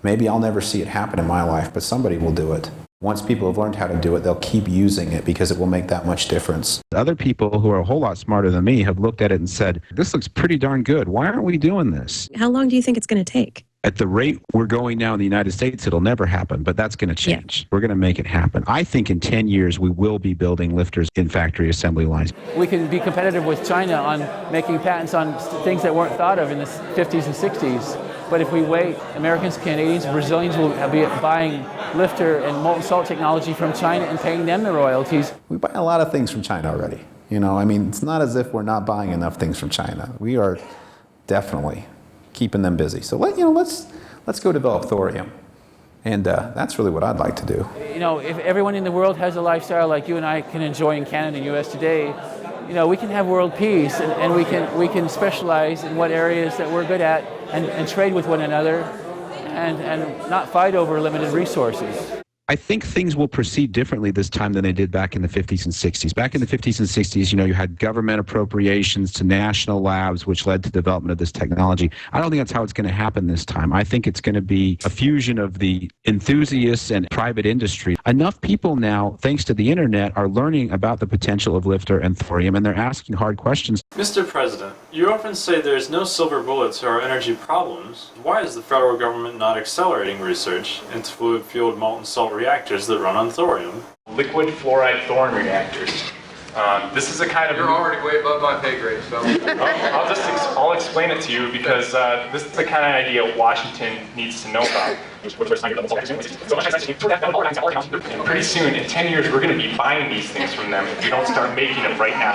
Maybe I'll never see it happen in my life, but somebody will do it. Once people have learned how to do it, they'll keep using it because it will make that much difference. Other people who are a whole lot smarter than me have looked at it and said, this looks pretty darn good. Why aren't we doing this? How long do you think it's going to take? At the rate we're going now in the United States, it'll never happen, but that's going to change. Yeah. We're going to make it happen. I think in 10 years, we will be building lifters in factory assembly lines. We can be competitive with China on making patents on things that weren't thought of in the 50s and 60s. But if we wait, Americans, Canadians, Brazilians will be buying lifter and molten salt technology from China and paying them the royalties. We buy a lot of things from China already. You know, I mean, it's not as if we're not buying enough things from China. We are definitely keeping them busy. So let's go develop thorium. And that's really what I'd like to do. You know, if everyone in the world has a lifestyle like you and I can enjoy in Canada and US today, you know, we can have world peace and we can specialize in what areas that we're good at and trade with one another and not fight over limited resources. I think things will proceed differently this time than they did back in the 50s and 60s. Back in the 50s and 60s, you know, you had government appropriations to national labs, which led to development of this technology. I don't think that's how it's going to happen this time. I think it's going to be a fusion of the enthusiasts and private industry. Enough people now, thanks to the internet, are learning about the potential of lifter and thorium, and they're asking hard questions. Mr. President, you often say there is no silver bullet to our energy problems. Why is the federal government not accelerating research into fluid-fueled molten salt reactors that run on thorium? Liquid-fluoride thorium reactors. This is a kind of... You're already way above my pay grade, so... I'll explain it to you because this is the kind of idea Washington needs to know about. Pretty soon, in 10 years, we're going to be buying these things from them if we don't start making them right now.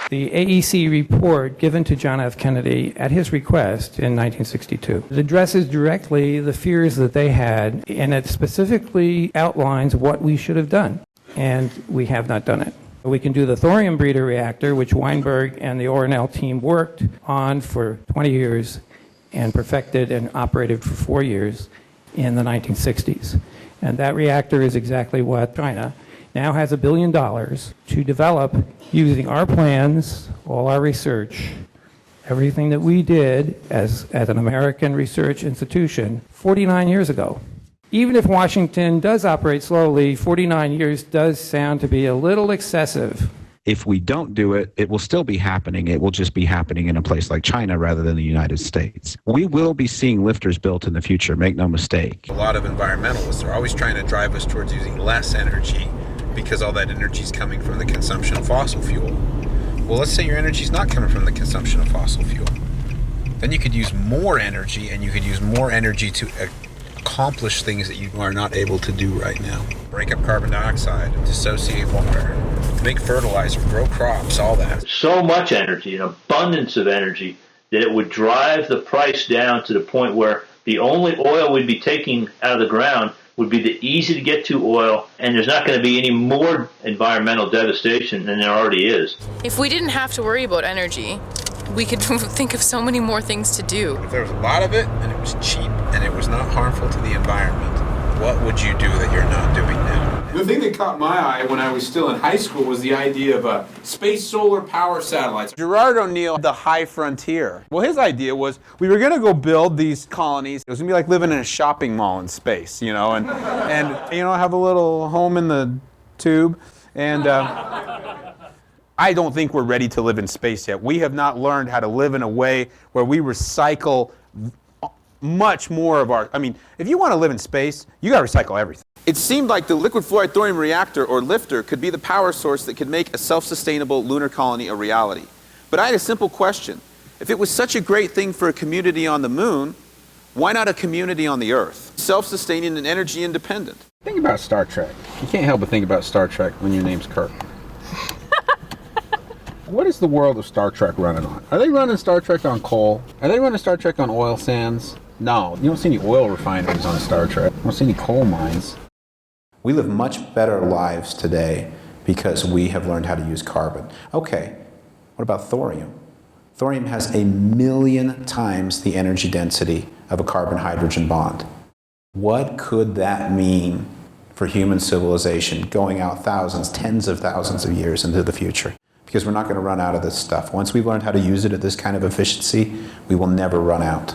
The AEC report given to John F. Kennedy at his request in 1962 it addresses directly the fears that they had, and it specifically outlines what we should have done, and we have not done it. We can do the thorium breeder reactor, which Weinberg and the Ornell team worked on for 20 years and perfected and operated for 4 years in the 1960s. And that reactor is exactly what China now has $1 billion to develop using our plans, all our research, everything that we did as an American research institution 49 years ago. Even if Washington does operate slowly, 49 years does sound to be a little excessive. If we don't do it, it will still be happening. It will just be happening in a place like China rather than the United States. We will be seeing lifters built in the future, make no mistake. A lot of environmentalists are always trying to drive us towards using less energy because all that energy is coming from the consumption of fossil fuel. Well, let's say your energy is not coming from the consumption of fossil fuel. Then you could use more energy, and you could use more energy to accomplish things that you are not able to do right now. Break up carbon dioxide, dissociate water, make fertilizer, grow crops, all that. So much energy, an abundance of energy, that it would drive the price down to the point where the only oil we'd be taking out of the ground would be the easy-to-get-to oil, and there's not going to be any more environmental devastation than there already is. If we didn't have to worry about energy, we could think of so many more things to do. If there was a lot of it, and it was cheap, and it was not harmful to the environment, what would you do that you're not doing now? The thing that caught my eye when I was still in high school was the idea of space solar power satellites. Gerard O'Neill, the high frontier. Well, his idea was we were going to go build these colonies. It was going to be like living in a shopping mall in space, you know, and you know, have a little home in the tube. And I don't think we're ready to live in space yet. We have not learned how to live in a way where we recycle much more of our, I mean, if you want to live in space, you got to recycle everything. It seemed like the liquid-fluoride thorium reactor, or lifter, could be the power source that could make a self-sustainable lunar colony a reality. But I had a simple question. If it was such a great thing for a community on the moon, why not a community on the Earth? Self-sustaining and energy independent. Think about Star Trek. You can't help but think about Star Trek when your name's Kirk. What is the world of Star Trek running on? Are they running Star Trek on coal? Are they running Star Trek on oil sands? No, you don't see any oil refineries on Star Trek. You don't see any coal mines. We live much better lives today because we have learned how to use carbon. Okay, what about thorium? Thorium has 1,000,000 times the energy density of a carbon-hydrogen bond. What could that mean for human civilization going out thousands, tens of thousands of years into the future? Because we're not going to run out of this stuff. Once we've learned how to use it at this kind of efficiency, we will never run out.